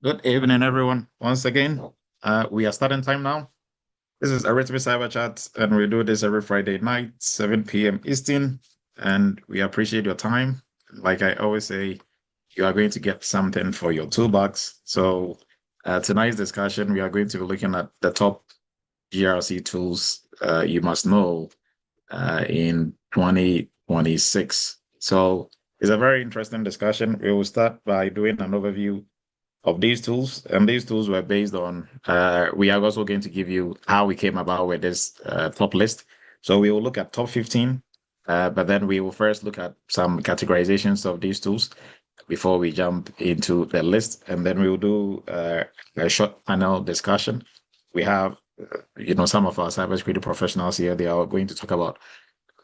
Good evening, everyone. Once again, we are starting time now. This is Eretmis Cyber Chat, and we do this every Friday night, 7 p.m. Eastern. And we appreciate your time. Like I always say, you are going to get something for your toolbox. So, tonight's discussion, we are going to be looking at the top GRC tools you must know in 2026. So, it's a very interesting discussion. We will start by doing an overview of these tools, and these tools were based on. We are also going to give you how we came about with this top list. So we will look at top 15, but then we will first look at some categorizations of these tools before we jump into the list, and then we will do a short panel discussion. We have, some of our cybersecurity professionals here. They are going to talk about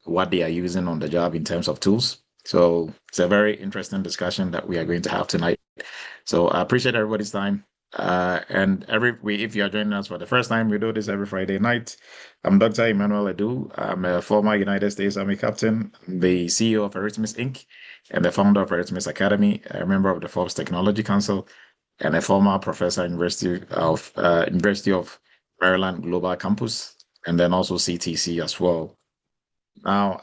what they are using on the job in terms of tools. So it's a very interesting discussion that we are going to have tonight. So I appreciate everybody's time. And if you are joining us for the first time, we do this every Friday night. I'm Dr. Emmanuel Edu. I'm a former United States Army captain, the CEO of Eretmis Inc., and the founder of Eretmis Academy, a member of the Forbes Technology Council, and a former professor at University of Maryland Global Campus, and then also CTC as well. Now,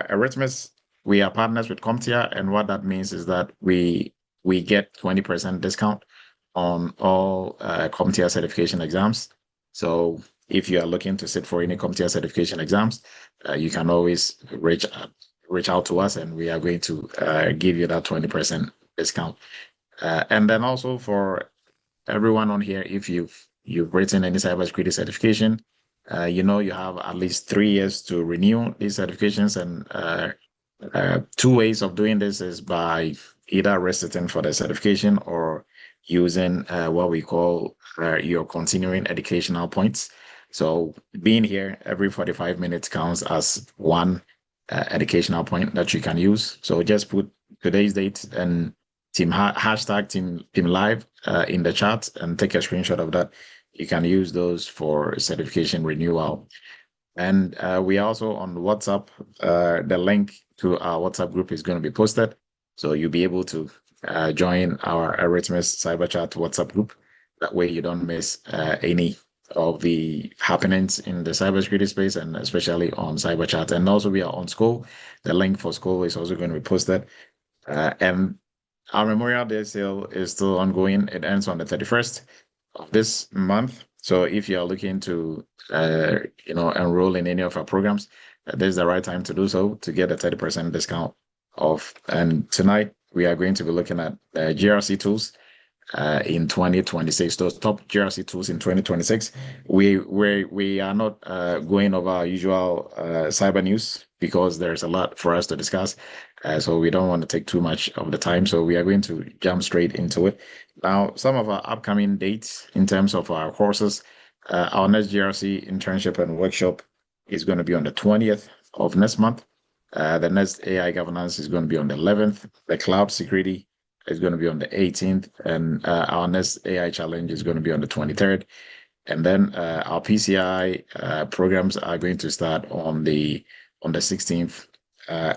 Eretmis, we are partners with CompTIA, and what that means is that we get 20% discount on all CompTIA certification exams. So if you are looking to sit for any CompTIA certification exams, you can always reach out to us, and we are going to give you that 20% discount. And then also for everyone on here, if you've written any cybersecurity certification, you have at least 3 years to renew these certifications, and two ways of doing this is by either resitting for the certification or using what we call your continuing educational points. So being here every 45 minutes counts as one educational point that you can use. So just put today's date and hashtag team live in the chat and take a screenshot of that. You can use those for certification renewal. And we also on WhatsApp. The link to our WhatsApp group is going to be posted. So you'll be able to join our Eretmis Cyber Chat WhatsApp group. That way you don't miss any of the happenings in the cybersecurity space, and especially on Cyber Chat. And also we are on School. The link for School is also going to be posted. And our Memorial Day sale is still ongoing. It ends on the 31st of this month. So if you are looking to, enroll in any of our programs, this is the right time to do so to get a 30% discount off. And tonight we are going to be looking at GRC tools in 2026. Those top GRC tools in 2026. We are not going over our usual cyber news because there's a lot for us to discuss. So we don't want to take too much of the time. So we are going to jump straight into it. Now, some of our upcoming dates in terms of our courses, our next GRC internship and workshop is going to be on the 20th of next month. The next AI governance is going to be on the 11th. The cloud security is going to be on the 18th. And our next AI challenge is going to be on the 23rd. And then our PCI programs are going to start on the 16th.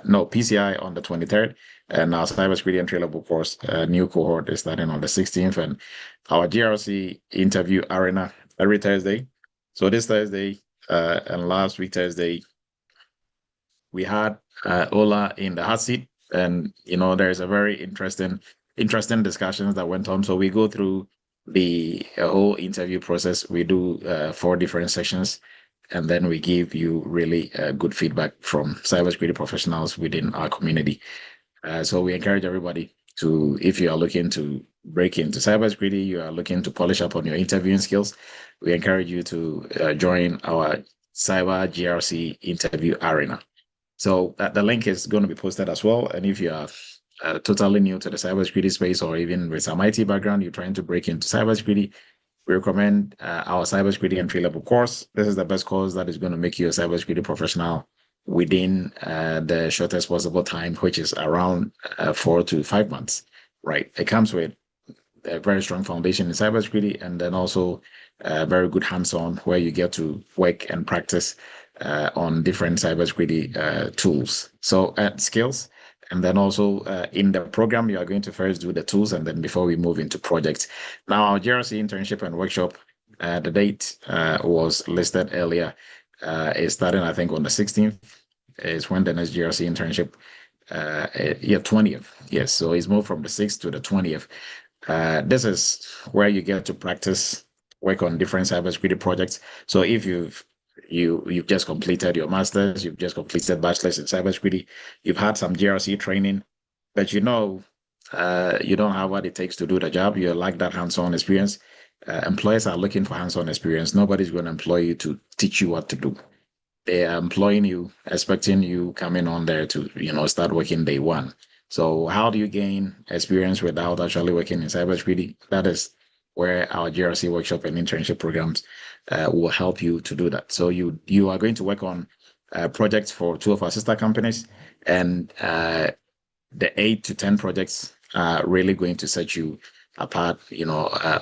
No, PCI on the 23rd. And our cybersecurity entry level course, new cohort is starting on the 16th. And our GRC interview arena every Thursday. So this Thursday and last week Thursday, we had Ola in the hot seat, and there's a very interesting discussions that went on. So we go through the whole interview process. We do 4 different sections, and then we give you really good feedback from cybersecurity professionals within our community. So we encourage everybody to, if you are looking to break into cybersecurity, you are looking to polish up on your interviewing skills, we encourage you to join our Cyber GRC interview arena. So the link is going to be posted as well. And if you are totally new to the cybersecurity space, or even with some IT background, you're trying to break into cybersecurity, we recommend our cybersecurity entry level course. This is the best course that is going to make you a cybersecurity professional within the shortest possible time, which is around 4 to 5 months. Right. It comes with a very strong foundation in cybersecurity, and then also very good hands-on where you get to work and practice on different cybersecurity tools. So skills. And then also in the program, you are going to first do the tools, and then before we move into projects. Now, our GRC internship and workshop, the date was listed earlier. Is starting, I think, on the 16th is when the next GRC internship, 20th. Yes, so it's moved from the 6th to the 20th. This is where you get to practice, work on different cybersecurity projects. So if you've just completed your master's, you've just completed bachelor's in cybersecurity, you've had some GRC training, but you don't have what it takes to do the job. You like that hands-on experience. Employers are looking for hands-on experience. Nobody's going to employ you to teach you what to do. They are employing you, expecting you coming on there to, start working day one. So how do you gain experience without actually working in cybersecurity? That is where our GRC workshop and internship programs will help you to do that. So you are going to work on projects for two of our sister companies, and the 8 to 10 projects are really going to set you apart,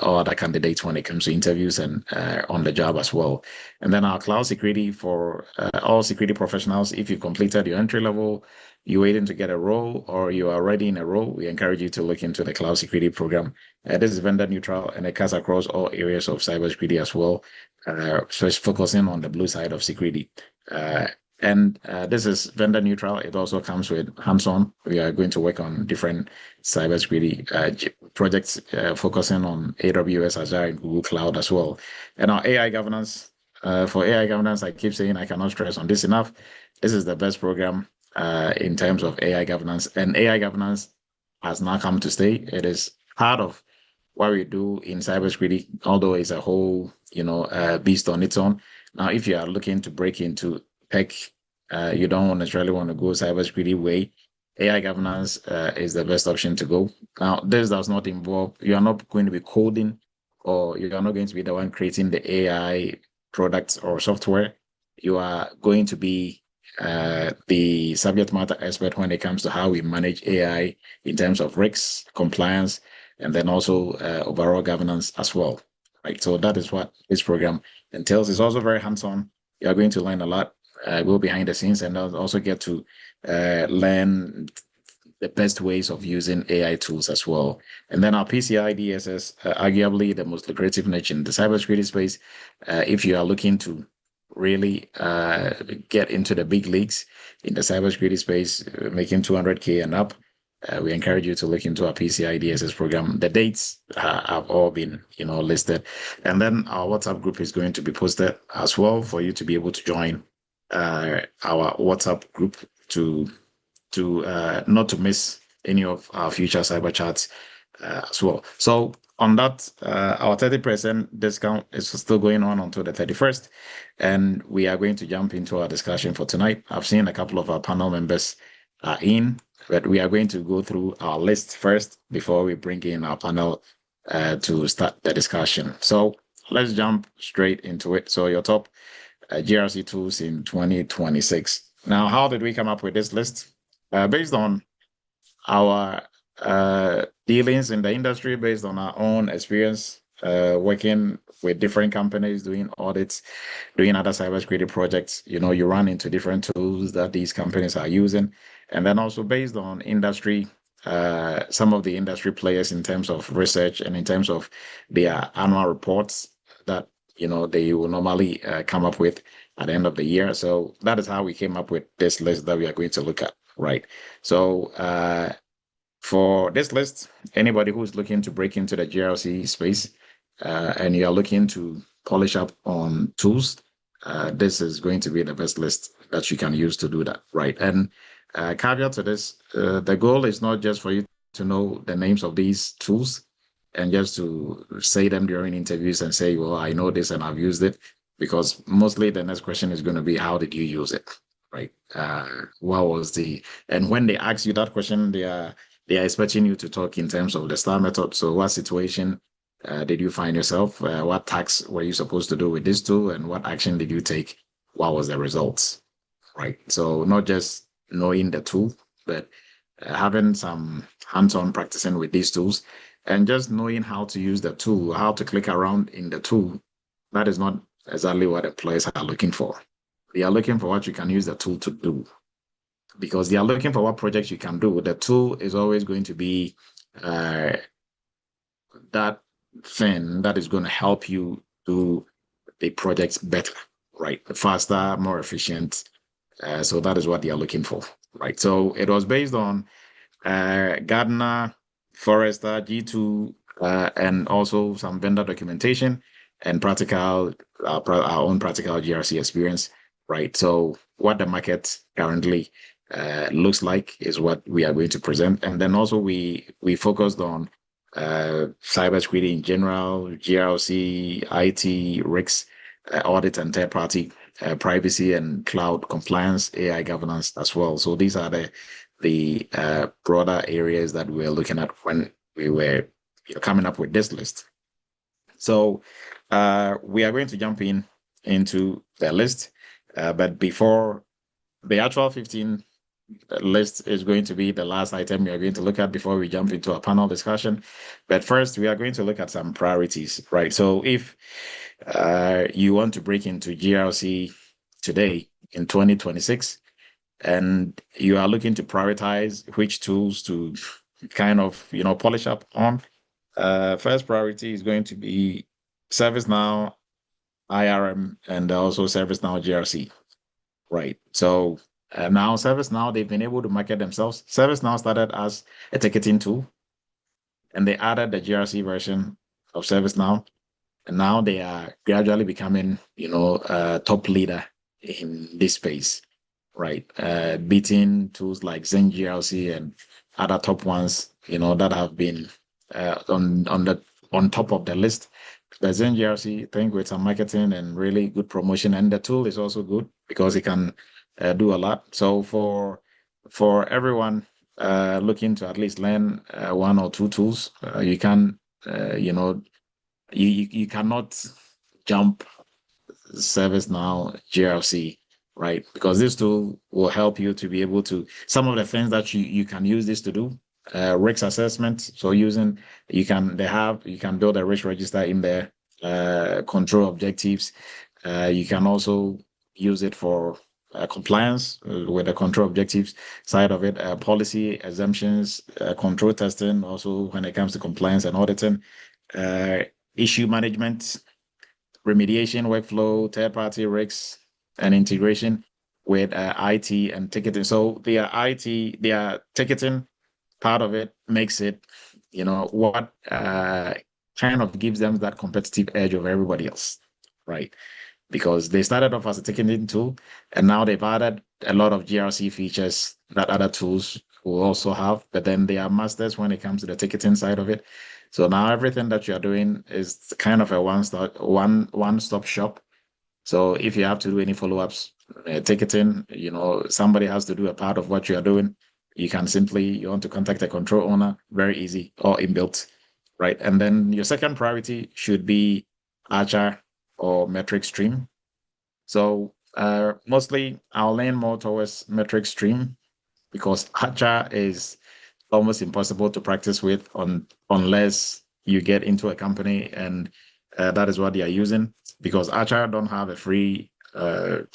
all other candidates when it comes to interviews and on the job as well. And then our cloud security for all security professionals. If you completed your entry level, you're waiting to get a role, or you are already in a role, we encourage you to look into the cloud security program. This is vendor neutral, and it cuts across all areas of cybersecurity as well. So it's focusing on the blue side of security. And this is vendor neutral. It also comes with hands-on. We are going to work on different cybersecurity projects focusing on AWS, Azure, and Google Cloud as well. And our AI governance, for AI governance, I keep saying I cannot stress on this enough. This is the best program in terms of AI governance. And AI governance has now come to stay. It is part of what we do in cybersecurity, although it's a whole, beast on its own. Now, if you are looking to break into tech, you don't necessarily want to go cybersecurity way, AI governance is the best option to go. Now, this does not involve, you are not going to be coding, or you are not going to be the one creating the AI products or software. You are going to be the subject matter expert when it comes to how we manage AI in terms of risks, compliance, and then also overall governance as well. Right. So that is what this program entails. It's also very hands-on. You are going to learn a lot. Go behind the scenes and also get to learn the best ways of using AI tools as well. And then our PCI DSS, arguably the most lucrative niche in the cybersecurity space. If you are looking to really get into the big leagues in the cybersecurity space, making 200K and up, we encourage you to look into our PCI DSS program. The dates have all been, listed. And then our WhatsApp group is going to be posted as well for you to be able to join our WhatsApp group to not to miss any of our future cyber chats as well. So on that, our 30% discount is still going on until the 31st, and we are going to jump into our discussion for tonight. I've seen a couple of our panel members are in, but we are going to go through our list first before we bring in our panel to start the discussion. So let's jump straight into it. So your top GRC tools in 2026. Now, how did we come up with this list? Based on our dealings in the industry, based on our own experience working with different companies, doing audits, doing other cybersecurity projects. You run into different tools that these companies are using. And then also based on industry, some of the industry players in terms of research and in terms of their annual reports that they will normally come up with at the end of the year. So that is how we came up with this list that we are going to look at, right? So for this list, anybody who's looking to break into the GRC space and you are looking to polish up on tools, this is going to be the best list that you can use to do that, right? And caveat to this, the goal is not just for you to know the names of these tools and just to say them during interviews and say, well, I know this and I've used it, because mostly the next question is going to be, how did you use it, right? What was and when they ask you that question, they are expecting you to talk in terms of the STAR method. So what situation did you find yourself? What tasks were you supposed to do with this tool, and what action did you take? What was the results, right? So not just knowing the tool, but having some hands-on practicing with these tools, and just knowing how to use the tool, how to click around in the tool. That is not exactly what employers are looking for. They are looking for what you can use the tool to do. because they are looking for what projects you can do. The tool is always going to be that thing that is going to help you do the projects better, right? Faster, more efficient. So that is what they are looking for, right? So it was based on Gardner, Forrester, G2, and also some vendor documentation and practical, our own practical GRC experience, right? So what the market currently looks like is what we are going to present, and then also we focused on cybersecurity in general, GRC, IT, risks, audit and third party privacy and cloud compliance, AI governance as well. So these are the broader areas that we were looking at when we were coming up with this list. So we are going to jump into the list, but before the actual 15 list is going to be the last item we are going to look at before we jump into a panel discussion. But first, we are going to look at some priorities, right? So if you want to break into GRC today in 2026, and you are looking to prioritize which tools to kind of, polish up on, first priority is going to be ServiceNow, IRM, and also ServiceNow GRC, right? So now ServiceNow, they've been able to market themselves. ServiceNow started as a ticketing tool, and they added the GRC version of ServiceNow, and now they are gradually becoming, a top leader in this space, right? Beating tools like Zen GRC and other top ones, that have been on top of the list. The Zen GRC, I think with some marketing and really good promotion, and the tool is also good because it can do a lot. So for everyone looking to at least learn one or two tools, you can, you cannot jump ServiceNow GRC, right? Because this tool will help you to be able to, some of the things that you can use this to do, risk assessment. So you can build a risk register in there, control objectives. You can also use it for compliance with the control objectives side of it, policy exemptions, control testing, also when it comes to compliance and auditing, issue management, remediation workflow, third-party risks, and integration with IT and ticketing. So their ticketing part of it makes it, what kind of gives them that competitive edge over everybody else, right? Because they started off as a ticketing tool, and now they've added a lot of GRC features that other tools will also have, but then they are masters when it comes to the ticketing side of it. So now everything that you're doing is kind of a one-stop shop. So if you have to do any follow-ups, ticketing, somebody has to do a part of what you are doing. You want to contact a control owner, very easy, or inbuilt, right? And then your second priority should be Archer or metric stream. So mostly I'll lean more towards metric stream because Archer is almost impossible to practice with unless you get into a company and that is what they are using, because Archer don't have a free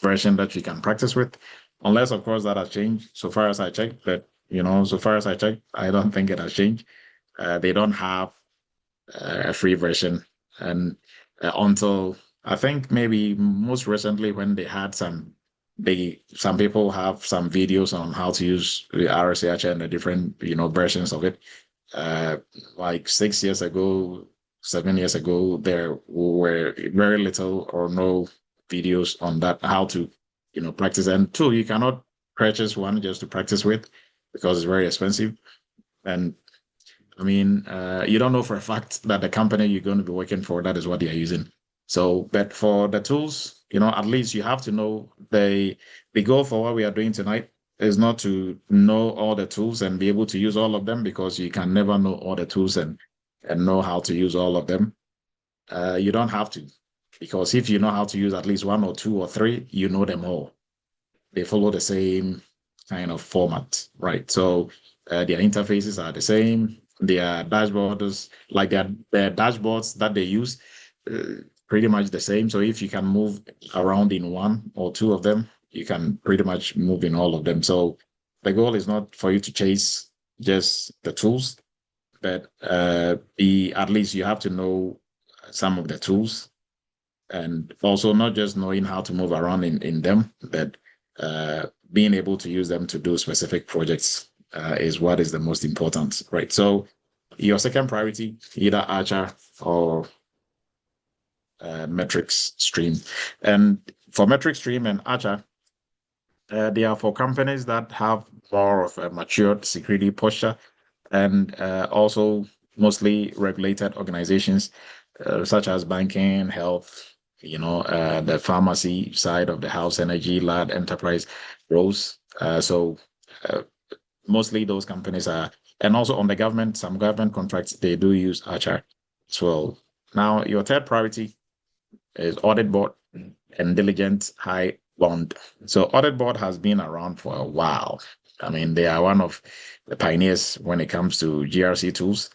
version that you can practice with, unless of course that has changed so far as I checked. But so far as I checked, I don't think it has changed. They don't have a free version, and until I think maybe most recently when they had some people have some videos on how to use the RSH and the different versions of it. Like 6 years ago, 7 years ago, there were very little or no videos on that, how to practice. And two, you cannot purchase one just to practice with because it's very expensive. And I mean, you don't know for a fact that the company you're going to be working for, that is what they are using. So, but for the tools, at least you have to know the goal for what we are doing tonight is not to know all the tools and be able to use all of them, because you can never know all the tools and know how to use all of them. You don't have to, because if you know how to use at least one or two or three, you know them all. They follow the same kind of format, right? So their interfaces are the same. Their dashboards, like their dashboards that they use, pretty much the same. So if you can move around in one or two of them, you can pretty much move in all of them. So the goal is not for you to chase just the tools, but at least you have to know some of the tools, and also not just knowing how to move around in them, but being able to use them to do specific projects is what is the most important, right? So your second priority, either Archer or metrics stream. And for metric stream and Archer, they are for companies that have more of a matured security posture, and also mostly regulated organizations such as banking, health, the pharmacy side of the house, energy, lab, enterprise roles. So mostly those companies are, and also on the government, some government contracts, they do use Archer as well. Now, your third priority is audit board and diligent high bond. So audit board has been around for a while. I mean, they are one of the pioneers when it comes to GRC tools.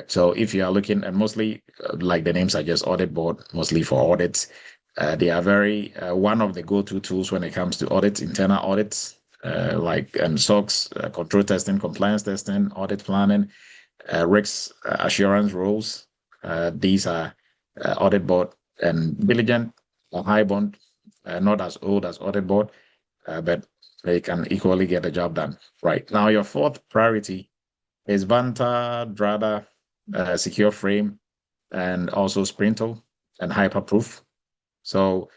So if you are looking, and mostly like the name suggests, audit board, mostly for audits, they are very one of the go-to tools when it comes to audits, internal audits, like SOX, control testing, compliance testing, audit planning, risk assurance roles. These are audit board and diligent or high bond, not as old as audit board, but they can equally get the job done. Right. Now, your fourth priority is Vanta, Drada, Secure Frame, and also Sprinto and Hyperproof. So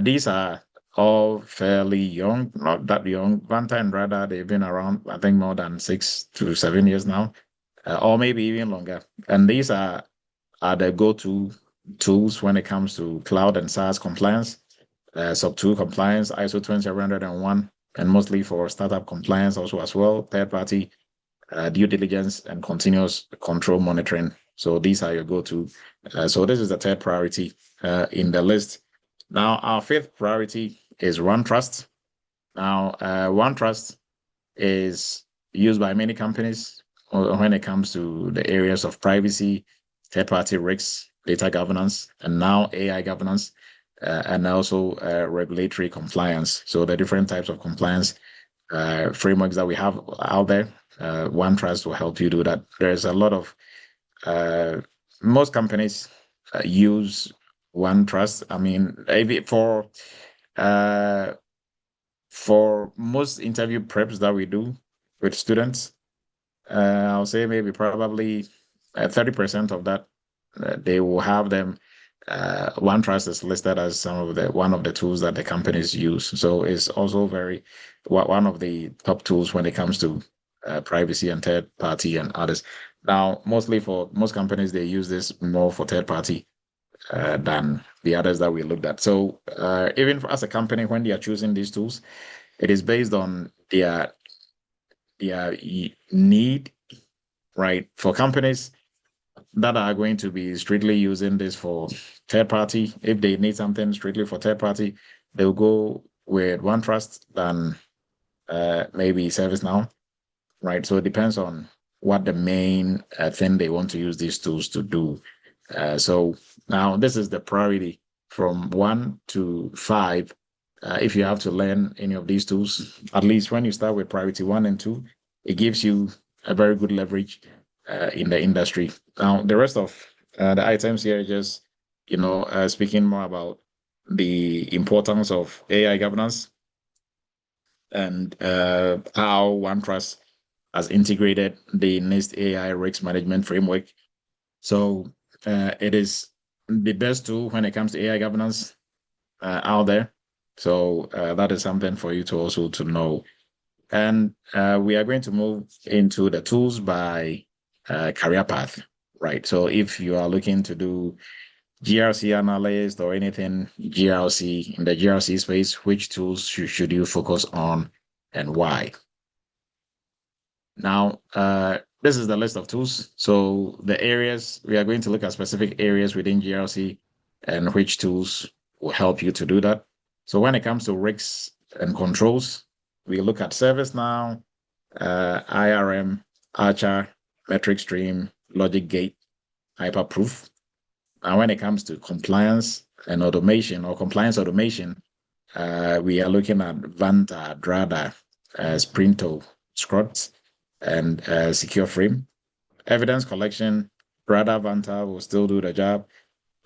these are all fairly young, not that young. Vanta and Drada, they've been around, I think, more than 6 to 7 years now, or maybe even longer. And these are the go-to tools when it comes to cloud and SaaS compliance, SOC 2 compliance, ISO 20701, and mostly for startup compliance also as well, third-party due diligence and continuous control monitoring. So these are your go-to. So this is the third priority in the list. Now, our fifth priority is OneTrust. Now, OneTrust is used by many companies when it comes to the areas of privacy, third-party risks, data governance, and now AI governance, and also regulatory compliance. So the different types of compliance frameworks that we have out there, OneTrust will help you do that. There's a lot of, most companies use OneTrust. I mean, maybe for most interview preps that we do with students, I'll say maybe probably 30% of that, they will have them. OneTrust is listed as one of the tools that the companies use. So it's also one of the top tools when it comes to privacy and third party and others. Now, mostly for most companies, they use this more for third party than the others that we looked at. So even as a company, when they are choosing these tools, it is based on their need, right? For companies that are going to be strictly using this for third party, if they need something strictly for third party, they'll go with OneTrust than maybe ServiceNow, right? So it depends on what the main thing they want to use these tools to do. So now this is the priority from 1 to 5. If you have to learn any of these tools, at least when you start with priority 1 and 2, it gives you a very good leverage in the industry. Now, the rest of the items here is just, speaking more about the importance of AI governance and how OneTrust has integrated the NIST AI risk management framework. So it is the best tool when it comes to AI governance out there. So that is something for you to also to know. And we are going to move into the tools by career path, right? So if you are looking to do GRC analyst or anything GRC in the GRC space, which tools should you focus on and why? Now, this is the list of tools. So the areas, we are going to look at specific areas within GRC and which tools will help you to do that. So when it comes to risks and controls, we look at ServiceNow, IRM, Archer, Metric Stream, Logic Gate, Hyperproof. And when it comes to compliance and automation or compliance automation, we are looking at Vanta, Drada, Sprinto, Scrot, and Secure Frame. Evidence collection, Brada Vanta will still do the job.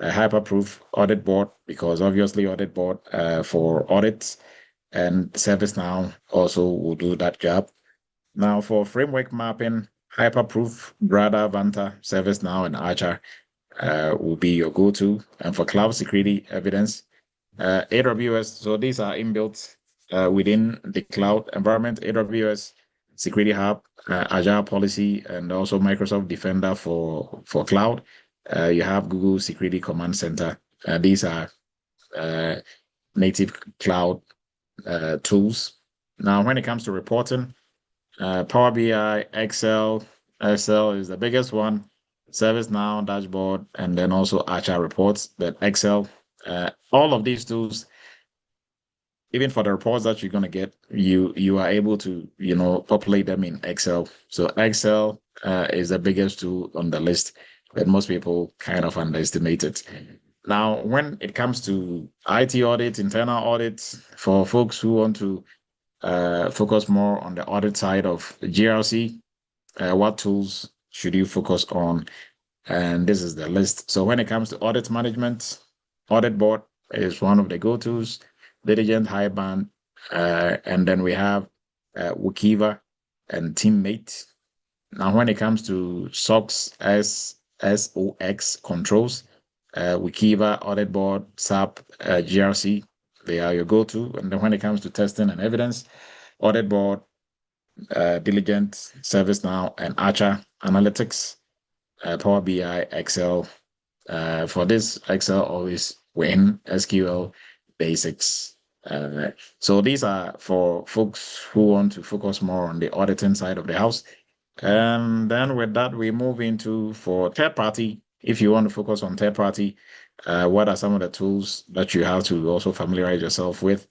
Hyperproof Audit Board, because obviously Audit Board for audits, and ServiceNow also will do that job. Now for framework mapping, Hyperproof, Brada Vanta, ServiceNow, and Archer will be your go-to. And for cloud security evidence, AWS. So these are inbuilt within the cloud environment. AWS Security Hub, Agile Policy, and also Microsoft Defender for cloud. You have Google Security Command Center. These are native cloud tools. Now, when it comes to reporting, Power BI, Excel is the biggest one. ServiceNow, Dashboard, and then also Archer reports. But Excel, all of these tools, even for the reports that you're going to get, you are able to, populate them in Excel. So Excel is the biggest tool on the list, but most people kind of underestimate it. Now, when it comes to IT audit, internal audits, for folks who want to focus more on the audit side of GRC, what tools should you focus on? And this is the list. So when it comes to audit management, Audit Board is one of the go-tos. Diligent, Highband, and then we have Workiva and Teammate. Now, when it comes to SOX, SOX controls, Workiva, Audit Board, SAP, GRC, they are your go-to. And then when it comes to testing and evidence, Audit Board, Diligent, ServiceNow, and Archer Analytics, Power BI, Excel. For this, Excel always win, SQL basics. So these are for folks who want to focus more on the auditing side of the house. And then with that, we move into for third party. If you want to focus on third party, what are some of the tools that you have to also familiarize yourself with?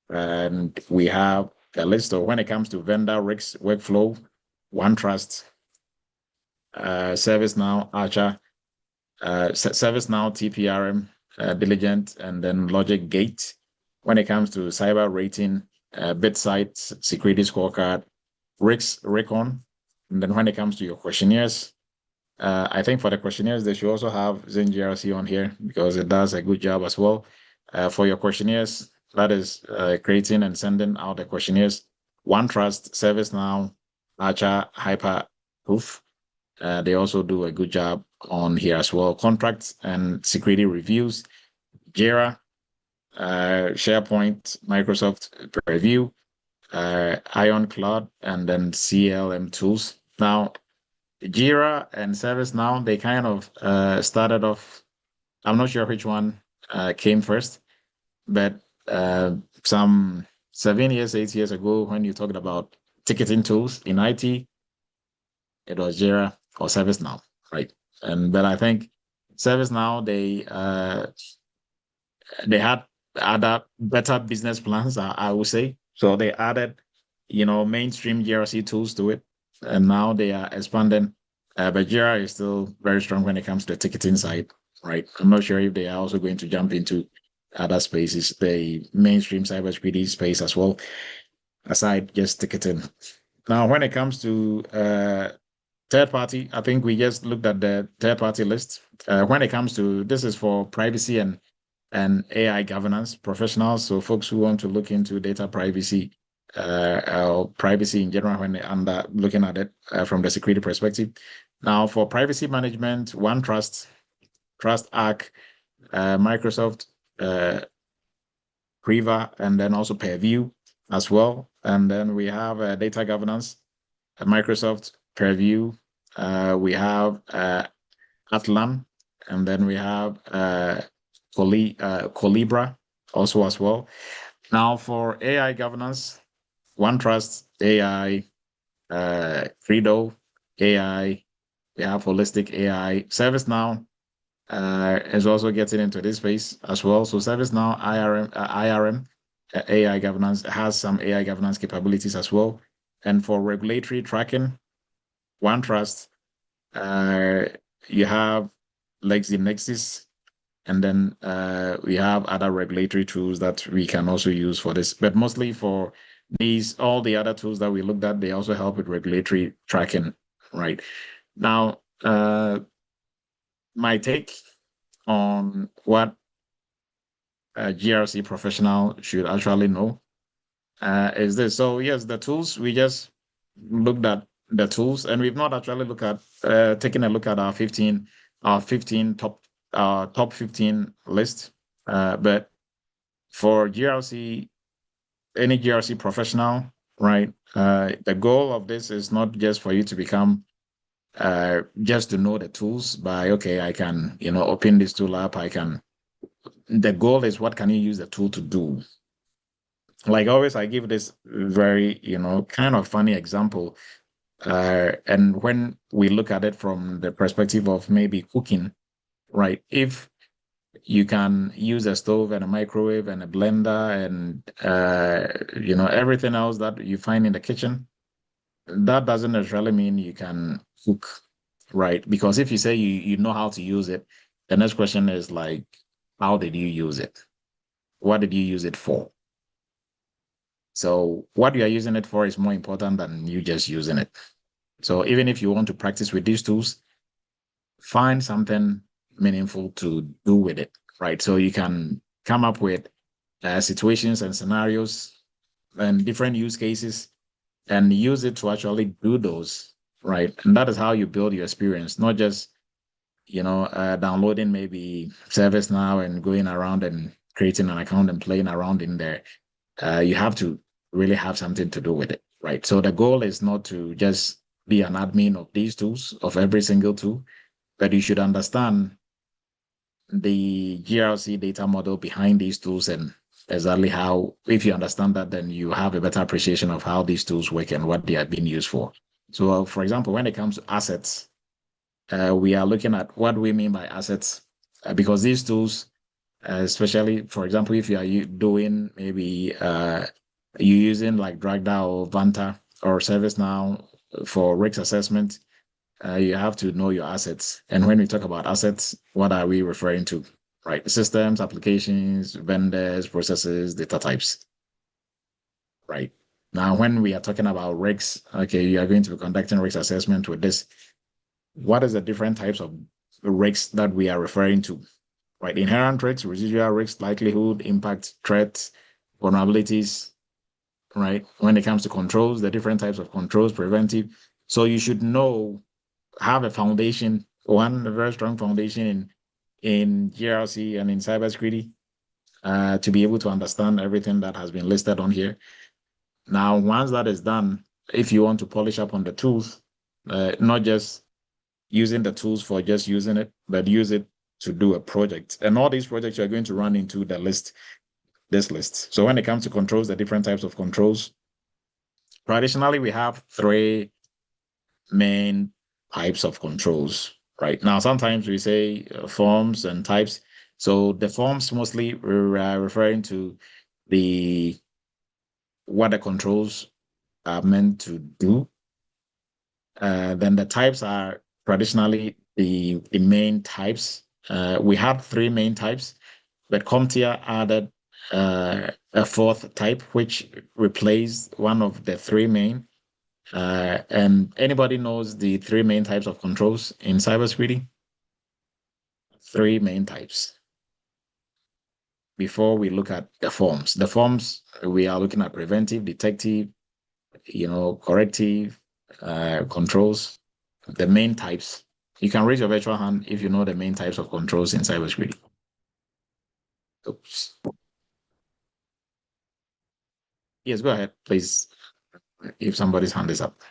And we have a list of, when it comes to vendor risk workflow, OneTrust, ServiceNow, Archer, ServiceNow, TPRM, Diligent, and then Logic Gate. When it comes to cyber rating, BitSight, Security Scorecard, Recon. And then when it comes to your questionnaires, I think for the questionnaires, they should also have Zen GRC on here because it does a good job as well. For your questionnaires, that is creating and sending out the questionnaires. OneTrust, ServiceNow, Archer, Hyperproof. They also do a good job on here as well. Contracts and security reviews, Jira, SharePoint, Microsoft Preview, Ironclad, and then CLM tools. Now, Jira and ServiceNow, they kind of started off, I'm not sure which one came first, but some 7 years, 8 years ago, when you talked about ticketing tools in IT, it was Jira or ServiceNow, right? But I think ServiceNow, they had other better business plans, I would say. So they added, mainstream GRC tools to it, and now they are expanding. But Jira is still very strong when it comes to the ticketing side, right? I'm not sure if they are also going to jump into other spaces, the mainstream cybersecurity space as well, aside just ticketing. Now, when it comes to third party, I think we just looked at the third party list. When it comes to, this is for privacy and AI governance professionals. So folks who want to look into data privacy or privacy in general when they're looking at it from the security perspective. Now for privacy management, OneTrust, TrustArc, Microsoft, Priva, and then also Purview as well. And then we have data governance, Microsoft Purview. We have Atlan, and then we have Colibra also as well. Now for AI governance, OneTrust AI, Credo AI, we have Holistic AI. ServiceNow is also getting into this space as well. So ServiceNow IRM AI governance has some AI governance capabilities as well. And for regulatory tracking, OneTrust, you have LexisNexis, and then we have other regulatory tools that we can also use for this, but mostly for all the other tools that we looked at, they also help with regulatory tracking, right? Now, my take on what a GRC professional should actually know is this. So yes, the tools, we just looked at the tools, and we've not actually looked at taking a look at our 15 top 15 list. But for GRC, any GRC professional, right? The goal of this is not just for you to become just to know the tools by, okay, I can, open this tool up. The goal is what can you use the tool to do? Like always, I give this very, kind of funny example. And when we look at it from the perspective of maybe cooking, right? If you can use a stove and a microwave and a blender and, everything else that you find in the kitchen, that doesn't necessarily mean you can cook, right? Because if you say you know how to use it, the next question is like, how did you use it? What did you use it for? So what you are using it for is more important than you just using it. So even if you want to practice with these tools, find something meaningful to do with it, right? So you can come up with situations and scenarios and different use cases and use it to actually do those, right? And that is how you build your experience, not just, downloading maybe ServiceNow and going around and creating an account and playing around in there. You have to really have something to do with it, right? So the goal is not to just be an admin of these tools, of every single tool, but you should understand the GRC data model behind these tools and exactly how, if you understand that, then you have a better appreciation of how these tools work and what they are being used for. So, for example, when it comes to assets, we are looking at what we mean by assets, because these tools, especially, for example, if you are doing maybe you using like Dragda or Vanta or ServiceNow for risk assessment, you have to know your assets. And when we talk about assets, what are we referring to? Right? Systems, applications, vendors, processes, data types. Right. Now, when we are talking about risks, okay, you are going to be conducting risk assessment with this. What is the different types of risks that we are referring to? Right? Inherent risks, residual risks, likelihood, impact, threats, vulnerabilities, right? When it comes to controls, the different types of controls, preventive. So you should have a foundation, a very strong foundation in GRC and in cybersecurity, to be able to understand everything that has been listed on here. Now, once that is done, if you want to polish up on the tools, not just using the tools for just using it, but use it to do a project. And all these projects are going to run into this list. So when it comes to controls, the different types of controls, traditionally, we have three main types of controls, right? Now, sometimes we say forms and types. So the forms mostly we're referring to what the controls are meant to do. Then the types are traditionally the main types. We had three main types, but CompTIA added a fourth type, which replaced one of the three main. And anybody knows the three main types of controls in cybersecurity? Three main types. Before we look at the forms. The forms, we are looking at preventive, detective, corrective, controls, the main types. You can raise your virtual hand if you know the main types of controls in cybersecurity. Oops. Yes, go ahead, please, if somebody's hand is up.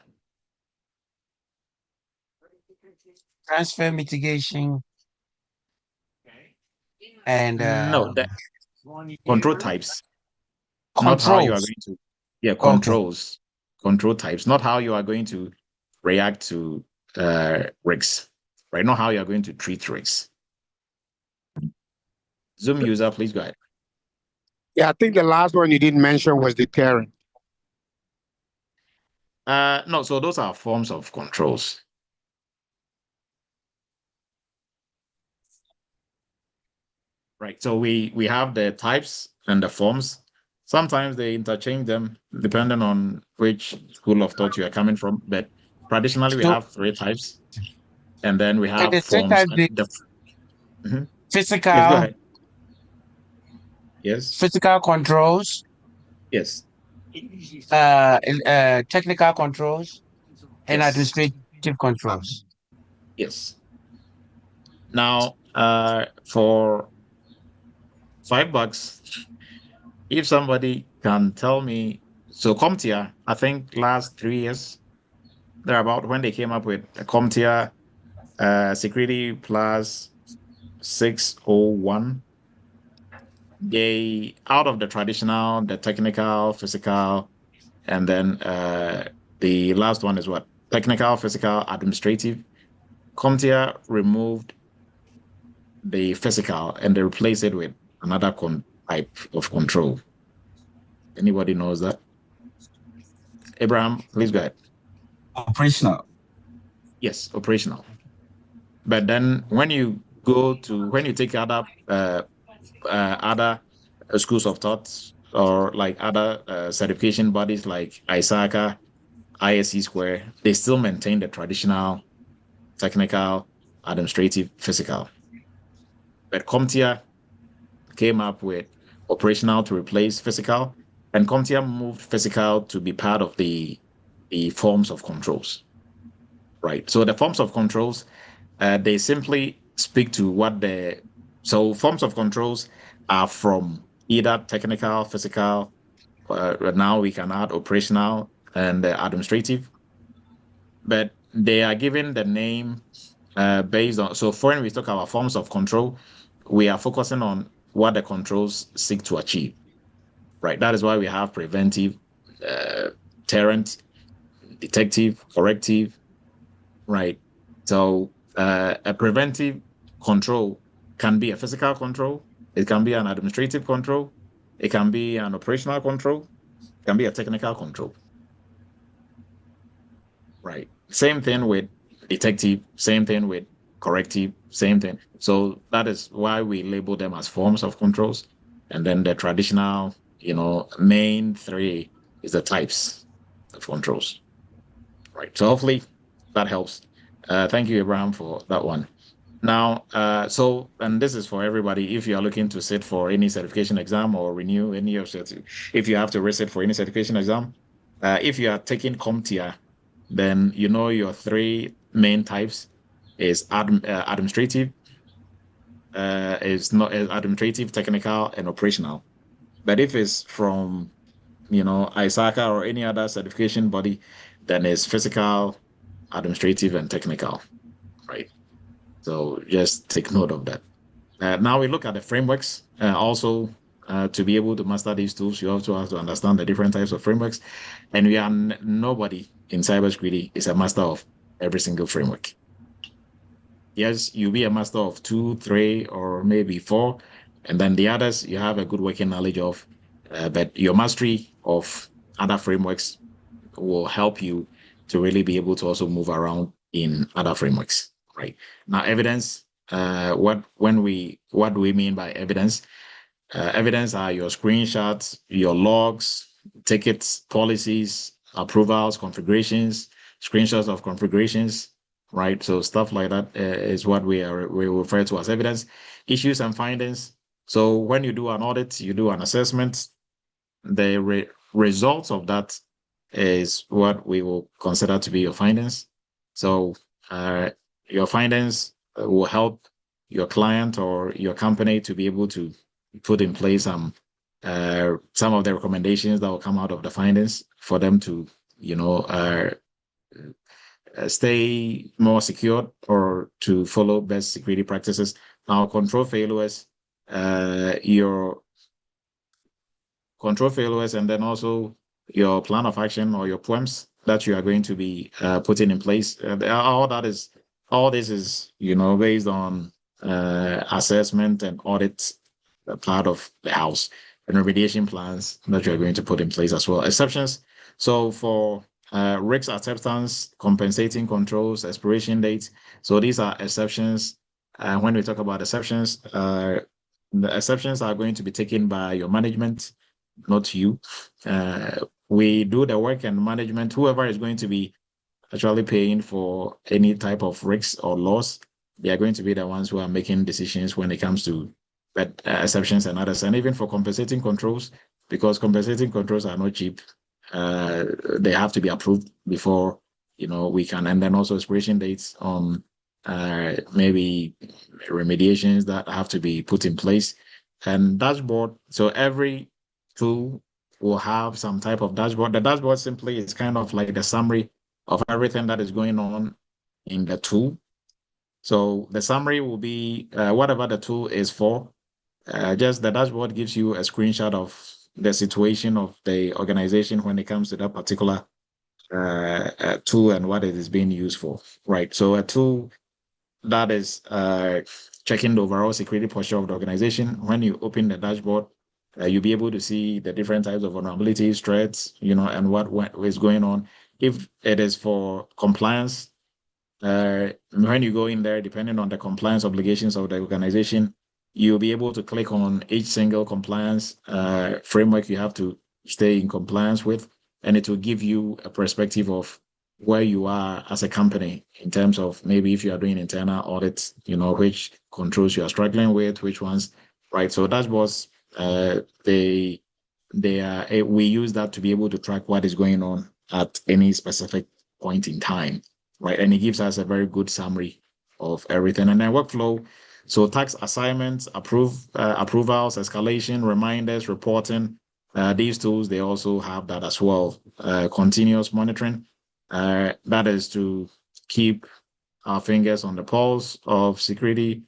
Transfer mitigation and No, the control types, not how you are controls. going to, yeah, Okay. control types, not how you are going to react to risks, right? Not how you are going to treat risks. Zoom user, please go ahead. Yeah, I think the last one you didn't mention was deterrent. No, so those are forms of controls. Right. So we have the types and the forms. Sometimes they interchange them depending on which school of thought you are coming from. But traditionally, we So, have three types, and then we and have the three forms. types, the Mhm. Yes, go physical, ahead. Yes, physical controls, yes, technical controls, and yes, administrative controls. yes. Now, for $5, if somebody can tell me, so CompTIA, I think last 3 years, they're about when they came up with a CompTIA Security Plus 601. They out of the traditional, the technical, physical, and then the last one is what? Technical, physical, administrative. CompTIA removed the physical and they replaced it with another type of control. Anybody knows that? Abraham, please go ahead. Operational. Yes, operational. But then when you take other schools of thought or like other certification bodies like ISACA, ISC Square, they still maintain the traditional, technical, administrative, physical. But CompTIA came up with operational to replace physical, and CompTIA moved physical to be part of the forms of controls. Right. So the forms of controls, they simply speak to so forms of controls are from either technical, physical, now we can add operational and administrative, but they are given the name based on, so when we talk about forms of control, we are focusing on what the controls seek to achieve, right? That is why we have preventive, uh, deterrent, detective, corrective, right? So a preventive control can be a physical control, it can be an administrative control, it can be an operational control, it can be a technical control, right? Same thing with detective, same thing with corrective, same thing. So that is why we label them as forms of controls. And then the traditional, main three is the types of controls, right? So hopefully that helps. Thank you, Abraham, for that one. Now, and this is for everybody. If you are looking to sit for any certification exam or renew any of if you have to resit for any certification exam, if you are taking CompTIA, then you know your three main types is administrative, is not administrative, technical, and operational. But if it's from, ISACA or any other certification body, then it's physical, administrative, and technical, right? So just take note of that. Now we look at the frameworks. Also, to be able to master these tools, you also have to understand the different types of frameworks. And we are nobody in cybersecurity is a master of every single framework. Yes, you'll be a master of 2, 3, or maybe 4, and then the others you have a good working knowledge of. But your mastery of other frameworks will help you to really be able to also move around in other frameworks, right? Now, evidence, what do we mean by evidence? Evidence are your screenshots, your logs, tickets, policies, approvals, configurations, screenshots of configurations, right? So stuff like that is what we refer to as evidence. Issues and findings. So when you do an audit, you do an assessment, the results of that is what we will consider to be your findings. So your findings will help your client or your company to be able to put in place some of the recommendations that will come out of the findings for them to, stay more secure or to follow best security practices. Now, your control failures, and then also your plan of action or your POEMs that you are going to be putting in place. All this is, based on assessment and audit part of the house and remediation plans that you're going to put in place as well. Exceptions. So for risk acceptance, compensating controls, expiration dates. So these are exceptions. When we talk about exceptions, the exceptions are going to be taken by your management not you. We do the work and management. Whoever is going to be actually paying for any type of risks or loss, they are going to be the ones who are making decisions when it comes to exceptions and others, and even for compensating controls, because compensating controls are not cheap. They have to be approved before we can, and then also expiration dates on maybe remediations that have to be put in place, and dashboard. So every tool will have some type of dashboard. The dashboard simply is kind of like the summary of everything that is going on in the tool. So the summary will be whatever the tool is for. Just the dashboard gives you a screenshot of the situation of the organization when it comes to that particular tool and what it is being used for, right? So a tool that is checking the overall security posture of the organization. When you open the dashboard, you'll be able to see the different types of vulnerabilities, threats, and what is going on. If it is for compliance, when you go in there, depending on the compliance obligations of the organization, you'll be able to click on each single compliance framework you have to stay in compliance with, and it will give you a perspective of where you are as a company in terms of maybe if you are doing internal audits, which controls you are struggling with, which ones, right? So dashboards, we use that to be able to track what is going on at any specific point in time, right? And it gives us a very good summary of everything. And then workflow, so task assignments, approvals, escalation, reminders, reporting. These tools, they also have that as well. Continuous monitoring. That is to keep our fingers on the pulse of security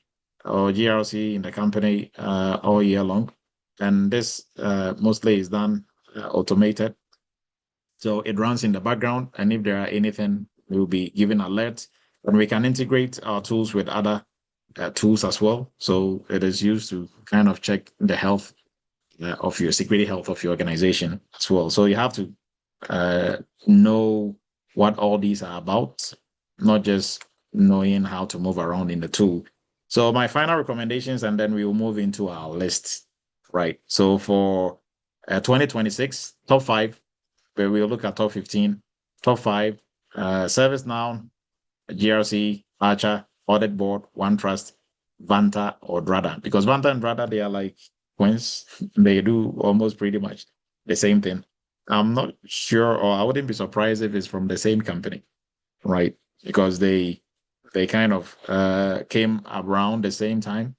or GRC in the company all year long. And this mostly is done automated. So it runs in the background, and if there are anything, we will be given alerts, and we can integrate our tools with other tools as well. So it is used to kind of check the health of your security health of your organization as well. So you have to know what all these are about, not just knowing how to move around in the tool. So my final recommendations, and then we will move into our list, right? So for 2026, top 5, where we'll look at top 15, top 5, ServiceNow, GRC, Archer, Audit Board, OneTrust, Vanta, or Drada. Because Vanta and Drada, they are like twins. They do almost pretty much the same thing. I'm not sure, or I wouldn't be surprised if it's from the same company, right? Because they kind of came around the same time,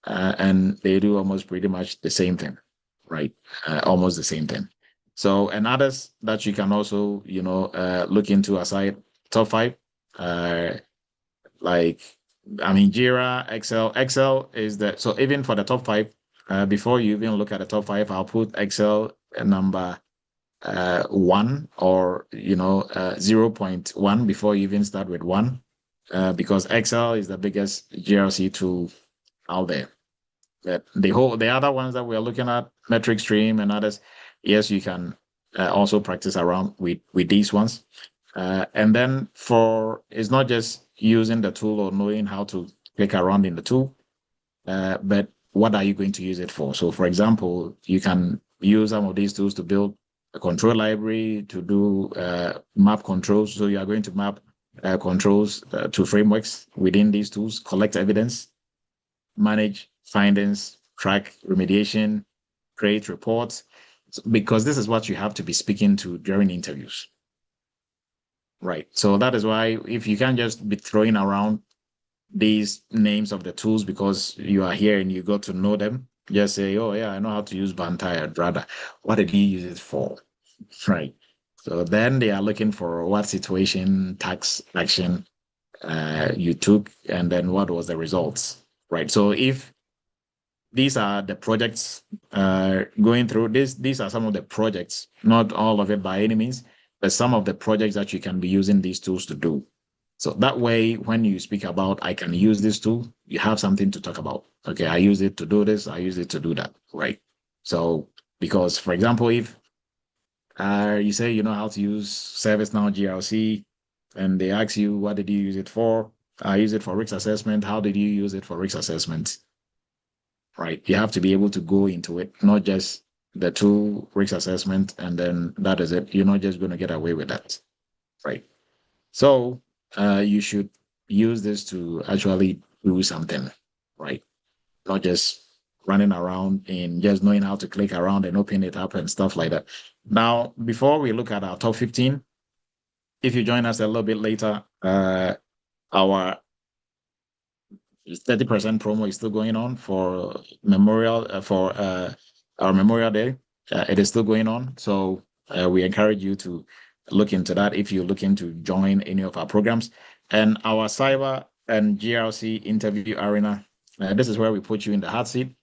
and they do almost pretty much the same thing, right? Almost the same thing. So, and others that you can also, look into aside top 5, like, I mean, Jira, Excel. Excel is so even for the top 5, before you even look at the top 5, I'll put Excel number 1 or 0.1 before you even start with 1, because Excel is the biggest GRC tool out there. But the other ones that we're looking at, metric stream and others, yes, you can also practice around with these ones. And then it's not just using the tool or knowing how to click around in the tool, but what are you going to use it for? So for example, you can use some of these tools to build a control library, to do map controls. So you are going to map controls to frameworks within these tools, collect evidence, manage findings, track remediation, create reports, because this is what you have to be speaking to during interviews. Right. So that is why if you can't just be throwing around these names of the tools because you are here and you got to know them, just say, oh yeah, I know how to use Bantire, rather. What did you use it for? Right. So then they are looking for what situation, tax action you took, and then what was the results. Right. So if these are the projects going through this, these are some of the projects, not all of it by any means, but some of the projects that you can be using these tools to do. So that way, when you speak about, I can use this tool, you have something to talk about. Okay, I use it to do this, I use it to do that, right? So, because for example, if you say you know how to use ServiceNow GRC, and they ask you, what did you use it for? I use it for risk assessment. How did you use it for risk assessment? Right? You have to be able to go into it, not just the 2 risk assessment, and then that is it. You're not just going to get away with that, right? So you should use this to actually do something, right? Not just running around and just knowing how to click around and open it up and stuff like that. Now, before we look at our top 15, if you join us a little bit later, our 30% promo is still going on for our Memorial Day. It is still going on. So we encourage you to look into that if you're looking to join any of our programs. And our cyber and GRC interview arena, this is where we put you in the hot seat.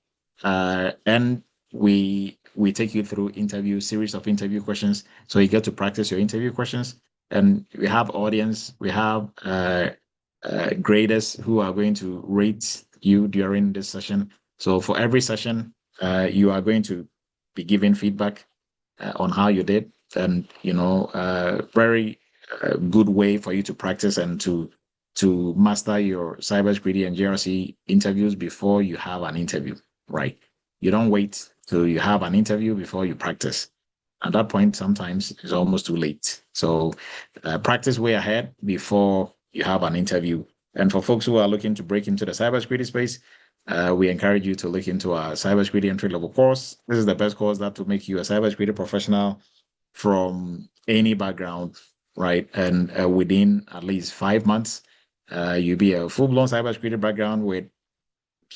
And we take you through series of interview questions. So you get to practice your interview questions. And we have audience, we have graders who are going to rate you during this session. So for every session, you are going to be given feedback on how you did, and very good way for you to practice and to master your cybersecurity and GRC interviews before you have an interview, right? You don't wait till you have an interview before you practice. At that point, sometimes it's almost too late. So practice way ahead before you have an interview. And for folks who are looking to break into the cybersecurity space, we encourage you to look into our cybersecurity entry-level course. This is the best course that will make you a cybersecurity professional from any background, right? And within at least 5 months, you'll be a full-blown cybersecurity background with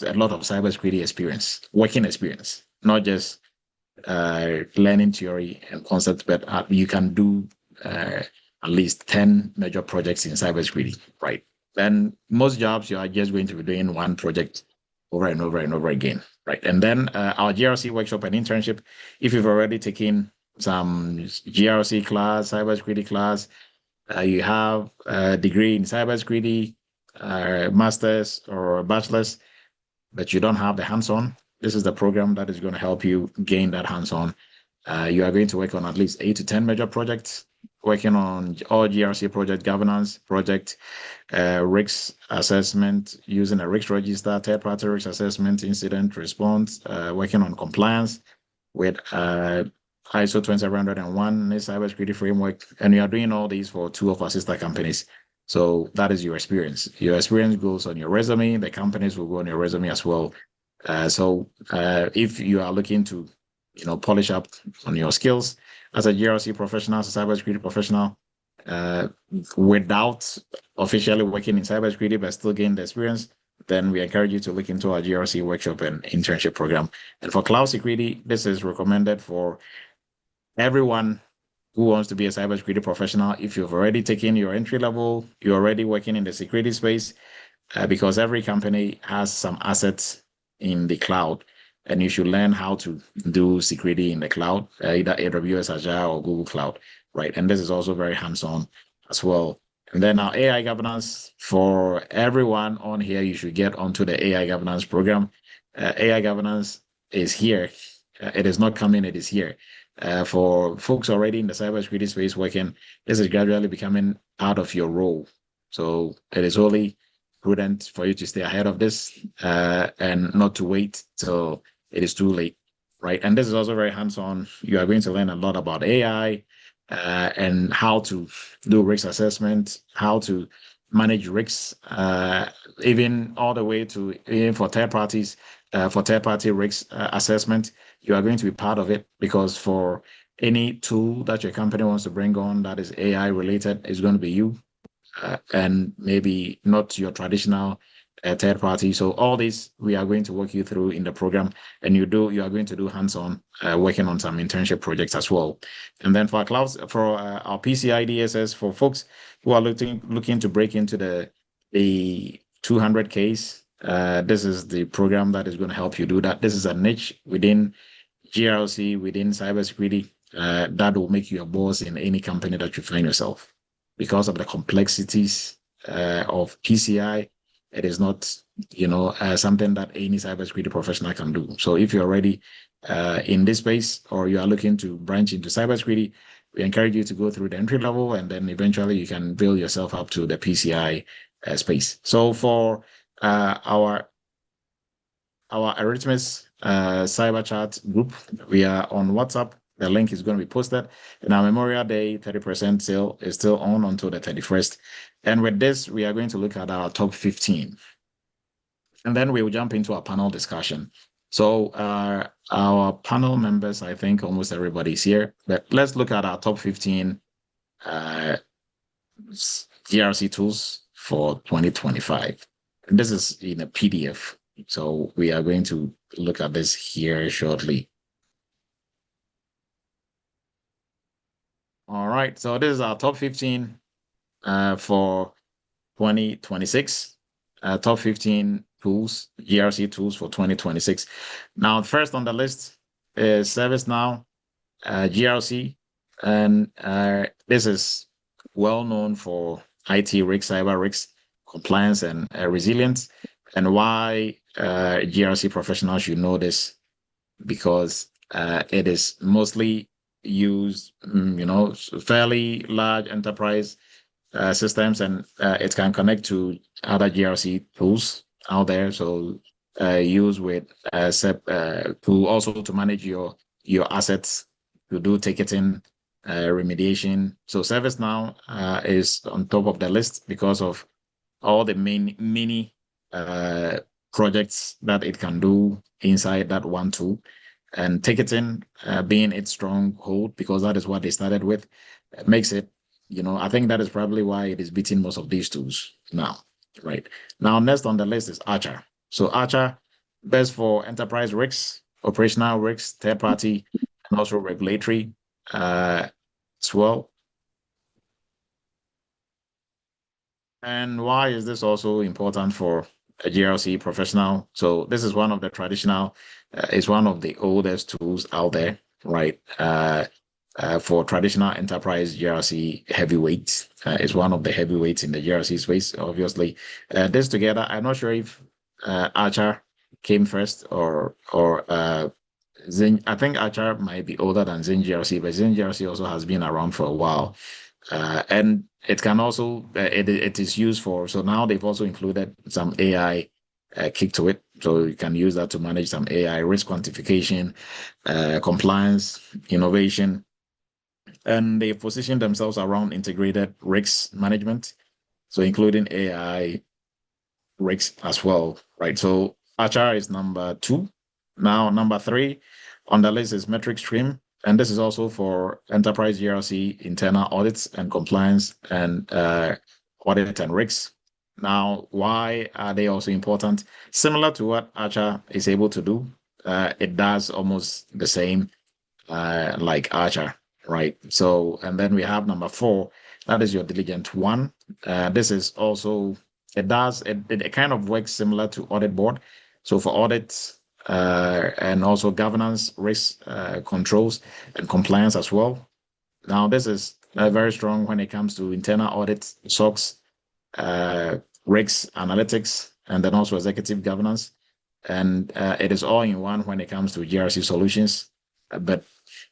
a lot of cybersecurity experience, working experience, not just learning theory and concepts, but you can do at least 10 major projects in cybersecurity, right? And most jobs, you are just going to be doing one project over and over and over again, right? And then our GRC workshop and internship, if you've already taken some GRC class, cybersecurity class, you have a degree in cybersecurity, master's or a bachelor's, but you don't have the hands-on, this is the program that is going to help you gain that hands-on. You are going to work on at least 8 to 10 major projects, working on all GRC project governance, project risk assessment, using a risk register, third-party risk assessment, incident response, working on compliance with ISO 20701, cybersecurity framework, and you are doing all these for 2 of our sister companies. So that is your experience. Your experience goes on your resume. The companies will go on your resume as well. So if you are looking to, polish up on your skills as a GRC professional, as a cybersecurity professional, without officially working in cybersecurity but still gain the experience, then we encourage you to look into our GRC workshop and internship program. And for cloud security, this is recommended for everyone who wants to be a cybersecurity professional. If you've already taken your entry level, you're already working in the security space, because every company has some assets in the cloud, and you should learn how to do security in the cloud, either AWS, Azure, or Google Cloud, right? And this is also very hands-on as well. And then our AI governance, for everyone on here, you should get onto the AI governance program. AI governance is here. It is not coming, it is here. For folks already in the cybersecurity space working, this is gradually becoming part of your role. So it is only prudent for you to stay ahead of this and not to wait till it is too late, right? And this is also very hands-on. You are going to learn a lot about AI and how to do risk assessment, how to manage risks, even all the way to even for third parties, for third-party risk assessment. You are going to be part of it, because for any tool that your company wants to bring on that is AI related, is going to be you. And maybe not your traditional third party. So all this we are going to walk you through in the program, and you are going to do hands-on working on some internship projects as well. And then for our clouds, for our PCI DSS, for folks who are looking to break into the 200 case, this is the program that is going to help you do that. This is a niche within GRC, within cybersecurity, that will make you a boss in any company that you find yourself. Because of the complexities of PCI, it is not, something that any cybersecurity professional can do. So if you're already in this space, or you are looking to branch into cybersecurity, we encourage you to go through the entry level, and then eventually you can build yourself up to the PCI space. So for our Eretmis Cyber Chat group. We are on WhatsApp. The link is going to be posted. And our Memorial Day 30% sale is still on until the 31st. And with this, we are going to look at our top 15. And then we will jump into our panel discussion. So our panel members, I think almost everybody's here. But let's look at our top 15 GRC tools for 2025. And this is in a PDF. So we are going to look at this here shortly. All right. So this is our top 15 for 2026. Top 15 tools, GRC tools for 2026. Now, first on the list is ServiceNow, GRC, and this is well known for IT risk, cyber risk, compliance, and resilience. And why GRC professionals should know this, because it is mostly used, fairly large enterprise systems, and it can connect to other GRC tools out there. So use with to also to manage your assets, to do ticketing, remediation. So ServiceNow is on top of the list because of all the mini projects that it can do inside that one tool. And ticketing being its stronghold, because that is what they started with, makes it, I think that is probably why it is beating most of these tools now, right? Now, next on the list is Archer. So Archer, best for enterprise risks, operational risks, third party, and also regulatory as well. And why is this also important for a GRC professional? So this is one of the traditional, it's one of the oldest tools out there, right? For traditional enterprise GRC heavyweights. It's one of the heavyweights in the GRC space, obviously. This together, I'm not sure if Archer came first or Zing. I think Archer might be older than Zing GRC, but Zing GRC also has been around for a while. And it can also, it is used for, so now they've also included some AI kick to it. So you can use that to manage some AI risk quantification, compliance, innovation. And they position themselves around integrated risk management, so including AI risk as well, right? So Archer is number 2. Now, number 3 on the list is Metric Stream, and this is also for enterprise GRC, internal audits and compliance, and audit and risks. Now, why are they also important? Similar to what Archer is able to do, it does almost the same like Archer. Right. So, and then we have number 4, that is your diligent one. This is also, it kind of works similar to audit board. So for audits and also governance, risk controls and compliance as well. Now, this is very strong when it comes to internal audits, SOX, risks, analytics, and then also executive governance. And it is all in one when it comes to GRC solutions, but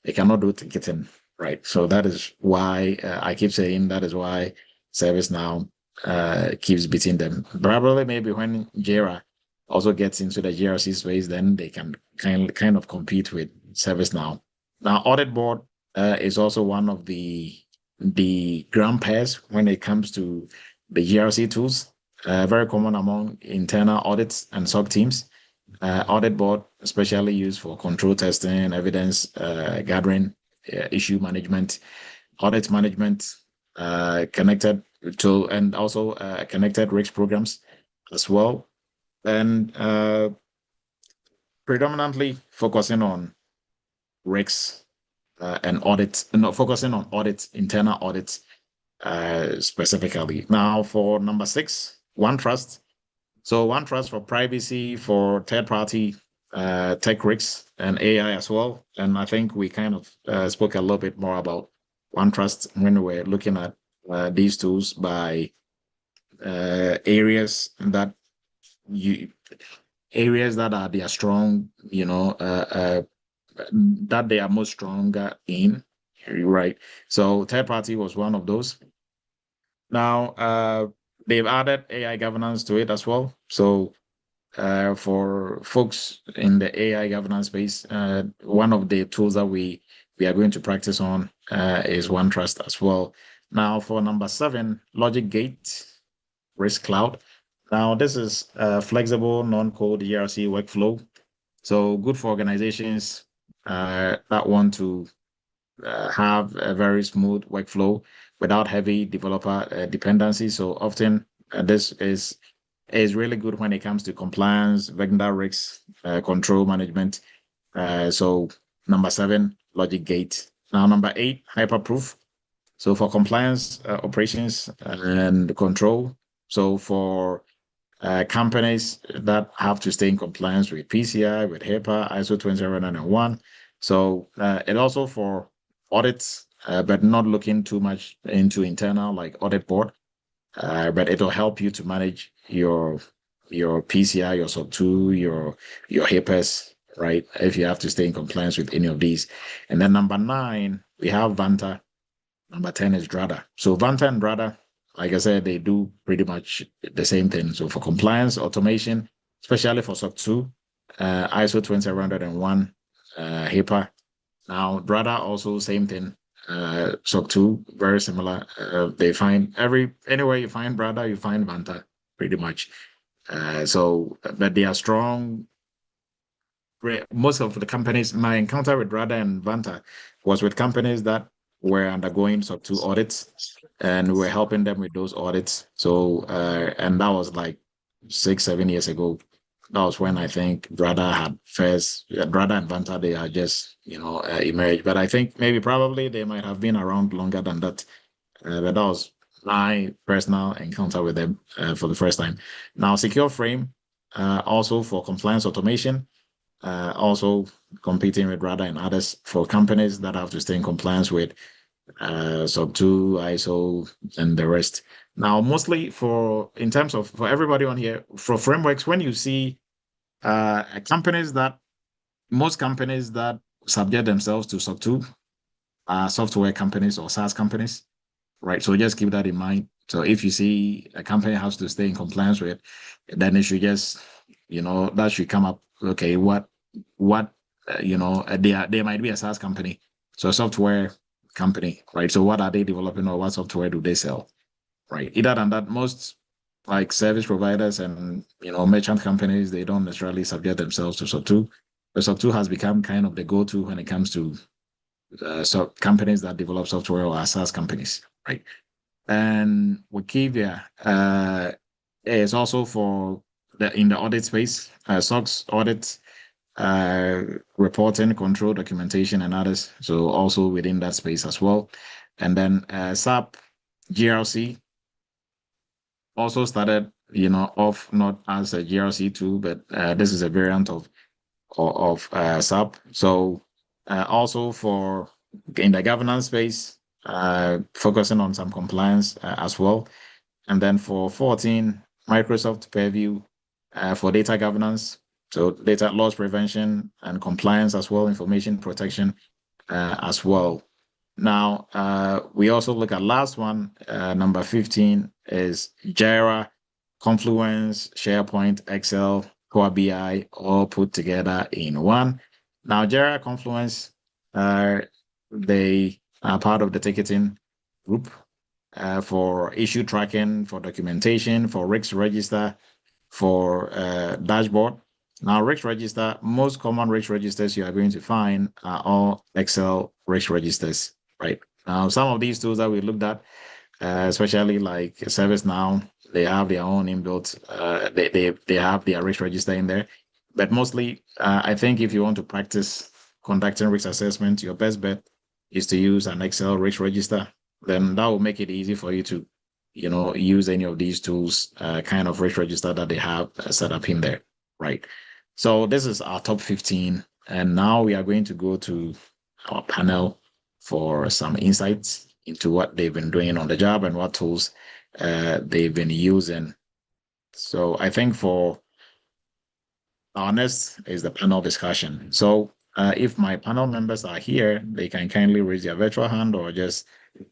they cannot do ticketing. Right. So that is why I keep saying that is why ServiceNow keeps beating them. Probably maybe when JIRA also gets into the GRC space, then they can kind of compete with ServiceNow. Now, Audit Board is also one of the grandpas when it comes to the GRC tools, very common among internal audits and SOC teams. Audit Board, especially used for control testing, evidence gathering, issue management, audit management, connected to, and also connected risk programs as well. And predominantly focusing on risks and audits, focusing on audits, internal audits specifically. Now for number 6, OneTrust. So OneTrust for privacy, for third-party tech risks and AI as well. And I think we kind of spoke a little bit more about OneTrust when we were looking at these tools by areas that are their strong, that they are most stronger in, right? So third-party was one of those. Now, they've added AI governance to it as well. So for folks in the AI governance space, one of the tools that we are going to practice on is OneTrust as well. Now, for number 7, Logic Gate Risk Cloud. Now, this is a flexible non-code GRC workflow. So good for organizations that want to have a very smooth workflow without heavy developer dependency. So often this is really good when it comes to compliance, vendor risk, control management. So number 7, Logic Gate. Now number 8, Hyperproof. So for compliance, operations and control. So for companies that have to stay in compliance with PCI, with HIPAA, ISO 27001. So it also for audits, but not looking too much into internal like audit board. But it'll help you to manage your PCI, your SOC 2, your HIPAAs, right? If you have to stay in compliance with any of these. And then number 9, we have Vanta. Number 10 is Drada. So Vanta and Drada, like I said, they do pretty much the same thing. So for compliance, automation, especially for SOC 2, ISO 27001, HIPAA. Now, Drada also same thing. SOC 2, very similar. They find anywhere you find Drada, you find Vanta, pretty much. But they are strong. Most of the companies, my encounter with Drada and Vanta was with companies that were undergoing SOC 2 audits, and we're helping them with those audits. So, and that was like 6-7 years ago. That was when I think Drada had first, Drada and Vanta, they are just, emerged. But I think probably they might have been around longer than that. But that was my personal encounter with them for the first time. Now, Secure Frame, also for compliance automation, also competing with Drada and others for companies that have to stay in compliance with SOC 2, ISO, and the rest. Now, mostly for everybody on here, for frameworks, when you see most companies that subject themselves to SOC 2 are software companies or SaaS companies, right? So just keep that in mind. So if you see a company has to stay in compliance with, then it should just, that should come up. Okay, what they might be a SaaS company, so a software company, right? So what are they developing, or what software do they sell, right? Either than that, most like service providers and merchant companies, they don't necessarily subject themselves to SOC 2. But SOC 2 has become kind of the go-to when it comes to companies that develop software or are SaaS companies, right? And Wikivia is also for in the audit space, SOX audits, reporting, control, documentation, and others. So also within that space as well. And then SAP GRC also started, off not as a GRC tool, but this is a variant of SAP. So also for in the governance space, focusing on some compliance as well. And then for 14, Microsoft Purview for data governance. So data loss prevention and compliance as well, information protection as well. Now, we also look at last one, number 15 is Jira, Confluence, SharePoint, Excel, Power BI, all put together in one. Now, Jira, Confluence, they are part of the ticketing group for issue tracking, for documentation, for risk register, for dashboard. Now, risk register, most common risk registers you are going to find are all Excel risk registers, right? Now, some of these tools that we looked at, especially like ServiceNow, they have their own inbuilt, they have their risk register in there. But mostly, I think if you want to practice conducting risk assessment, your best bet is to use an Excel risk register. Then that will make it easy for you to, use any of these tools, kind of risk register that they have set up in there, right? So this is our top 15. And now we are going to go to our panel for some insights into what they've been doing on the job and what tools they've been using. So I think for our next is the panel discussion. So if my panel members are here, they can kindly raise their virtual hand or just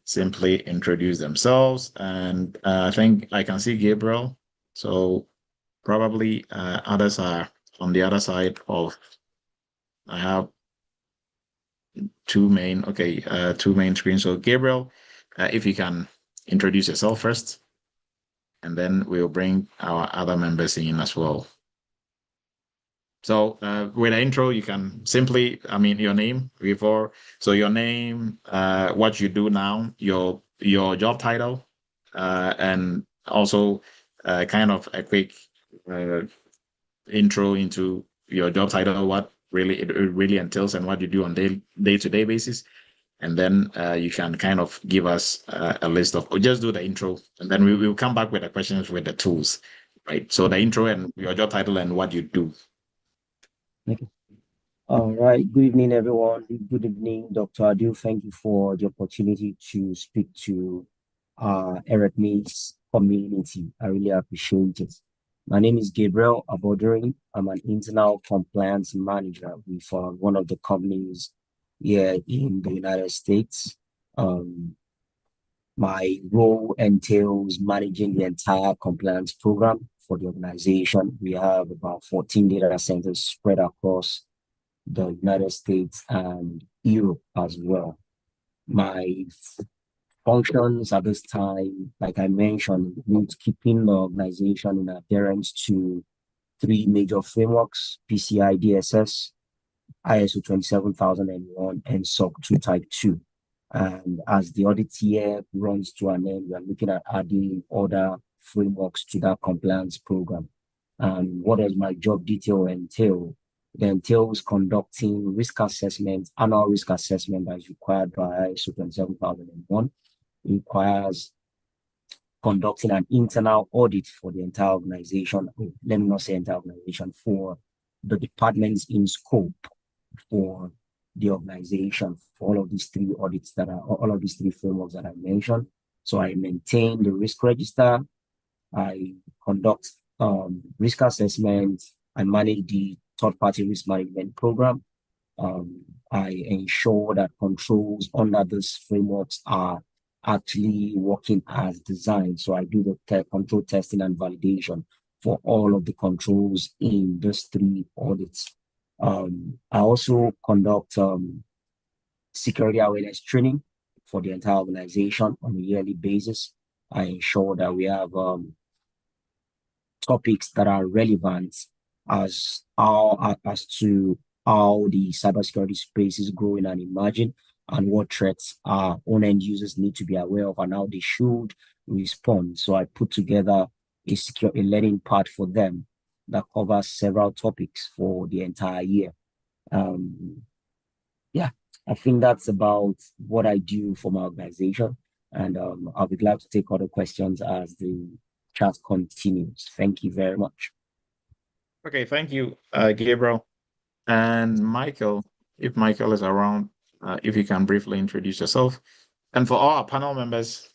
simply introduce themselves. And I think I can see Gabriel. So probably others are on the other side of. I have two main screens. So Gabriel, if you can introduce yourself first, and then we'll bring our other members in as well. So with the intro, you can simply, your name before. So your name, what you do now, your job title, and also kind of a quick intro into your job title, what really it really entails, and what you do on day-to-day basis. And then you can kind of give us a list of, or just do the intro, and then we will come back with the questions with the tools, right? So the intro and your job title and what you do. Okay. All right. Good evening, everyone. Good evening, Dr. Adil. Thank you for the opportunity to speak to Eretmis community. I really appreciate it. My name is Gabriel Abodurin. I'm an internal compliance manager with one of the companies here in the United States. My role entails managing the entire compliance program for the organization. We have about 14 data centers spread across the United States and Europe as well. My functions at this time, like I mentioned, include keeping the organization in adherence to three major frameworks: PCI DSS, ISO 27001, and SOC 2 Type 2. And as the audit year runs to an end, we are looking at adding other frameworks to that compliance program. And what does my job detail entail? It entails conducting risk assessment, annual risk assessment that is required by ISO 27001. It requires conducting an internal audit for the entire organization. Let me not say entire organization, for the departments in scope for the organization, for all of these three audits all of these three frameworks that I mentioned. So I maintain the risk register, I conduct risk assessment, I manage the third-party risk management program. I ensure that controls under these frameworks are actually working as designed. So I do the control testing and validation for all of the controls in those three audits. I also conduct security awareness training for the entire organization on a yearly basis. I ensure that we have topics that are relevant as to how the cybersecurity space is growing and emerging, and what threats our own end users need to be aware of and how they should respond. So I put together a learning part for them that covers several topics for the entire year. Yeah, I think that's about what I do for my organization. And I'll be glad to take other questions as the chat continues. Thank you very much. Okay, thank you, Gabriel. And Michael, if Michael is around, if you can briefly introduce yourself. And for all our panel members,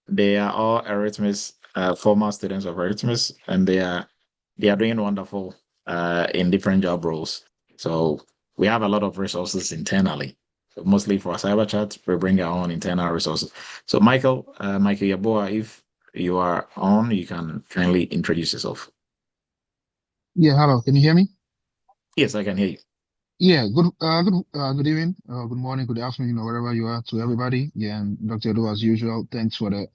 they are all Eretmis, former students of Eretmis, and they are doing wonderful in different job roles. So we have a lot of resources internally. So mostly for Cyber Chat, we bring our own internal resources. So Michael Yaboa, if you are on, you can kindly introduce yourself. Yeah, hello. Can you hear me? Yes, I can hear you. Yeah, good evening, good morning, good afternoon, wherever you are, to everybody. Yeah, and Dr. Edo, as usual, thanks for the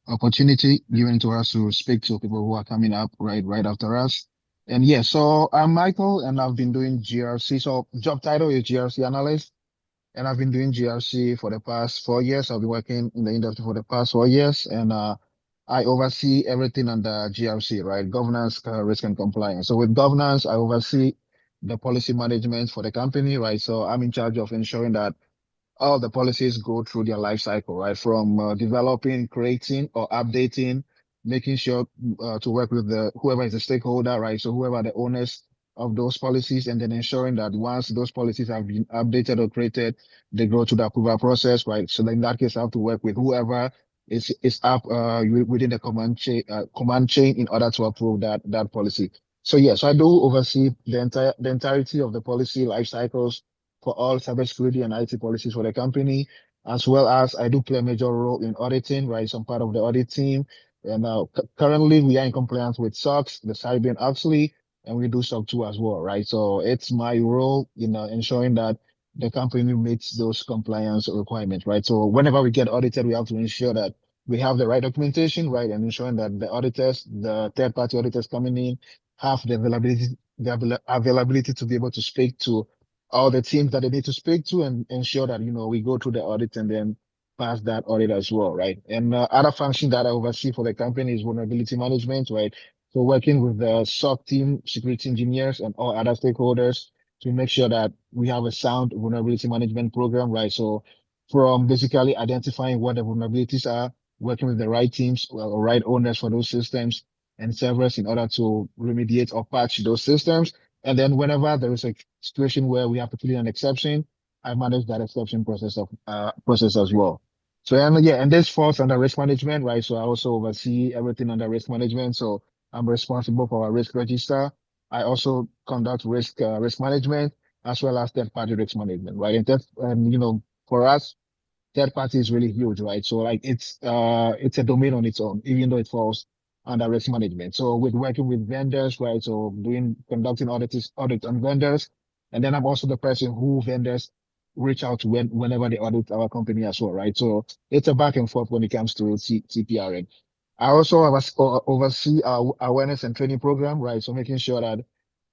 opportunity given to us to speak to people who are coming up right after us. And yeah, so I'm Michael, and I've been doing GRC. So job title is GRC analyst, and I've been doing GRC for the past 4 years. I've been working in the industry for the past 4 years, and I oversee everything under GRC, right? Governance, risk, and compliance. So with governance, I oversee the policy management for the company, right? So I'm in charge of ensuring that all the policies go through their life cycle, right? From developing, creating, or updating, making sure to work with whoever is the stakeholder, right? So whoever the owners of those policies, and then ensuring that once those policies have been updated or created, they go through the approval process, right? So in that case, I have to work with whoever is up within the command chain in order to approve that policy. So yes, I do oversee the entirety of the policy life cycles for all cybersecurity and IT policies for the company, as well as I do play a major role in auditing, right? So I'm part of the audit team, And currently we are in compliance with SOX, the Sarbanes-Oxley, and we do SOC 2 as well, right? So it's my role in ensuring that the company meets those compliance requirements, right? So whenever we get audited, we have to ensure that we have the right documentation, right? And ensuring that the auditors, the third-party auditors coming in, have the availability to be able to speak to all the teams that they need to speak to and ensure that, we go through the audit and then pass that audit as well, right? And other function that I oversee for the company is vulnerability management, right? So working with the SOC team, security engineers, and all other stakeholders to make sure that we have a sound vulnerability management program, right? So from basically identifying what the vulnerabilities are, working with the right teams or right owners for those systems and servers in order to remediate or patch those systems. And then whenever there is a situation where we have to put in an exception, I manage that exception process as well. So and this falls under risk management, right? So I also oversee everything under risk management. So I'm responsible for our risk register. I also conduct risk management as well as third-party risk management, right? And for us, third party is really huge, right? So like it's a domain on its own, even though it falls under risk management. So with working with vendors, right? So conducting audit on vendors, and then I'm also the person who vendors reach out to whenever they audit our company as well, right? So it's a back and forth when it comes to TPRN. I also oversee our awareness and training program, right? So making sure that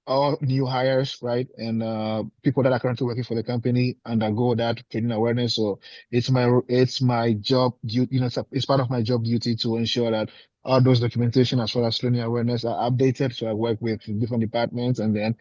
all new hires, right, and people that are currently working for the company undergo that training awareness. So it's my job duty, it's part of my job duty to ensure that all those documentation as well as training awareness are updated. So I work with different departments and then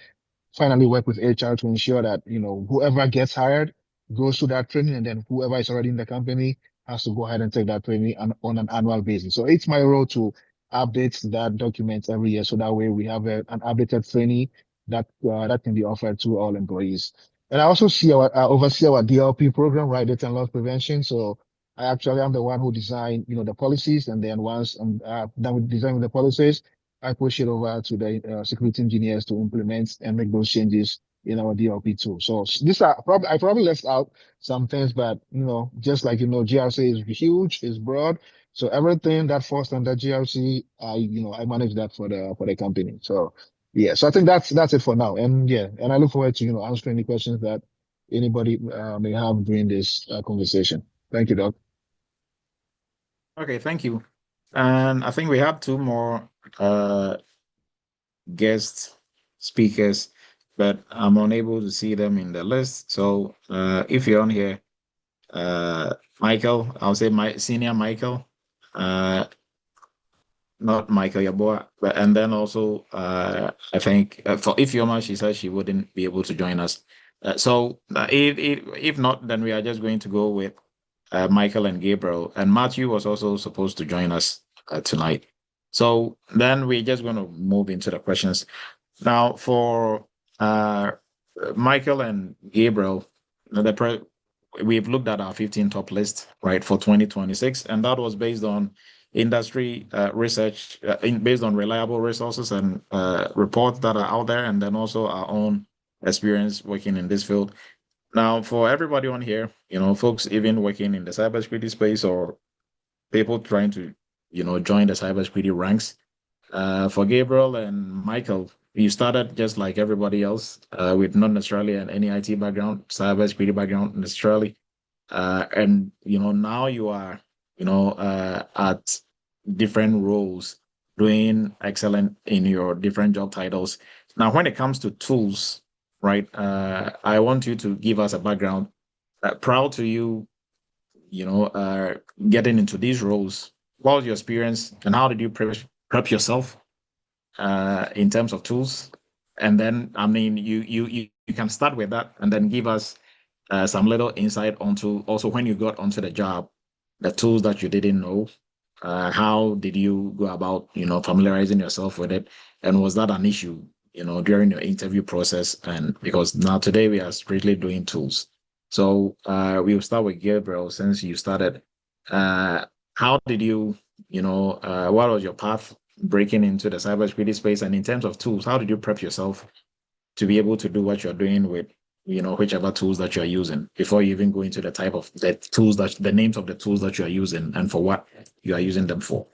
finally work with HR to ensure that, whoever gets hired goes through that training, and then whoever is already in the company has to go ahead and take that training on an annual basis. So it's my role to update that document every year. So that way we have an updated training that can be offered to all employees. And I also oversee our DLP program, right? Data and loss prevention. So I actually am the one who designed, the policies. And then once I'm done with designing the policies, I push it over to the security engineers to implement and make those changes in our DLP tool. So I probably left out some things, but just like GRC is huge, is broad. So everything that falls under GRC, I manage that for the company. So yeah, so I think that's it for now. And I look forward to answering any questions that anybody may have during this conversation. Thank you, Doc. Okay, thank you. And I think we have two more guest speakers, but I'm unable to see them in the list. So if you're on here, Michael, I'll say my senior Michael, not Michael Yaboa, but and then also I think for Ifeoma, she said she wouldn't be able to join us. So if not, then we are just going to go with Michael and Gabriel. And Matthew was also supposed to join us tonight. So then we're just going to move into the questions. Now for Michael and Gabriel, we've looked at our 15 top list, right, for 2026, and that was based on industry research, based on reliable resources and reports that are out there, and then also our own experience working in this field. Now, for everybody on here, folks even working in the cybersecurity space or people trying to, join the cybersecurity ranks. For Gabriel and Michael, you started just like everybody else, with not necessarily any IT background, cybersecurity background necessarily. And now you are, at different roles, doing excellent in your different job titles. Now, when it comes to tools, right? I want you to give us a background. Proud to you, getting into these roles. What was your experience, and how did you prep yourself in terms of tools? And then, I mean, you can start with that, and then give us some little insight onto also when you got onto the job, the tools that you didn't know. How did you go about, familiarizing yourself with it? And was that an issue, during your interview process? And because now today we are strictly doing tools. So we'll start with Gabriel since you started. How did you, what was your path breaking into the cybersecurity space? And in terms of tools, how did you prep yourself to be able to do what you're doing with, whichever tools that you're using before you even go into the type of the tools the names of the tools that you're using and for what you are using them for?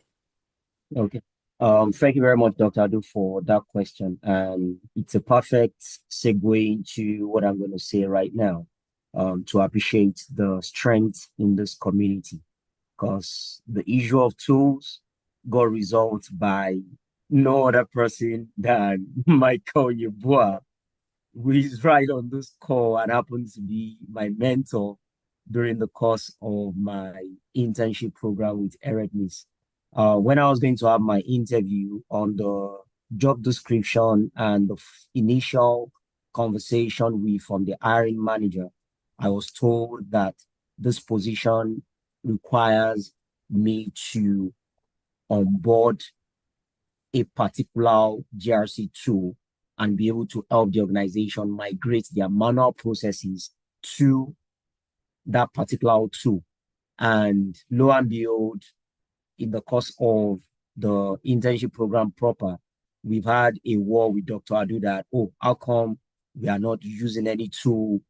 Okay. Thank you very much, Dr. Adu, for that question. And it's a perfect segue into what I'm going to say right now, to appreciate the strength in this community. Because the issue of tools got resolved by no other person than Michael Yeboah, who is right on this call and happens to be my mentor during the course of my internship program with Eretmis. When I was going to have my interview, on the job description and the initial conversation with from the hiring manager, I was told that this position requires me to onboard a particular GRC tool and be able to help the organization migrate their manual processes to that particular tool. And lo and behold, in the course of the internship program proper, we've had a war with Dr. Adu that, oh, how come we are not using any tool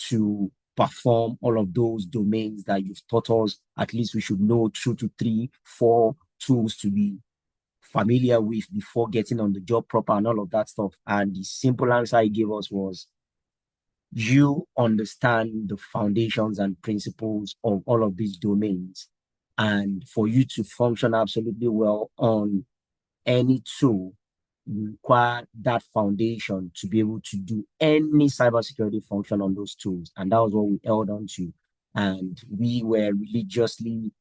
to perform all of those domains that you've taught us? At least we should know 2 to 3, 4 tools to be familiar with before getting on the job proper and all of that stuff. And the simple answer he gave us was, you understand the foundations and principles of all of these domains. And for you to function absolutely well on any tool, you require that foundation to be able to do any cybersecurity function on those tools. And that was what we held on to. And we were religiously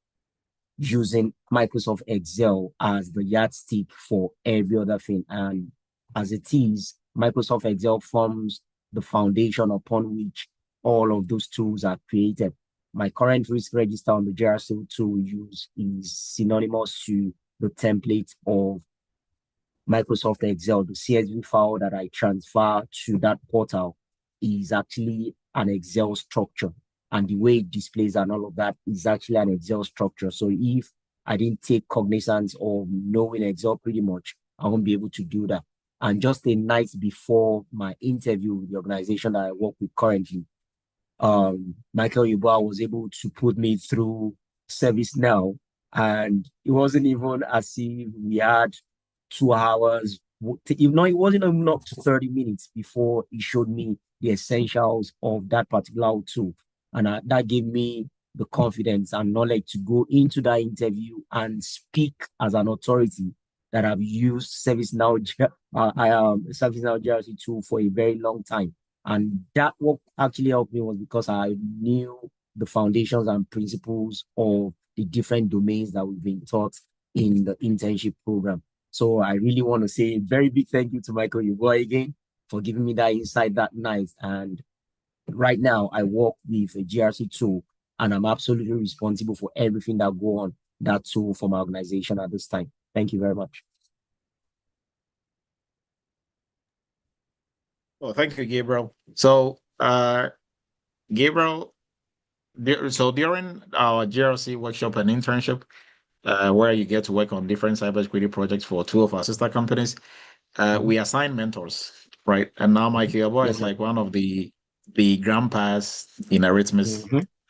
using Microsoft Excel as the yardstick for every other thing. And as it is, Microsoft Excel forms the foundation upon which all of those tools are created. My current risk register on the GRC tool we use is synonymous to the template of Microsoft Excel. The CSV file that I transfer to that portal is actually an Excel structure. And the way it displays and all of that is actually an Excel structure. So if I didn't take cognizance of knowing Excel pretty much, I won't be able to do that. And just a night before my interview with the organization that I work with currently, Michael Yeboah was able to put me through ServiceNow. And it wasn't even as if we had 2 hours. If not, it wasn't even up to 30 minutes before he showed me the essentials of that particular tool. And that gave me the confidence and knowledge to go into that interview and speak as an authority that I've used ServiceNow GRC tool for a very long time. And that what actually helped me was because I knew the foundations and principles of the different domains that we've been taught in the internship program. So I really want to say a very big thank you to Michael Yeboah again for giving me that insight that night. And right now I work with a GRC tool and I'm absolutely responsible for everything that go on that tool for my organization at this time. Thank you very much. Oh, thank you, Gabriel. So, Gabriel, so during our GRC workshop and internship, where you get to work on different cybersecurity projects for 2 of our sister companies, we assign mentors, right? And now Mike Yeboah Yes, is sir. like one of the grandpas in Eretmis.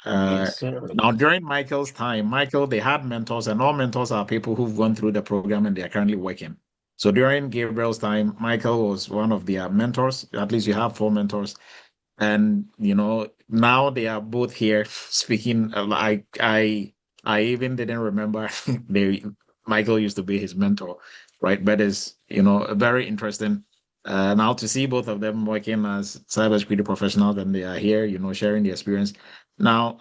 Yes, sir. Now, during Michael's time, Michael, they had mentors, and all mentors are people who've gone through the program and they are currently working. So during Gabriel's time, Michael was one of their mentors. At least you have 4 mentors. And now they are both here speaking. I even didn't remember Michael used to be his mentor, right? But it's very interesting now to see both of them working as cybersecurity professionals, and they are here, sharing the experience. Now,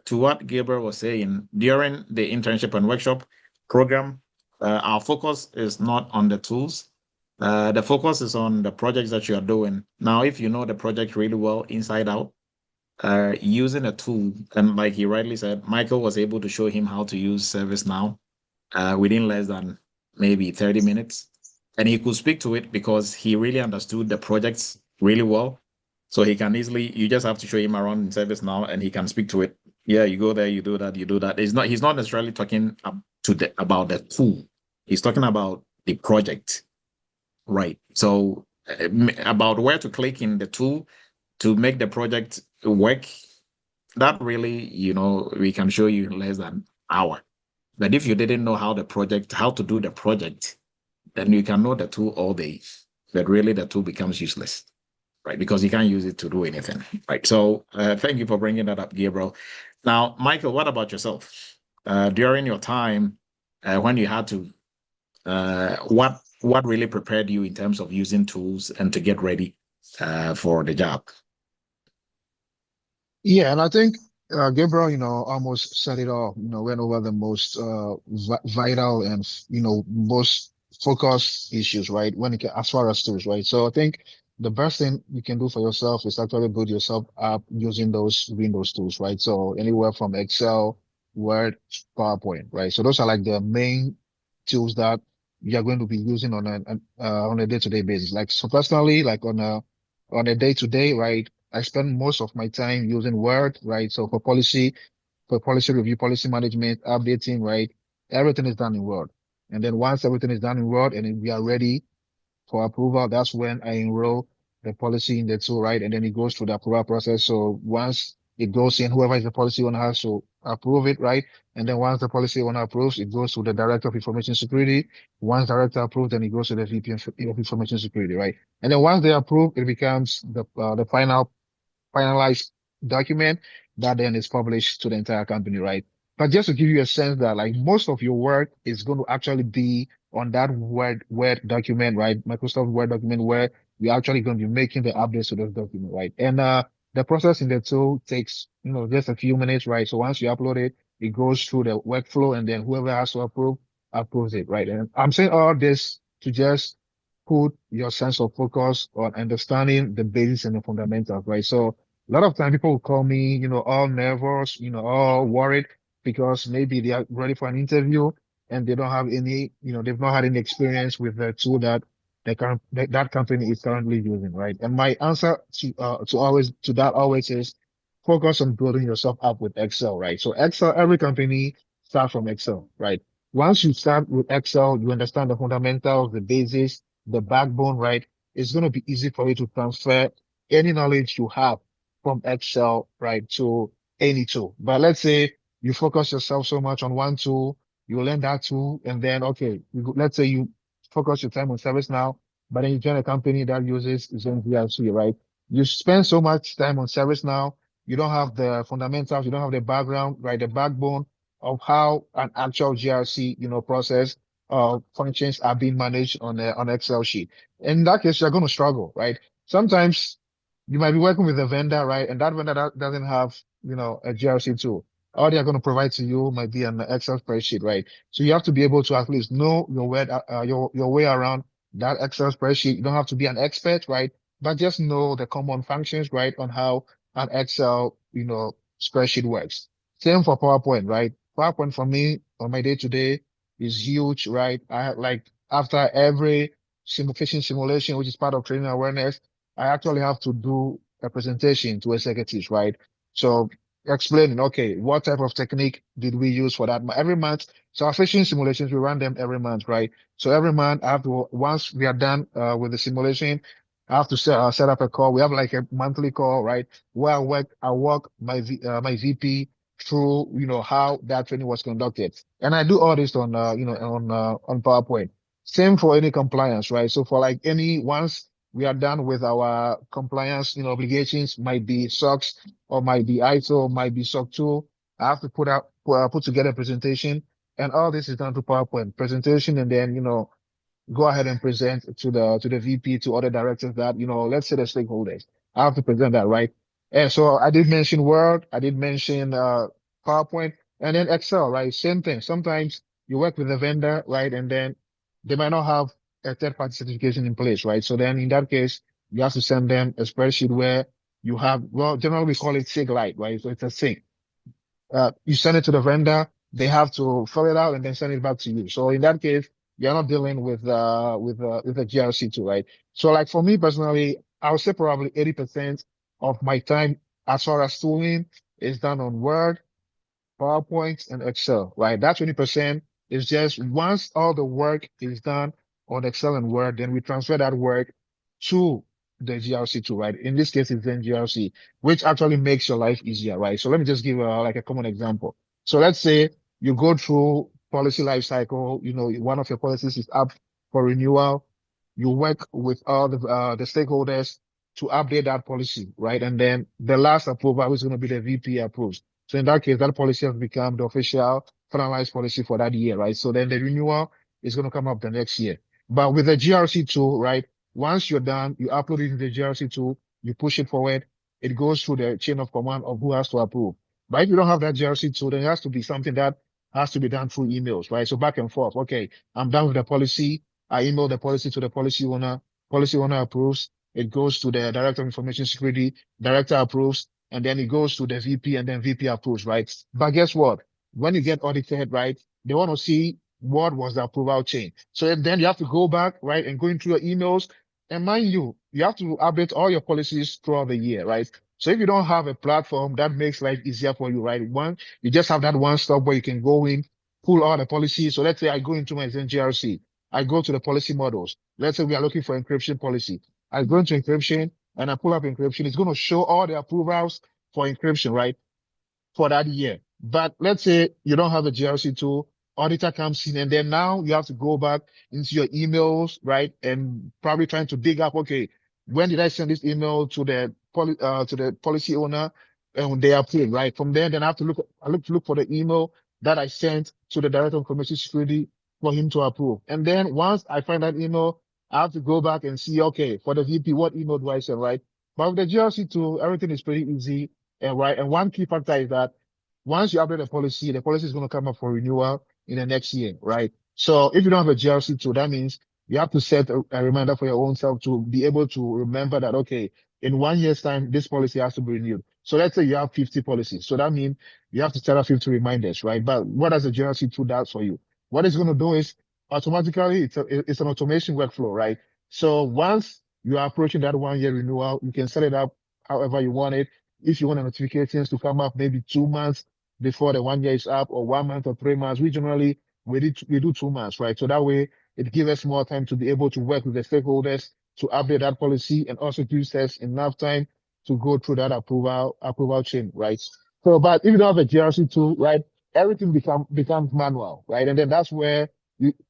to what Gabriel was saying, during the internship and workshop program, our focus is not on the tools. The focus is on the projects that you are doing. Now, if you know the project really well inside out, using a tool, and like he rightly said, Michael was able to show him how to use ServiceNow within less than maybe 30 minutes. And he could speak to it because he really understood the projects really well. So he can easily, you just have to show him around in ServiceNow and he can speak to it. Yeah, you go there, you do that, you do that. He's not necessarily talking about the tool. He's talking about the project. Right. So about where to click in the tool to make the project work, that really, we can show you in less than an hour. But if you didn't know how to do the project, then you can know the tool all day, but really the tool becomes useless, right? Because you can't use it to do anything, right? So thank you for bringing that up, Gabriel. Now, Michael, what about yourself? During your time when you had to, what really prepared you in terms of using tools and to get ready for the job? Yeah, and I think Gabriel, almost said it all. Went over the most vital and most focused issues, right? As far as tools, right? So I think the best thing you can do for yourself is actually build yourself up using those Windows tools, right? So anywhere from Excel, Word, PowerPoint, right? So those are like the main tools that you're going to be using on a day-to-day basis. Like so personally, like on a day-to-day, right? I spend most of my time using Word, right? So for policy review, policy management, updating, right? Everything is done in Word. And then once everything is done in Word and then we are ready for approval, that's when I enroll the policy in the tool, right? And then it goes through the approval process. So once it goes in, whoever is the policy owner has to approve it, right? And then once the policy owner approves, it goes to the Director of Information Security. Once Director approves, then it goes to the VP of Information Security, right? And then once they approve, it becomes the finalized document that then is published to the entire company, right? But just to give you a sense that like most of your work is going to actually be on that Word document, right? Microsoft Word document where you're actually going to be making the updates to those document, right? And the process in the tool takes, just a few minutes, right? So once you upload it, it goes through the workflow and then whoever has to approves it, right? And I'm saying all this to just put your sense of focus on understanding the basics and the fundamentals, right? So a lot of time people will call me, all nervous, all worried because maybe they are ready for an interview and they don't have any, they've not had any experience with the tool that that company is currently using, right? And my answer to that always is focus on building yourself up with Excel, right? So Excel, every company starts from Excel, right? Once you start with Excel, you understand the fundamentals, the basics, the backbone, right? It's going to be easy for you to transfer any knowledge you have from Excel, right, to any tool. But let's say you focus yourself so much on one tool, you learn that tool, and then, okay, let's say you focus your time on ServiceNow, but then you join a company that uses Zen GRC, right? You spend so much time on ServiceNow, you don't have the fundamentals, you don't have the background, right, the backbone of how an actual GRC, process functions are being managed on an Excel sheet. In that case, you're going to struggle, right? Sometimes you might be working with a vendor, right? And that vendor doesn't have, a GRC tool. All they are going to provide to you might be an Excel spreadsheet, right? So you have to be able to at least know your way around that Excel spreadsheet. You don't have to be an expert, right? But just know the common functions, right? On how an Excel, spreadsheet works. Same for PowerPoint, right? PowerPoint for me on my day-to-day is huge, right? I like after every phishing simulation, which is part of training awareness, I actually have to do a presentation to executives, right? So explaining, okay, what type of technique did we use for that every month? So our phishing simulations, we run them every month, right? So every month I have to, once we are done with the simulation, I have to set up a call. We have like a monthly call, right? Where I walk my VP through, how that training was conducted. And I do all this on PowerPoint. Same for any compliance, right? So for like once we are done with our compliance, obligations, might be SOX or might be ISO, might be SOC 2. I have to put together a presentation, and all this is done through PowerPoint presentation, and then, go ahead and present to the VP, to other directors that, let's say the stakeholders. I have to present that, right? And so I did mention Word, I did mention PowerPoint, and then Excel, right? Same thing. Sometimes you work with a vendor, right? And then they might not have a third-party certification in place, right? So then in that case, you have to send them a spreadsheet where you have, well, generally we call it SIG-Lite, right? So it's a SIG. You send it to the vendor, they have to fill it out and then send it back to you. So in that case, you're not dealing with a GRC tool, right? So like for me personally, I would say probably 80% of my time as far as tooling is done on Word, PowerPoint, and Excel, right? That 20% is just once all the work is done on Excel and Word, then we transfer that work to the GRC tool, right? In this case, it's then GRC, which actually makes your life easier, right? So let me just give like a common example. So let's say you go through policy life cycle, one of your policies is up for renewal. You work with all the stakeholders to update that policy, right? And then the last approval is going to be the VP approves. So in that case, that policy has become the official finalized policy for that year, right? So then the renewal is going to come up the next year. But with the GRC tool, right? Once you're done, you upload it in the GRC tool, you push it forward, it goes through the chain of command of who has to approve. But if you don't have that GRC tool, then it has to be something that has to be done through emails, right? So back and forth. Okay, I'm done with the policy. I email the policy to the policy owner approves. It goes to the director of information security, director approves, and then it goes to the VP and then VP approves, right? But guess what? When you get audited, right, they want to see what was the approval chain. So then you have to go back, right, and going through your emails. And mind you, you have to update all your policies throughout the year, right? So if you don't have a platform that makes life easier for you, right? You just have that one stop where you can go in, pull all the policies. So let's say I go into my GRC, I go to the policy models. Let's say we are looking for encryption policy. I go into encryption and I pull up encryption. It's going to show all the approvals for encryption, right? For that year. But let's say you don't have a GRC tool, auditor comes in, and then now you have to go back into your emails, right? And probably trying to dig up, okay, when did I send this email to the policy owner and they approve, right? From there, then I have to look for the email that I sent to the director of information security for him to approve. And then once I find that email, I have to go back and see, okay, for the VP, what email do I send, right? But with the GRC tool, everything is pretty easy. And right, and one key factor is that once you update the policy is going to come up for renewal in the next year, right? So if you don't have a GRC tool, that means you have to set a reminder for your own self to be able to remember that, okay, in 1 year's time, this policy has to be renewed. So let's say you have 50 policies. So that means you have to set up 50 reminders, right? But what does a GRC tool do for you? What it's going to do is automatically, it's an automation workflow, right? So once you are approaching that 1 year renewal, you can set it up however you want it. If you want the notifications to come up maybe 2 months before the 1 year is up, or 1 month or 3 months, we generally we do 2 months, right? So that way it gives us more time to be able to work with the stakeholders to update that policy, and also gives us enough time to go through that approval chain, right? So, but if you don't have a GRC tool, right, everything becomes manual, right? And then that's where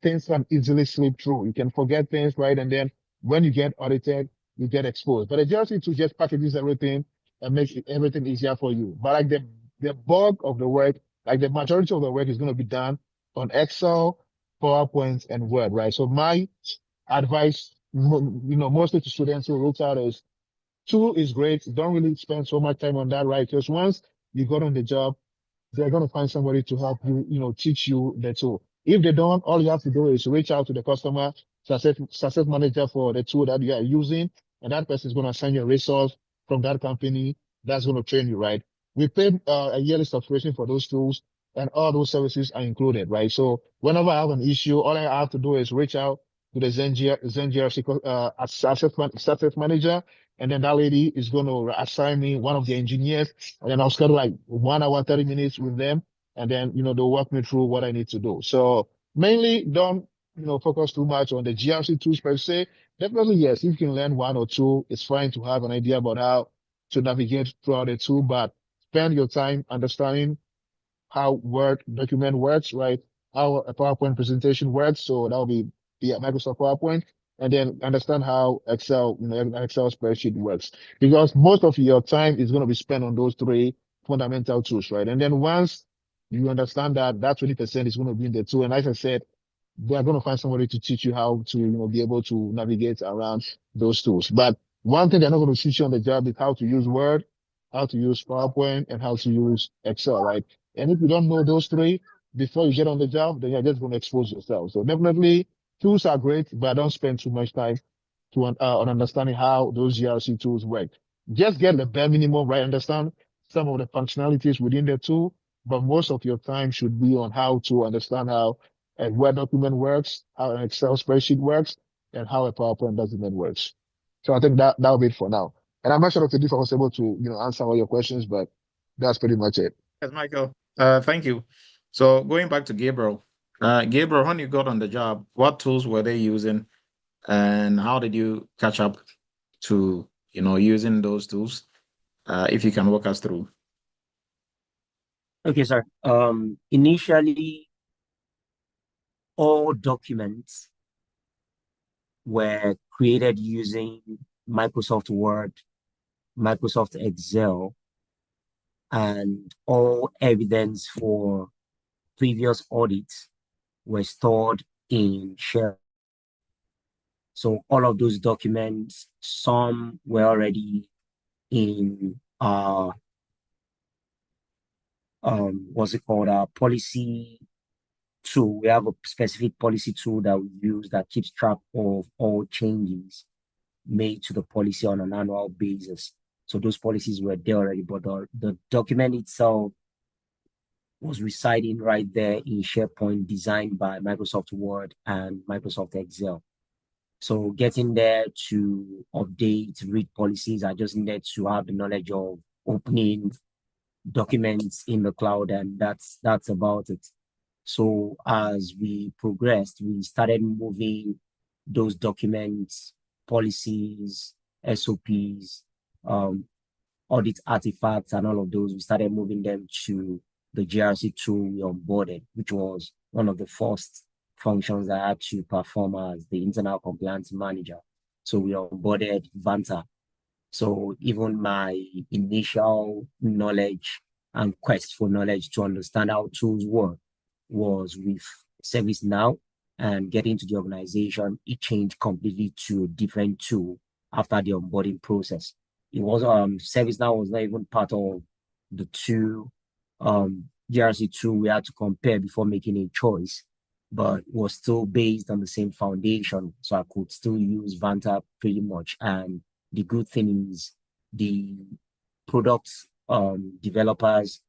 things can easily slip through. You can forget things, right? And then when you get audited, you get exposed. But a GRC tool just packages everything and makes everything easier for you. But like the bulk of the work, like the majority of the work is going to be done on Excel, PowerPoint, and Word, right? So my advice, mostly to students who root out is, tool is great. Don't really spend so much time on that, right? Because once you got on the job, they're going to find somebody to help you, teach you the tool. If they don't, all you have to do is reach out to the customer success manager for the tool that you are using, and that person is going to send you a resource from that company that's going to train you, right? We pay a yearly subscription for those tools, and all those services are included, right? So whenever I have an issue, all I have to do is reach out to the GRC success manager, and then that lady is going to assign me one of the engineers, and then I'll schedule like 1 hour, 30 minutes with them. And then, they'll walk me through what I need to do. So mainly don't, focus too much on the GRC tools per se. Definitely, yes, if you can learn 1 or 2, it's fine to have an idea about how to navigate throughout the tool, but spend your time understanding how Word document works, right? How a PowerPoint presentation works. So that'll be a Microsoft PowerPoint. And then understand how Excel, Excel spreadsheet works. Because most of your time is going to be spent on those 3 fundamental tools, right? And then once you understand that 20% is going to be in the tool, and as I said, they are going to find somebody to teach you how to, be able to navigate around those tools. But one thing they're not going to teach you on the job is how to use Word, how to use PowerPoint, and how to use Excel, right? And if you don't know those 3 before you get on the job, then you're just going to expose yourself. So definitely, tools are great, but don't spend too much time on understanding how those GRC tools work. Just get the bare minimum, right? Understand some of the functionalities within the tool, but most of your time should be on how to understand how a Word document works, how an Excel spreadsheet works, and how a PowerPoint document works. So I think that'll be it for now. And I'm not sure if I was able to, answer all your questions, but that's pretty much it. Yes, Michael. Thank you. So going back to Gabriel, Gabriel, when you got on the job, what tools were they using, and how did you catch up to, using those tools? If you can walk us through. Okay, sir. Initially, all documents were created using Microsoft Word, Microsoft Excel, and all evidence for previous audits were stored in Share. So all of those documents, some were already in what's it called, our policy tool. We have a specific policy tool that we use that keeps track of all changes made to the policy on an annual basis. So those policies were there already, but the document itself was residing right there in SharePoint, designed by Microsoft Word and Microsoft Excel. So getting there to update, read policies, I just needed to have the knowledge of opening documents in the cloud, and that's about it. So as we progressed, we started moving those documents, policies, SOPs, audit artifacts, and all of those. We started moving them to the GRC tool we onboarded, which was one of the first functions I had to perform as the internal compliance manager. So we onboarded Vanta. So even my initial knowledge and quest for knowledge to understand how tools work was with ServiceNow, and getting to the organization, it changed completely to a different tool after the onboarding process. It was ServiceNow was not even part of the two GRC tool we had to compare before making a choice, but was still based on the same foundation. So I could still use Vanta pretty much. And the good thing is the product developers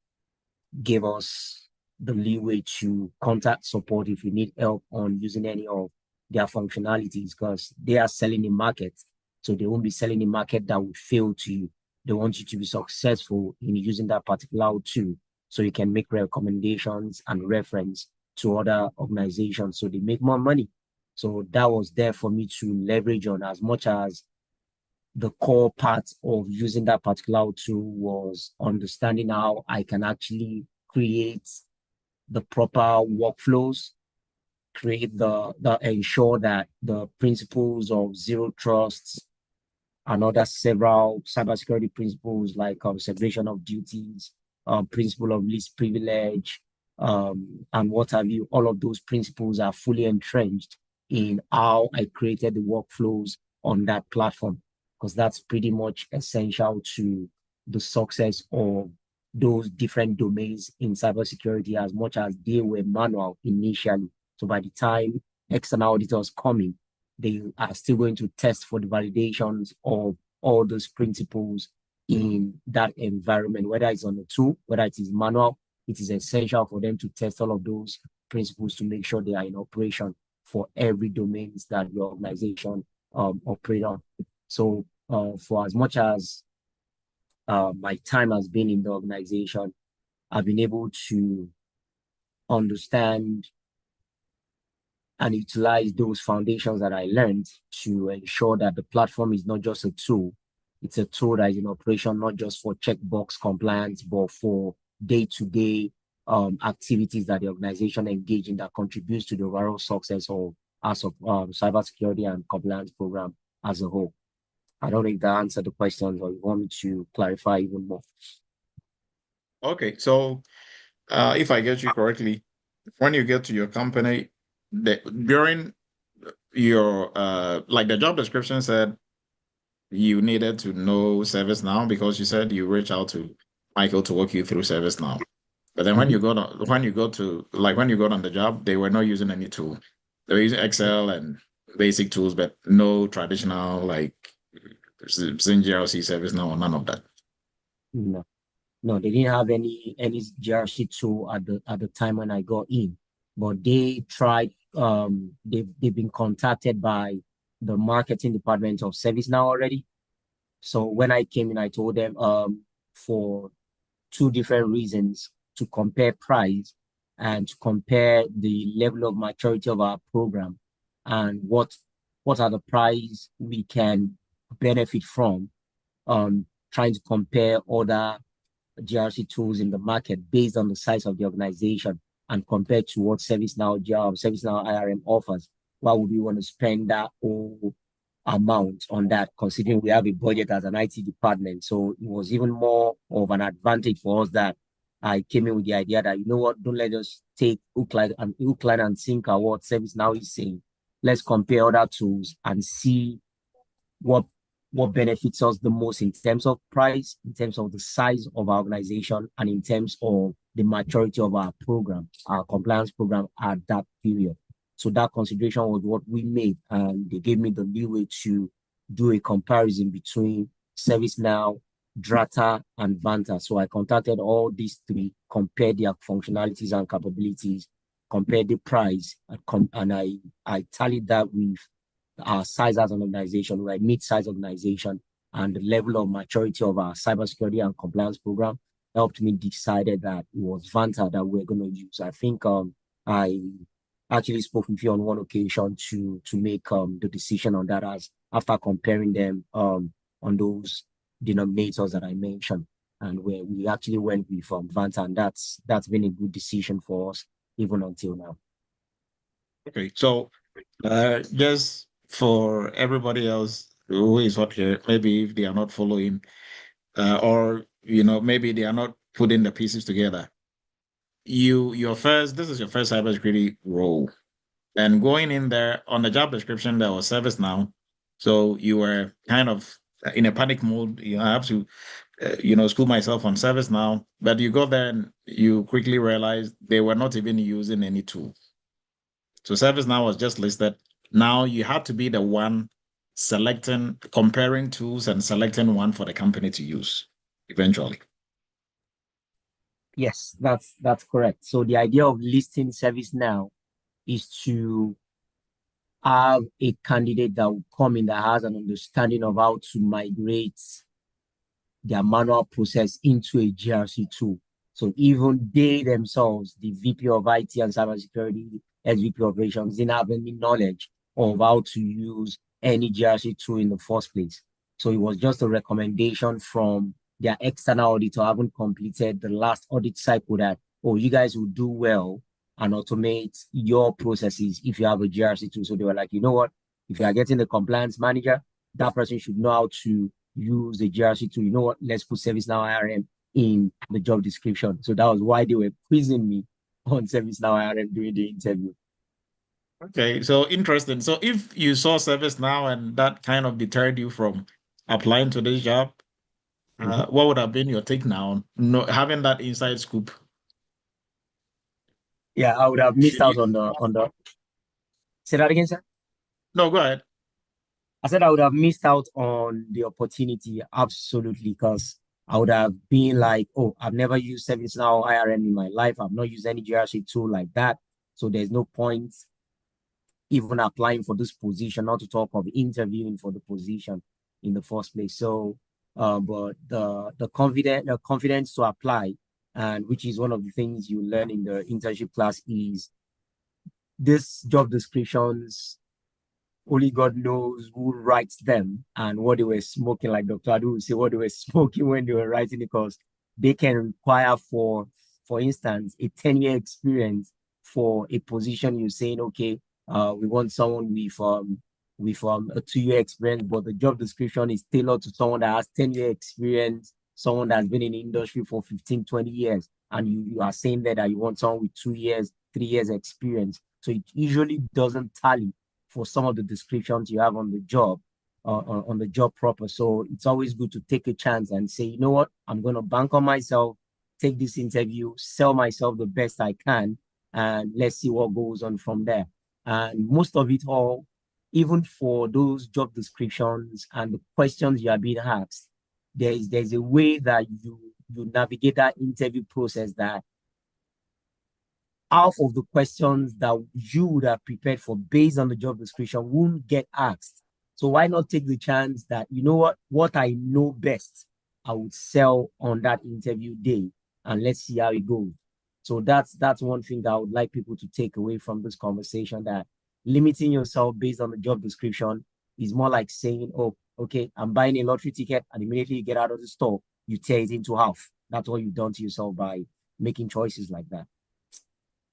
gave us the leeway to contact support if you need help on using any of their functionalities, because they are selling the market. So they won't be selling a market that would fail to you. They want you to be successful in using that particular tool, so you can make recommendations and reference to other organizations so they make more money. So that was there for me to leverage on, as much as the core part of using that particular tool was understanding how I can actually create the proper workflows, ensure that the principles of zero trust and other several cybersecurity principles like separation of duties, principle of least privilege, and what have you, all of those principles are fully entrenched in how I created the workflows on that platform, because that's pretty much essential to the success of those different domains in cybersecurity, as much as they were manual initially. So by the time external auditors come in, they are still going to test for the validations of all those principles in that environment, whether it's on a tool, whether it is manual. It is essential for them to test all of those principles to make sure they are in operation for every domains that your organization operate on. So for as much as my time has been in the organization, I've been able to understand and utilize those foundations that I learned to ensure that the platform is not just a tool. It's a tool that is in operation, not just for checkbox compliance, but for day-to-day activities that the organization engage in that contributes to the overall success of cybersecurity and compliance program as a whole. I don't know if that answered the questions, or you want me to clarify even more. Okay, so if I get you correctly, when you get to your company, during your like the job description said you needed to know ServiceNow, because you said you reach out to Michael to walk you through ServiceNow. But then when you got on the job, they were not using any tool. They were using Excel and basic tools, but no traditional like GRC ServiceNow or none of that. No, they didn't have any GRC tool at the time when I got in. But they tried, they've been contacted by the marketing department of ServiceNow already. So when I came in, I told them for two different reasons: to compare price and to compare the level of maturity of our program, and what are the price we can benefit from, trying to compare other GRC tools in the market based on the size of the organization. and compared to what ServiceNow IRM offers, why would we want to spend that whole amount on that, considering we have a budget as an IT department? So it was even more of an advantage for us that I came in with the idea that, you know what, don't let us take hook, line, and sinker what ServiceNow is saying. Let's compare other tools and see what benefits us the most in terms of price, in terms of the size of our organization, and in terms of the maturity of our program, our compliance program at that period. So that consideration was what we made, and they gave me the leeway to do a comparison between ServiceNow, Drata, and Vanta. So I contacted all these three, compared their functionalities and capabilities, compared the price, and I tallied that with our size as an organization. We're a mid-sized organization, and the level of maturity of our cybersecurity and compliance program helped me decided that it was Vanta that we're going to use. I think I actually spoke with you on one occasion to make the decision on that, as after comparing them on those denominators that I mentioned, and where we actually went with Vanta, and that's been a good decision for us even until now. Okay, so just for everybody else who is not here, maybe if they are not following, or maybe they are not putting the pieces together. This is your first cybersecurity role, and going in there on the job description there was ServiceNow, so you were kind of in a panic mode. I have to, school myself on ServiceNow, but you got there and you quickly realized they were not even using any tool. So ServiceNow was just listed. Now you have to be the one comparing tools and selecting one for the company to use eventually. Yes, that's correct. So the idea of listing ServiceNow is to have a candidate that will come in that has an understanding of how to migrate their manual process into a GRC tool. So even they themselves, the VP of IT and cybersecurity, SVP operations, didn't have any knowledge of how to use any GRC tool in the first place. So it was just a recommendation from their external auditor, having completed the last audit cycle, that, oh, you guys will do well and automate your processes if you have a GRC tool. So they were like, you know what, if you are getting the compliance manager, that person should know how to use the GRC tool. You know what, let's put ServiceNow IRM in the job description. So that was why they were quizzing me on ServiceNow IRM during the interview. Okay, so interesting. So if you saw ServiceNow and that kind of deterred you from applying to this job, what would have been your take now, having that inside scoop? Yeah, I would have missed out on the. Say that again, sir. No, go ahead. I said I would have missed out on the opportunity, absolutely, because I would have been like, oh, I've never used ServiceNow IRM in my life. I've not used any GRC tool like that. So there's no point even applying for this position, not to talk of interviewing for the position in the first place. So, but the confidence to apply, and which is one of the things you learn in the internship class, is this job descriptions, only God knows who writes them and what they were smoking, like Dr. Adu would say, what they were smoking when they were writing, because they can require, for instance, a 10-year experience for a position. You're saying, okay, we want someone with a 2-year experience, but the job description is tailored to someone that has 10-year experience, someone that's been in the industry for 15, 20 years. And you are saying that you want someone with 2 years, 3 years experience. So it usually doesn't tally for some of the descriptions you have on the job, on the job proper. So it's always good to take a chance and say, you know what, I'm going to bank on myself, take this interview, sell myself the best I can, and let's see what goes on from there. And most of it all, even for those job descriptions and the questions you are being asked, there's a way that you navigate that interview process, that half of the questions that you would have prepared for based on the job description won't get asked. So why not take the chance that, you know what I know best, I would sell on that interview day, and let's see how it goes. So that's one thing that I would like people to take away from this conversation, that limiting yourself based on the job description is more like saying, oh, okay, I'm buying a lottery ticket, and immediately you get out of the store, you tear it into half. That's what you've done to yourself by making choices like that.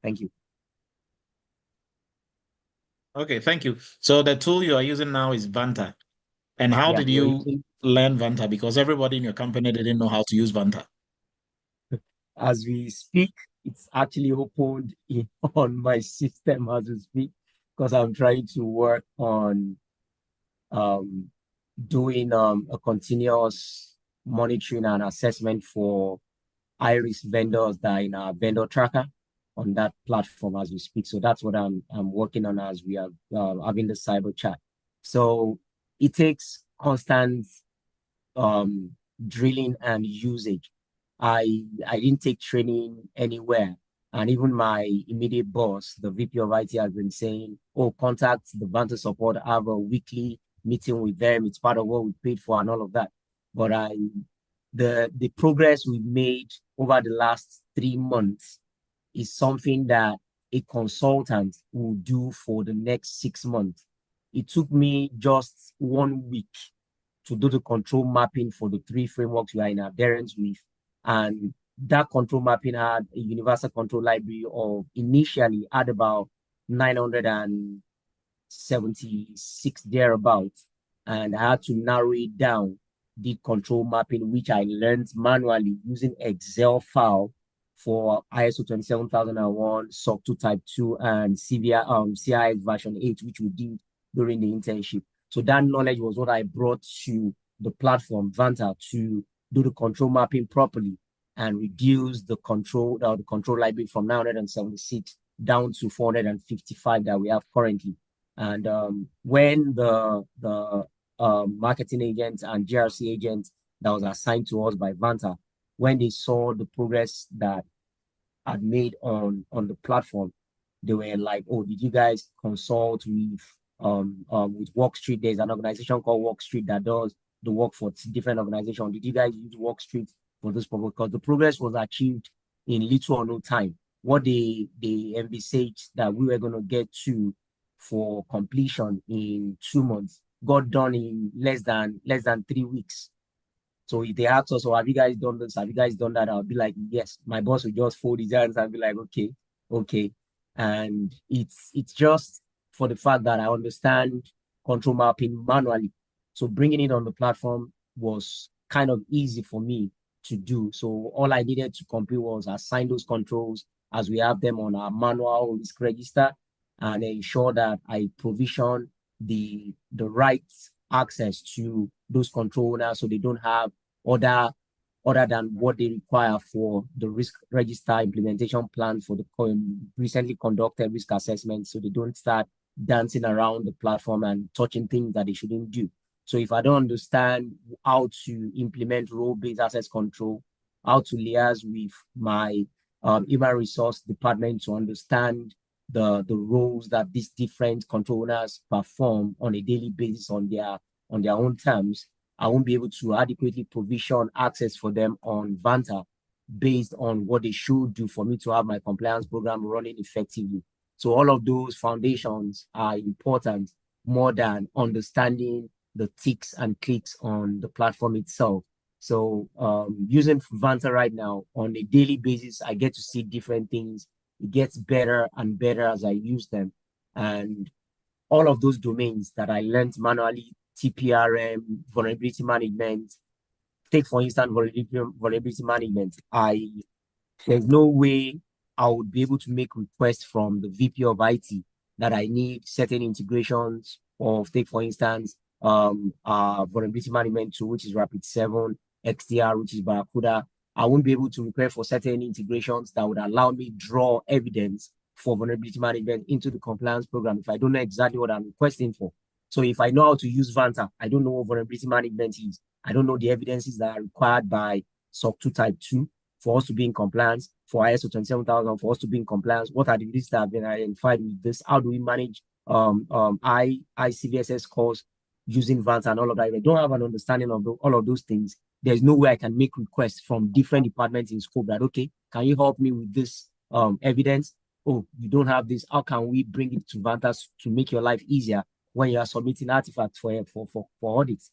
Thank you. Okay, thank you. So the tool you are using now is Vanta. And how Yeah, did we're you using- learn Vanta? Because everybody in your company didn't know how to use Vanta. As we speak, it's actually opened on my system as we speak, because I'm trying to work on doing a continuous monitoring and assessment for high-risk vendors that are in our vendor tracker on that platform as we speak. So that's what I'm working on as we are having the cyber chat. So it takes constant drilling and usage. I didn't take training anywhere. And even my immediate boss, the VP of IT, has been saying, oh, contact the Vanta support, have a weekly meeting with them. It's part of what we paid for and all of that. But the progress we made over the last 3 months is something that a consultant will do for the next 6 months. It took me just 1 week to do the control mapping for the 3 frameworks we are in adherence with. And that control mapping had a universal control library of initially had about 976 thereabouts. And I had to narrow it down, did control mapping, which I learned manually using Excel file for ISO 27001, SOC 2 Type 2, and CIS version 8, which we did during the internship. So that knowledge was what I brought to the platform, Vanta, to do the control mapping properly and reduce the control library from 976 down to 455 that we have currently. And when the marketing agents and GRC agents that was assigned to us by Vanta, when they saw the progress that I'd made on the platform, they were like, "Oh, did you guys consult with WorkStreet? There's an organization called WorkStreet that does the work for different organizations. Did you guys use WorkStreet for this purpose?" Because the progress was achieved in little or no time. What they envisaged that we were going to get to for completion in 2 months got done in less than 3 weeks. So if they ask us, "Oh, have you guys done this? Have you guys done that?" I'll be like, "Yes." My boss will just fold his hands and be like, okay. And it's just for the fact that I understand control mapping manually. So bringing it on the platform was kind of easy for me to do. So all I needed to complete was assign those controls as we have them on our manual risk register, and ensure that I provision the right access to those control owners so they don't have other than what they require for the risk register implementation plan for the recently conducted risk assessment, so they don't start dancing around the platform and touching things that they shouldn't do. So if I don't understand how to implement role-based access control, how to liaise with my human resource department to understand the roles that these different controllers perform on a daily basis on their own terms, I won't be able to adequately provision access for them on Vanta based on what they should do for me to have my compliance program running effectively. So all of those foundations are important more than understanding the ticks and clicks on the platform itself. So using Vanta right now on a daily basis, I get to see different things. It gets better and better as I use them. And all of those domains that I learned manually, TPRM, vulnerability management, take for instance, vulnerability management, there's no way I would be able to make requests from the VP of IT that I need certain integrations of, take for instance, vulnerability management tool, which is Rapid7, XDR, which is Barracuda. I won't be able to request for certain integrations that would allow me draw evidence for vulnerability management into the compliance program if I don't know exactly what I'm requesting for. So if I know how to use Vanta, I don't know what vulnerability management is. I don't know the evidences that are required by SOC 2 Type 2 for us to be in compliance, for ISO 27000 for us to be in compliance. What are the risks that have been identified with this? How do we manage ICVSS scores using Vanta and all of that? If I don't have an understanding of all of those things, there's no way I can make requests from different departments in scope that, okay, can you help me with this evidence? Oh, you don't have this. How can we bring it to Vanta to make your life easier when you are submitting artifacts for audits?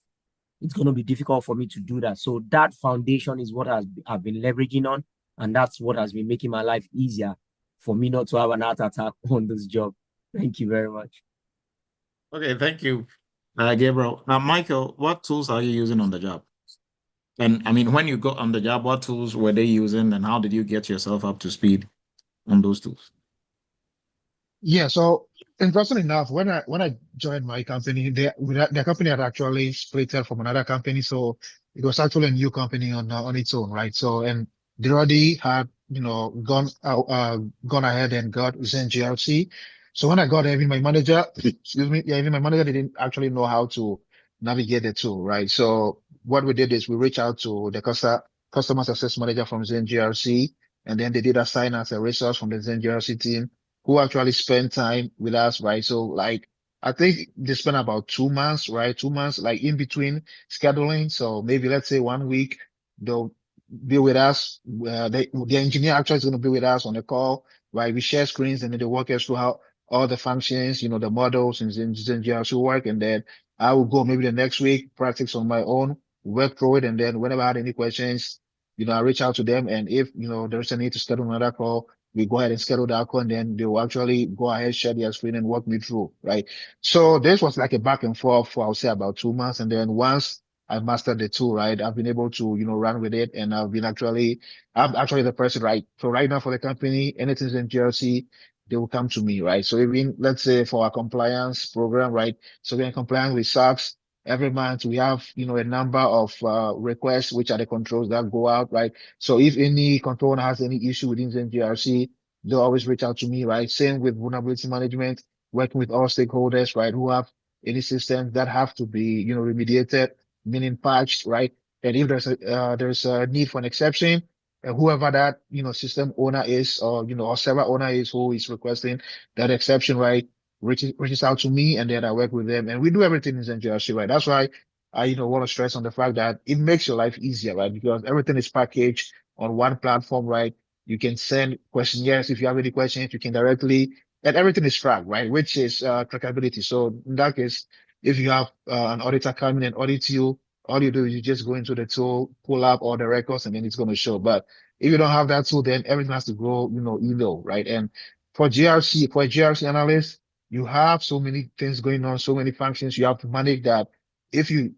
It's going to be difficult for me to do that. So that foundation is what I've been leveraging on, and that's what has been making my life easier for me not to have an heart attack on this job. Thank you very much. Okay, thank you, Gabriel. Now, Michael, what tools are you using on the job? And I mean, when you got on the job, what tools were they using, and how did you get yourself up to speed on those tools? Yeah, so interesting enough, when I joined my company, the company had actually split from another company, so it was actually a new company on its own, right? So and they already had gone ahead and got Zen GRC. So when I got there, even my manager, excuse me, yeah, even my manager didn't actually know how to navigate the tool, right? So what we did is we reached out to the customer success manager from Zen GRC, and then they did assign us a resource from the Zen GRC team who actually spend time with us, right? So like, I think they spent about 2 months, right? 2 months, like in between scheduling. So maybe let's say 1 week, they'll be with us. The engineer actually is going to be with us on the call, right? We share screens and then they walk us through how all the functions, the models and then GRC work. And then I will go maybe the next week, practice on my own, work through it. And then whenever I had any questions, I reach out to them. And if, there's a need to schedule another call, we go ahead and schedule the call, and then they will actually go ahead, share their screen and walk me through, right? So this was like a back and forth for, I'll say, about 2 months. And then once I mastered the tool, right, I've been able to, run with it. And I'm actually the person, right? So right now for the company, anything's in GRC, they will come to me, right? So even, let's say for our compliance program, right? So we're in compliance with SOX. Every month we have, a number of requests, which are the controls that go out, right? So if any controller has any issue within the GRC, they'll always reach out to me, right? Same with vulnerability management, working with all stakeholders, right? Who have any systems that have to be, remediated, meaning patched, right? And if there's a need for an exception, whoever that, system owner is, or server owner is who is requesting that exception, right? Reaches out to me, and then I work with them, and we do everything in GRC, right? That's why I, want to stress on the fact that it makes your life easier, right? Because everything is packaged on one platform, right? You can send questionnaires if you have any questions, you can directly, and everything is tracked, right? Which is trackability. So in that case, if you have an auditor coming and audit you, all you do is you just go into the tool, pull up all the records, and then it's going to show. But if you don't have that tool, then everything has to go, email, right? And for a GRC analyst, you have so many things going on, so many functions you have to manage that. If you,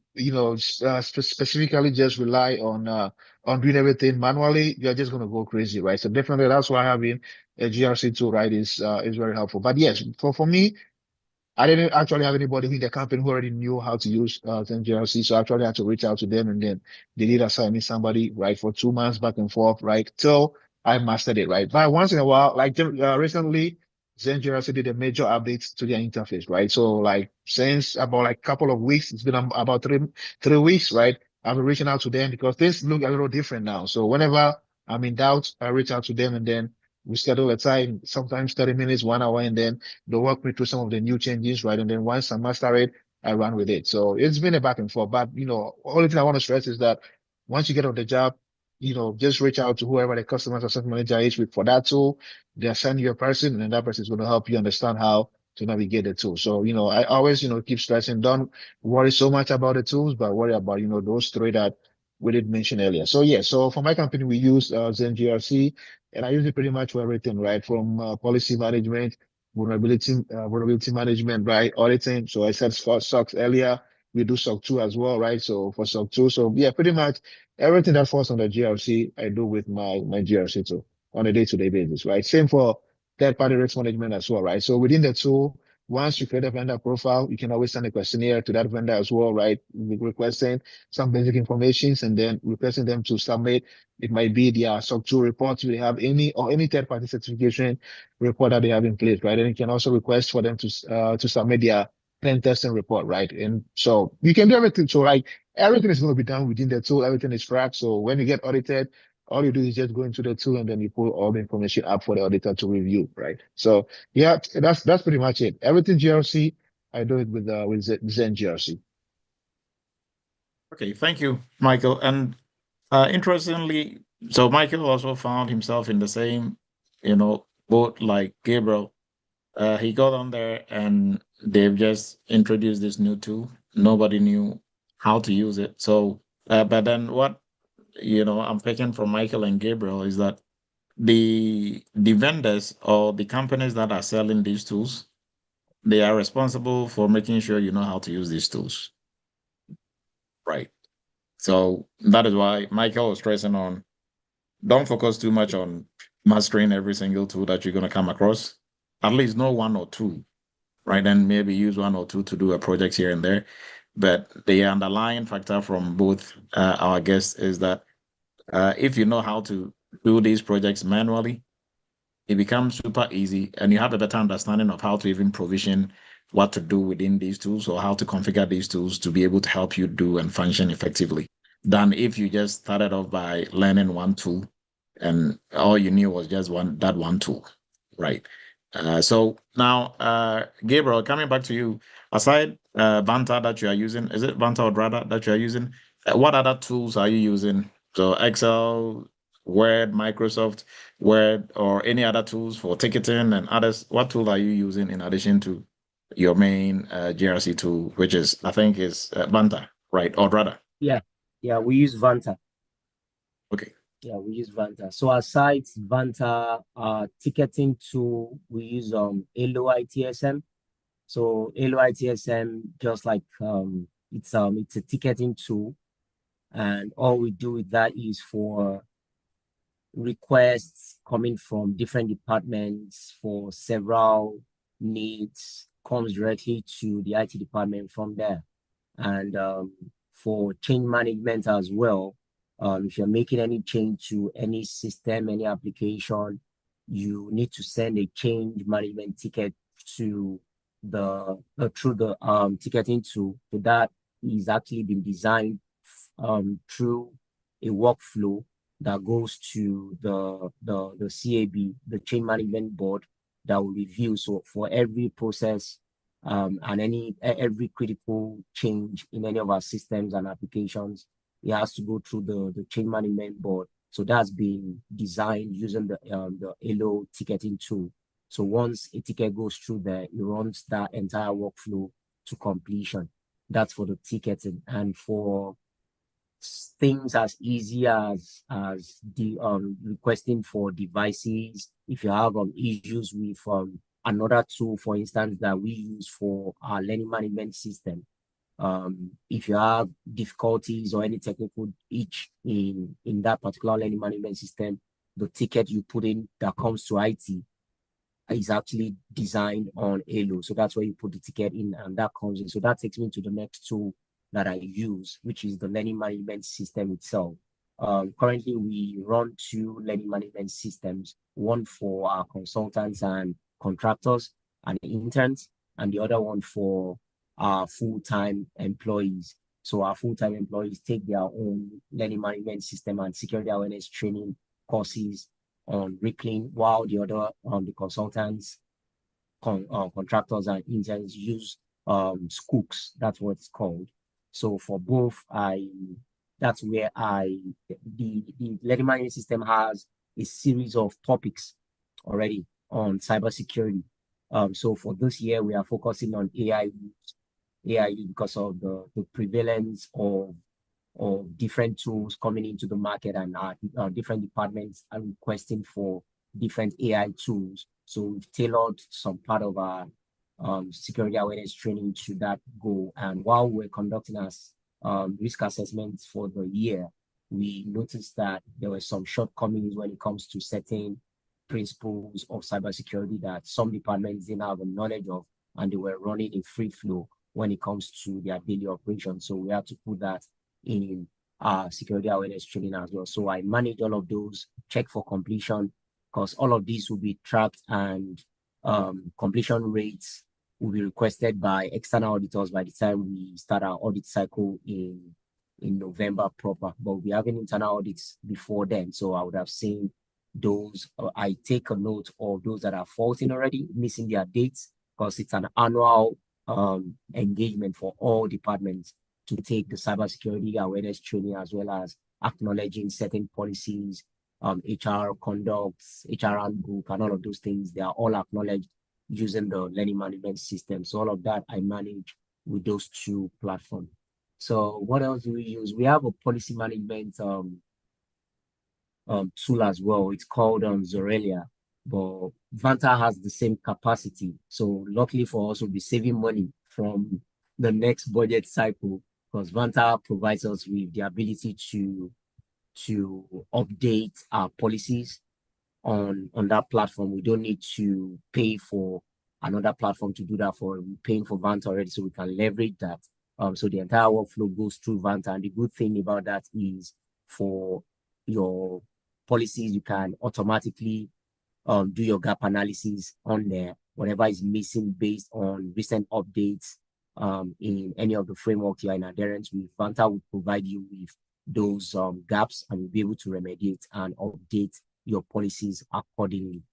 specifically just rely on doing everything manually, you're just going to go crazy, right? So definitely that's why having a GRC tool, right, is very helpful. But yes, for me, I didn't actually have anybody in the company who already knew how to use Zen GRC. So I actually had to reach out to them, and then they did assign me somebody, right, for 2 months back and forth, right, till I mastered it, right? But once in a while, like recently, Zen GRC did a major update to their interface, right? So like since about like a couple of weeks, it's been about three weeks, right? I've been reaching out to them because things look a little different now. So whenever I'm in doubt, I reach out to them, and then we schedule a time, sometimes 30 minutes, 1 hour, and then they'll walk me through some of the new changes, right? And then once I master it, I run with it. So it's been a back and forth. But, only thing I want to stress is that once you get on the job, just reach out to whoever the customer success manager is with for that tool. They assign you a person, and then that person is going to help you understand how to navigate the tool. So, I always, keep stressing, don't worry so much about the tools, but worry about, those three that we did mention earlier. So yeah, so for my company, we use Zen GRC, and I use it pretty much for everything, right? From policy management, vulnerability management, right? Auditing. So I said SOX earlier. We do SOC 2 as well, right? So for SOC 2, so yeah, pretty much everything that falls on the GRC, I do with my GRC too on a day-to-day basis, right? Same for third-party risk management as well, right? So within the tool, once you create a vendor profile, you can always send a questionnaire to that vendor as well, right? Requesting some basic information and then requesting them to submit. It might be their SOC 2 reports if they have any third-party certification report that they have in place, right? And you can also request for them to submit their pen testing report, right? And so you can do everything. So like everything is going to be done within the tool. Everything is tracked. So when you get audited, all you do is just go into the tool and then you pull all the information up for the auditor to review, right? So yeah, that's pretty much it. Everything GRC, I do it with Zen GRC. Okay, thank you, Michael. And interestingly, so Michael also found himself in the same, boat like Gabriel. He got on there and they've just introduced this new tool. Nobody knew how to use it. So, but then what, I'm picking from Michael and Gabriel is that the vendors or the companies that are selling these tools, they are responsible for making sure you know how to use these tools. Right. So that is why Michael was stressing on don't focus too much on mastering every single tool that you're going to come across. At least know one or two, right? And maybe use one or two to do a project here and there. But the underlying factor from both our guests is that if you know how to do these projects manually, it becomes super easy and you have a better understanding of how to even provision what to do within these tools or how to configure these tools to be able to help you do and function effectively than if you just started off by learning one tool and all you knew was just one tool, right? So now, Gabriel, coming back to you, aside Vanta that you are using, is it Vanta or Drada that you are using? What other tools are you using? So Excel, Word, Microsoft Word, or any other tools for ticketing and others? What tool are you using in addition to your main GRC tool, which is, I think, is Vanta, right? Or Drada? Yeah, we use Vanta. Okay. Yeah, we use Vanta. So aside Vanta, ticketing tool, we use Elo ITSM. So Elo ITSM, just like it's a ticketing tool, and all we do with that is for requests coming from different departments for several needs comes directly to the IT department from there. And for change management as well, if you're making any change to any system, any application, you need to send a change management ticket to the through the ticketing tool. So that is actually been designed through a workflow that goes to the CAB, the change management board, that will review. So for every process and every critical change in any of our systems and applications, it has to go through the change management board. So that's been designed using the Elo ticketing tool. So once a ticket goes through there, it runs that entire workflow to completion. That's for the ticketing. And for things as easy as the requesting for devices, if you have issues with another tool, for instance, that we use for our learning management system, if you have difficulties or any technical itch in that particular learning management system, the ticket you put in that comes to IT is actually designed on Elo. So that's where you put the ticket in and that comes in. So that takes me to the next tool that I use, which is the learning management system itself. Currently, we run two learning management systems, one for our consultants and contractors and interns, and the other one for our full-time employees. So our full-time employees take their own learning management system and security awareness training courses on Rippling, while the other the consultants, contractors and interns use Scooks. That's what it's called. So for both, that's where the learning management system has a series of topics already on cybersecurity. So for this year, we are focusing on AI because of the prevalence of different tools coming into the market, and different departments are requesting for different AI tools. So we've tailored some part of our security awareness training to that goal. And while we're conducting our risk assessments for the year, we noticed that there were some shortcomings when it comes to certain principles of cybersecurity that some departments didn't have the knowledge of, and they were running in free flow when it comes to their daily operations. So we had to put that in security awareness training as well. So I manage all of those, check for completion, because all of these will be tracked, and completion rates will be requested by external auditors by the time we start our audit cycle in November proper. But we have internal audits before then, so I would have seen those. I take a note of those that are faulting already, missing their dates, because it's an annual engagement for all departments to take the cybersecurity awareness training, as well as acknowledging certain policies, HR conducts, HR handbook, and all of those things. They are all acknowledged using the learning management system. So all of that I manage with those two platforms. So what else do we use? We have a policy management tool as well. It's called Zorelia, but Vanta has the same capacity. So luckily for us, we'll be saving money from the next budget cycle because Vanta provides us with the ability to update our policies on that platform. We don't need to pay for another platform to do that for. We're paying for Vanta already, so we can leverage that. So the entire workflow goes through Vanta, and the good thing about that is for your policies, you can automatically do your gap analysis on there, whatever is missing based on recent updates in any of the frameworks you're in adherence with. Vanta will provide you with those gaps, and you'll be able to remediate and update your policies accordingly.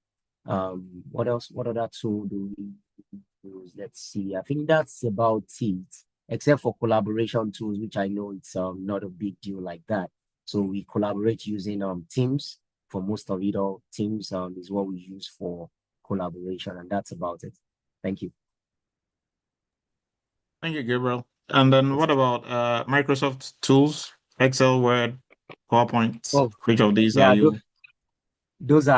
What else? What other tool do we use? Let's see. I think that's about it, except for collaboration tools, which I know it's not a big deal like that. So we collaborate using Teams for most of it all. Teams is what we use for collaboration, and that's about it. Thank you. Thank you, Gabriel. And then what about Microsoft tools, Excel, Word, PowerPoint? Oh, Which of these yeah, are you? That's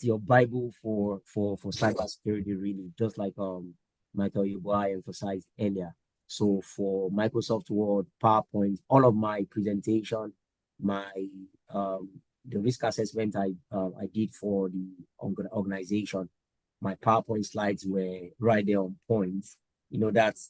your Bible for cybersecurity, really, just like Michael Yuba emphasized earlier. So for Microsoft Word, PowerPoint, all of my presentation, my the risk assessment I did for the organization, my PowerPoint slides were right there on point. You know, that's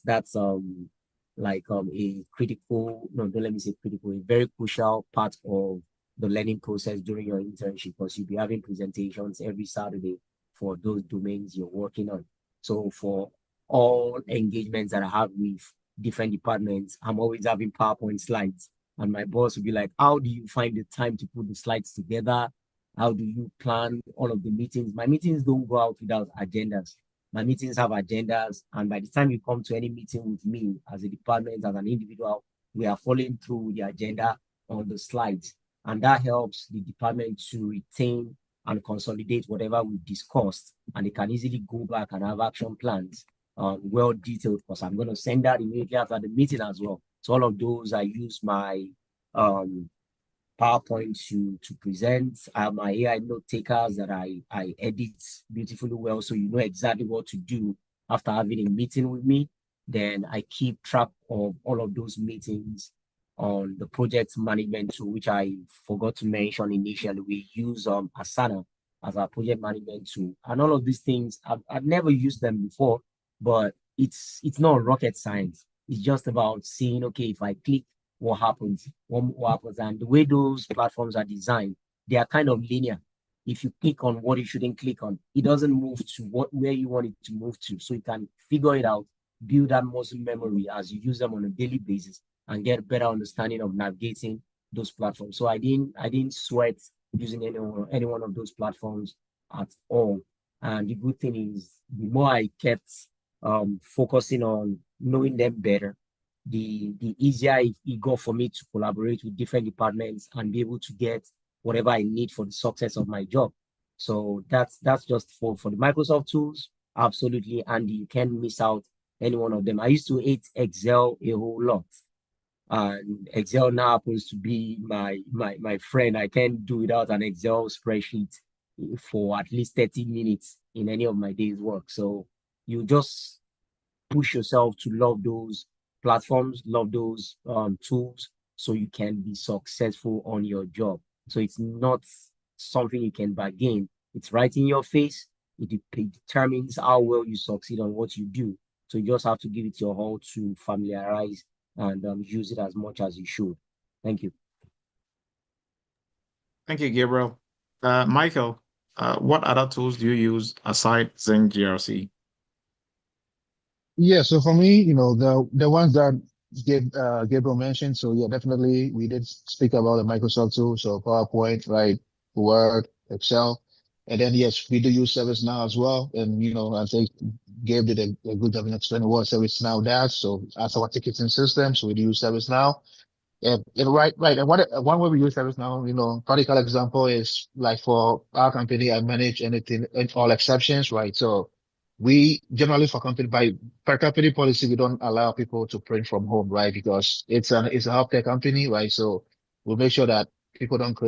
like a critical, no, don't let me say critical, a very crucial part of the learning process during your internship, because you'll be having presentations every Saturday for those domains you're working on. So for all engagements that I have with different departments, I'm always having PowerPoint slides. And my boss will be like, how do you find the time to put the slides together? How do you plan all of the meetings? My meetings don't go out without agendas. My meetings have agendas. And by the time you come to any meeting with me as a department, as an individual, we are following through the agenda on the slides. And that helps the department to retain and consolidate whatever we discussed. And they can easily go back and have action plans, well detailed, because I'm going to send that immediately after the meeting as well. So all of those, I use my PowerPoint to present. I have my AI note takers that I edit beautifully well, so you know exactly what to do after having a meeting with me. Then I keep track of all of those meetings on the project management tool, which I forgot to mention initially. We use Asana as our project management tool, and all of these things I've never used them before, but it's not rocket science. It's just about seeing, okay, if I click, what happens, what happens. And the way those platforms are designed, they are kind of linear. If you click on what you shouldn't click on, it doesn't move to where you want it to move to. So you can figure it out, build that muscle memory as you use them on a daily basis, and get a better understanding of navigating those platforms. So I didn't sweat using any one of those platforms at all. And the good thing is, the more I kept focusing on knowing them better, the easier it got for me to collaborate with different departments and be able to get whatever I need for the success of my job. So that's just for the Microsoft tools. Absolutely. And you can't miss out any one of them. I used to hate Excel a whole lot. And Excel now happens to be my friend. I can't do without an Excel spreadsheet for at least 30 minutes in any of my day's work. So you just push yourself to love those platforms, love those tools, so you can be successful on your job. So it's not something you can bargain. It's right in your face. It determines how well you succeed on what you do. So you just have to give it your all to familiarize and use it as much as you should. Thank you. Thank you, Gabriel. Michael, what other tools do you use aside Zen GRC? Yeah, so for me, the ones that Gabriel mentioned, so yeah, definitely we did speak about the Microsoft tool, so PowerPoint, right, Word, Excel, and then yes, we do use ServiceNow as well, and I think Gabe did a good job in explaining what ServiceNow does. So as our ticketing system, so we do use ServiceNow. Yeah, right. And one way we use ServiceNow, practical example is like for our company, I manage anything and all exceptions, right? So we generally for per company policy, we don't allow people to print from home, right? Because it's a healthcare company, right? So we'll make sure that people don't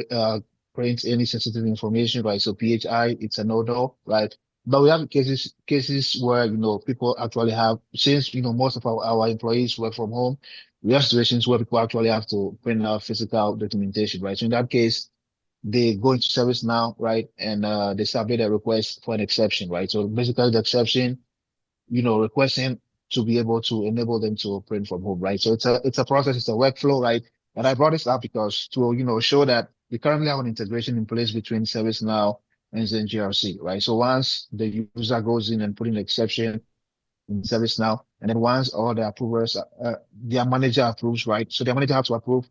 print any sensitive information, right? So PHI, it's a no-no, right? But we have cases where, you know, people actually have, since, you know, most of our employees work from home, we have situations where people actually have to print out physical documentation, right? So in that case, they go into ServiceNow, right? And they submit a request for an exception, right? So basically the exception, you know, requesting to be able to enable them to print from home, right? So it's a process, it's a workflow, right? And I brought this up because to, you know, show that we currently have an integration in place between ServiceNow and Zen GRC, right? So once the user goes in and put in an exception in ServiceNow, and then once all the approvers, their manager approves, right? So their manager has to approve,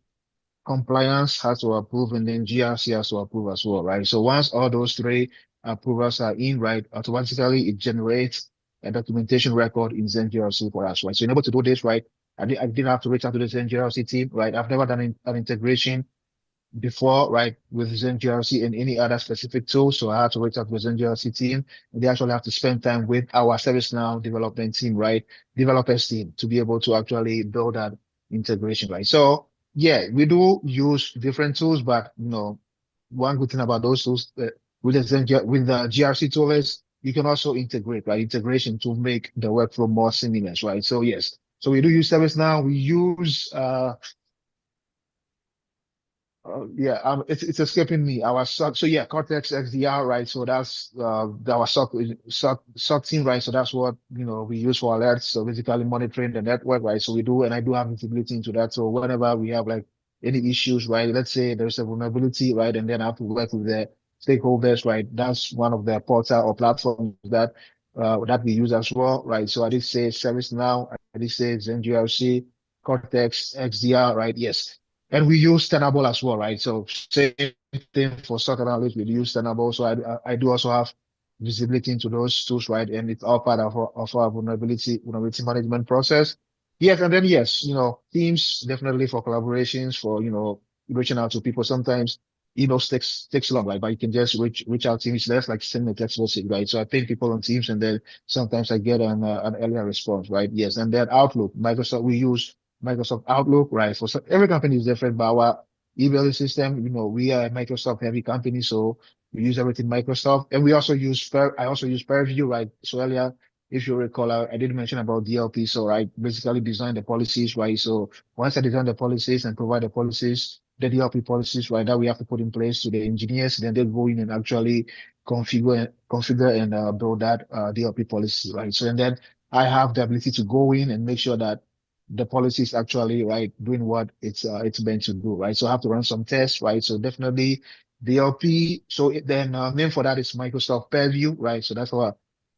compliance has to approve, and then GRC has to approve as well, right? So once all those three approvals are in, right, automatically it generates a documentation record in Zen GRC for us, right? So in order to do this, right, I didn't have to reach out to the Zen GRC team, right? I've never done an integration before, right, with Zen GRC and any other specific tool. So I had to reach out to the Zen GRC team, and they actually have to spend time with our ServiceNow development team, right, developers team, to be able to actually build that integration, right? So yeah, we do use different tools, but you know, one good thing about those tools with with the GRC tool is you can also integrate, right? Integration to make the workflow more seamless, right? So yes, so we do use ServiceNow. We use yeah, it's escaping me. Our SOC, so yeah, Cortex XDR, right? So that's our SOC team, right? So that's what, you know, we use for alerts. So basically monitoring the network, right? So we do, and I do have visibility into that. So whenever we have like any issues, right? Let's say there's a vulnerability, right? And then I have to work with the stakeholders, right? That's one of the portal or platforms that we use as well, right? So I did say ServiceNow, I did say ZenGRC, Cortex XDR, right? Yes. And we use Tenable as well, right? So same thing for stock analysts, we use Tenable. So I do also have visibility into those tools, right? And it's all part of our vulnerability management process. Yes, and then yes, you know, Teams definitely for collaborations, for, you know, reaching out to people. Sometimes, you know, takes long, right? But you can just reach out to Teams. That's like sending a text message, right? So I ping people on Teams, and then sometimes I get an earlier response, right? Yes, and then Outlook, Microsoft, we use Microsoft Outlook, right? For every company is different, but our email system, you know, we are a Microsoft heavy company, so we use everything Microsoft, and we also use I also use Purview, right? So earlier, if you recall, I did mention about DLP, so I basically design the policies, right? So once I design the policies and provide the policies, the DLP policies, right, that we have to put in place to the engineers, then they go in and actually configure and build that DLP policy, right? So and then I have the ability to go in and make sure that the policy is actually right doing what it's meant to do, right? So I have to run some tests, right? So definitely DLP. So then name for that is Microsoft Purview, right? So that's our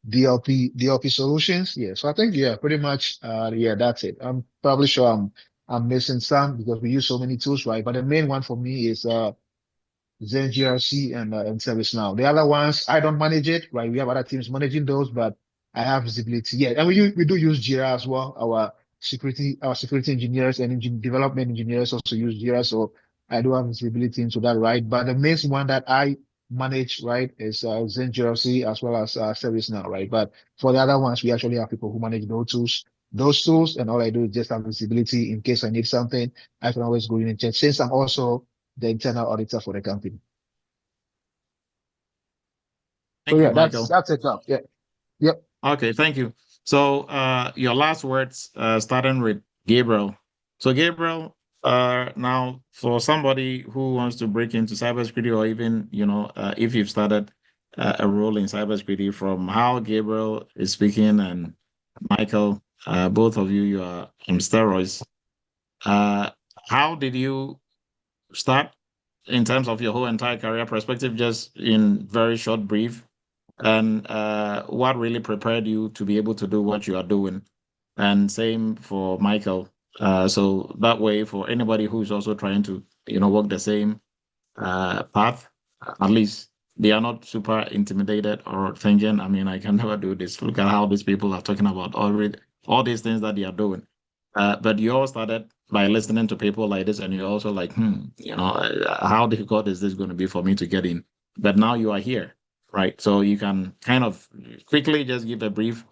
DLP solutions. Yeah. So I think yeah, pretty much yeah, that's it. I'm probably sure I'm missing some because we use so many tools, right? But the main one for me is Zen GRC and ServiceNow. The other ones, I don't manage it, right? We have other teams managing those, but I have visibility. Yeah, and we do use Jira as well. Our security engineers and development engineers also use Jira, so I do have visibility into that, right? But the main one that I manage, right, is Zen GRC as well as ServiceNow, right? But for the other ones, we actually have people who manage those tools, and all I do is just have visibility in case I need something. I can always go in and check. Since I'm also the internal auditor for the company. Thank So you, yeah, Michael. that's it now. Yeah. Yep. Okay, thank you. So your last words, starting with Gabriel. So Gabriel, now for somebody who wants to break into cybersecurity, or even, you know, if you've started a role in cybersecurity, from how Gabriel is speaking and Michael, both of you are on steroids. How did you start in terms of your whole entire career perspective, just in very short brief? And what really prepared you to be able to do what you are doing? And same for Michael. So that way, for anybody who's also trying to, you know, walk the same path, at least they are not super intimidated or thinking, I mean, I can never do this. Look at how these people are talking about all these things that they are doing. But you all started by listening to people like this, and you're also like, you know, how difficult is this going to be for me to get in? But now you are here, right? So you can kind of quickly just give a brief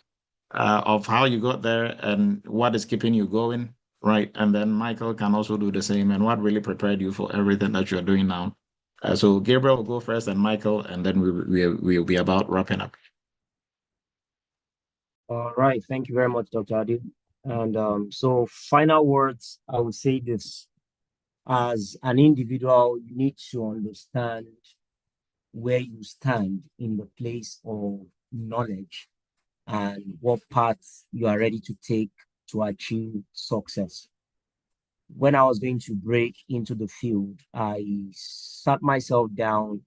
of how you got there and what is keeping you going right? And then Michael can also do the same. And what really prepared you for everything that you're doing now? So Gabriel will go first, and Michael, and then we'll be about wrapping up. All right. Thank you very much, Dr. Adi. And so final words, I would say this. As an individual, you need to understand where you stand in the place of knowledge and what paths you are ready to take to achieve success. When I was going to break into the field, I sat myself down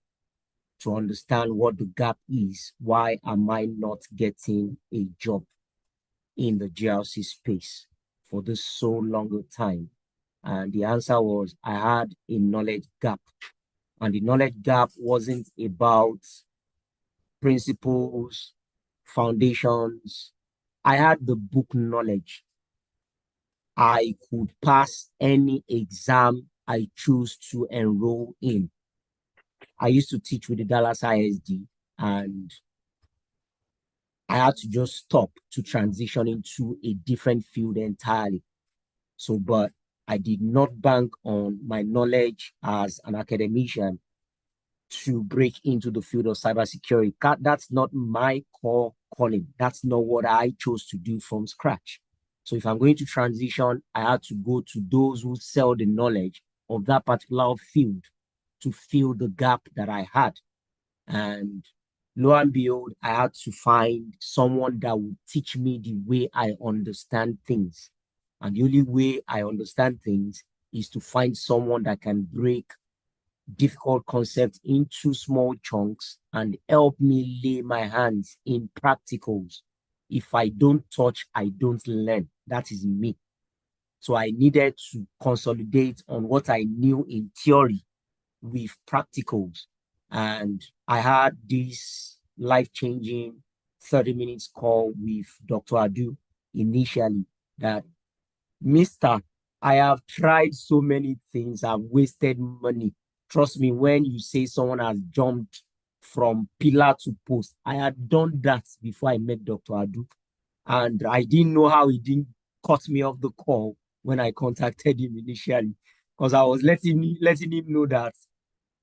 to understand what the gap is. Why am I not getting a job in the GRC space for this so long time? And the answer was I had a knowledge gap. And the knowledge gap wasn't about principles, foundations. I had the book knowledge. I could pass any exam I choose to enroll in. I used to teach with the Dallas ISD, and I had to just stop to transition into a different field entirely. So, but I did not bank on my knowledge as an academician to break into the field of cybersecurity. That's not my core calling. That's not what I chose to do from scratch. So if I'm going to transition, I had to go to those who sell the knowledge of that particular field to fill the gap that I had. And lo and behold, I had to find someone that would teach me the way I understand things. And the only way I understand things is to find someone that can break difficult concepts into small chunks and help me lay my hands in practicals. If I don't touch, I don't learn. That is me. So I needed to consolidate on what I knew in theory with practicals. And I had this life-changing 30 minutes call with Dr. Adu initially that, Mister, I have tried so many things. I've wasted money. Trust me, when you say someone has jumped from pillar to post, I had done that before I met Dr. Adu. And I didn't know how he didn't cut me off the call when I contacted him initially, because I was letting him know that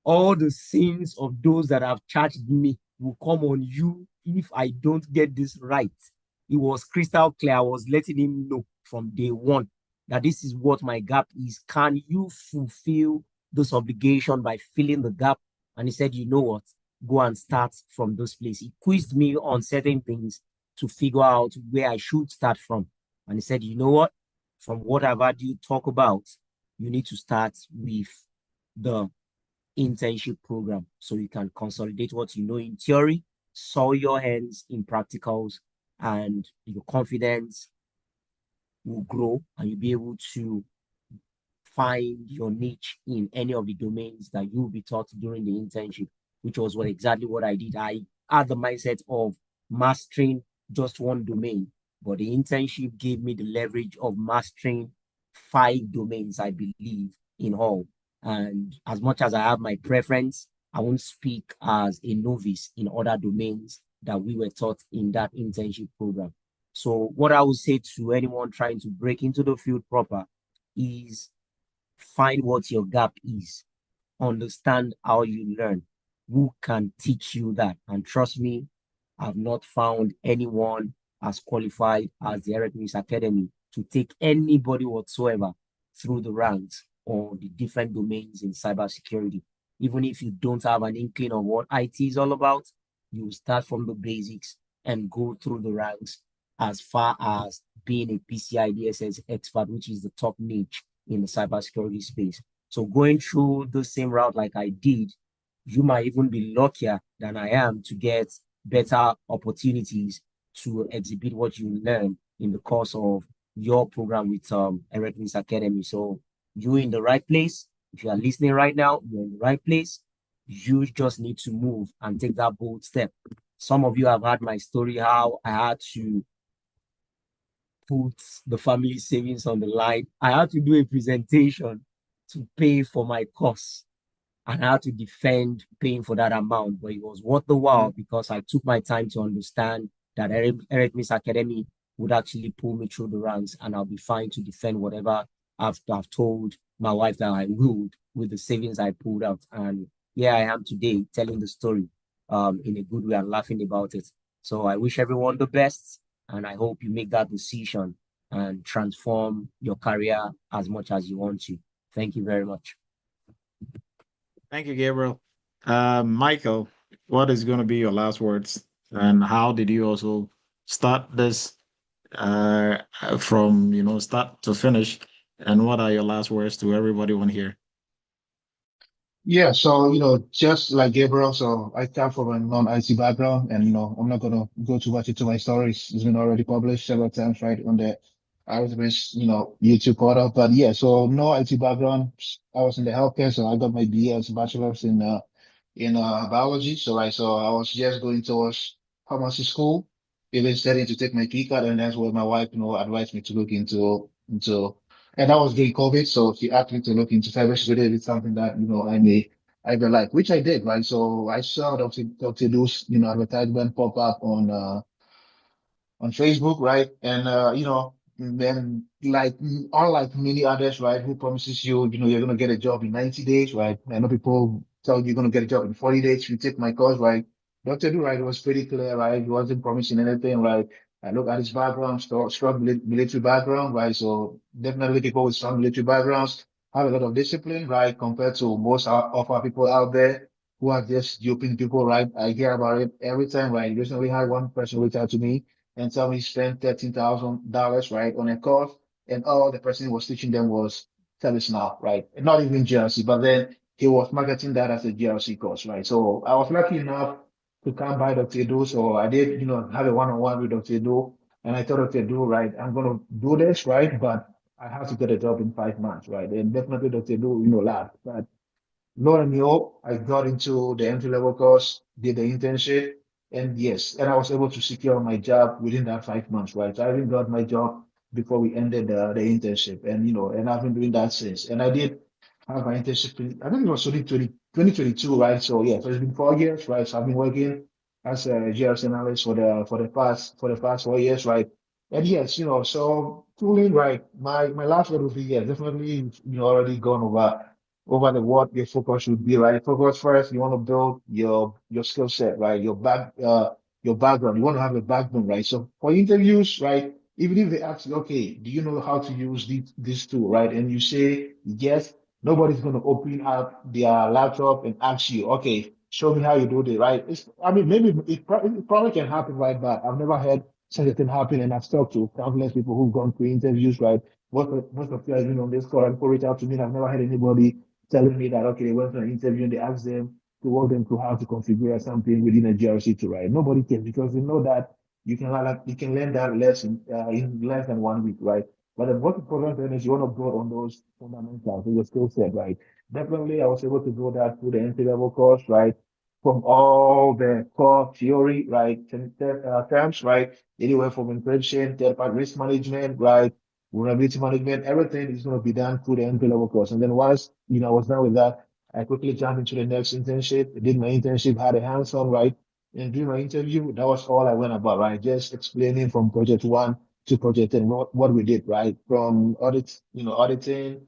all the sins of those that have charged me will come on you if I don't get this right. It was crystal clear. I was letting him know from day one that this is what my gap is. Can you fulfill this obligation by filling the gap? And he said, you know what? Go and start from this place. He quizzed me on certain things to figure out where I should start from. And he said, you know what? From what I've heard you talk about, you need to start with the internship program so you can consolidate what you know in theory, soil your hands in practicals, and your confidence will grow and you'll be able to find your niche in any of the domains that you'll be taught during the internship, which was exactly what I did. I had the mindset of mastering just one domain, but the internship gave me the leverage of mastering 5 domains, I believe, in all. And as much as I have my preference, I won't speak as a novice in other domains that we were taught in that internship program. So what I would say to anyone trying to break into the field proper is find what your gap is, understand how you learn, who can teach you that. And trust me, I've not found anyone as qualified as the Eretmis Academy to take anybody whatsoever through the ranks or the different domains in cybersecurity. Even if you don't have an inkling of what IT is all about, you start from the basics and go through the ranks as far as being a PCI DSS expert, which is the top niche in the cybersecurity space. So going through the same route like I did, you might even be luckier than I am to get better opportunities to exhibit what you learn in the course of your program with Eretmis Academy. So you're in the right place. If you are listening right now, you're in the right place. You just need to move and take that bold step. Some of you have heard my story, how I had to put the family savings on the line. I had to do a presentation to pay for my course, and I had to defend paying for that amount, but it was worth the while because I took my time to understand that Eretmis Academy would actually pull me through the ranks, and I'll be fine to defend whatever I've told my wife that I would with the savings I pulled out. And here I am today telling the story in a good way and laughing about it. So I wish everyone the best, and I hope you make that decision and transform your career as much as you want to. Thank you very much. Thank you, Gabriel. Michael, what is going to be your last words? And how did you also start this from start to finish? And what are your last words to everybody on here? Yeah, so just like Gabriel, so I come from a non-IT background, and I'm not gonna go too much into my stories. It's been already published several times, right, on the Eretmis, YouTube portal. But yeah, so no IT background. I was in the healthcare, so I got my BS, bachelor's in biology. So I was just going towards pharmacy school, even studying to take my PCAT, and that's what my wife, advised me to look into. And that was during COVID, so she asked me to look into cybersecurity. It's something that I may like, which I did, right? So I saw Dr. Lu's advertisement pop up on Facebook, right? And then like unlike many others, right, who promises you're gonna get a job in 90 days, right? I know people tell you you're gonna get a job in 40 days if you take my course, right? Dr. Du, right, was pretty clear, right? He wasn't promising anything, right? I look at his background, strong military background, right? So definitely people with strong military backgrounds have a lot of discipline, right? Compared to most of our people out there who are just duping people, right? I hear about it every time, right? Recently had one person reach out to me and tell me he spent $13,000, right, on a course, and all the person was teaching them was ServiceNow, right? And not even GRC, but then he was marketing that as a GRC course, right? So I was lucky enough to come by Dr. Edu, so I did, have a one-on-one with Dr. Edu, and I told Dr. Edu, right, I'm gonna do this, right, but I have to get a job in 5 months, right? And definitely Dr. Edu, laughed, but lo and behold, I got into the entry level course, did the internship, and yes, and I was able to secure my job within that 5 months, right? So I even got my job before we ended the internship, and and I've been doing that since. And I did have my internship I think it was 2022, right? So yeah, so it's been 4 years, right? So I've been working as a GRC analyst for the past 4 years, right? And yes, so tooling, right? My last word would be yeah, definitely already gone over the what your focus should be, right? Focus first, you want to build your skill set, right? Your background. You want to have a backbone, right? So for interviews, right? Even if they ask you, okay, do you know how to use this tool, right? And you say yes, nobody's going to open up their laptop and ask you, okay, show me how you do it, right? I mean, maybe it probably can happen, right? But I've never had such a thing happen, and I've talked to countless people who've gone through interviews, right? Most of you have been on this call and people reach out to me. I've never had anybody telling me that, okay, they went for an interview and they asked them to walk them through how to configure something within a GRC to write. Nobody can, because they know that you can learn that lesson in less than 1 week, right? But the most important thing is you want to build on those fundamentals, your skill set, right? Definitely, I was able to do that through the entry level course, right? From all the core theory, right? Terms, right? Anywhere from encryption, third-party risk management, right? Vulnerability management, everything is going to be done through the entry level course. And then once, I was done with that, I quickly jumped into the next internship, did my internship, had a hands-on, right? And during my interview, that was all I went about, right? Just explaining from project 1 to project 10, what we did, right? From auditing,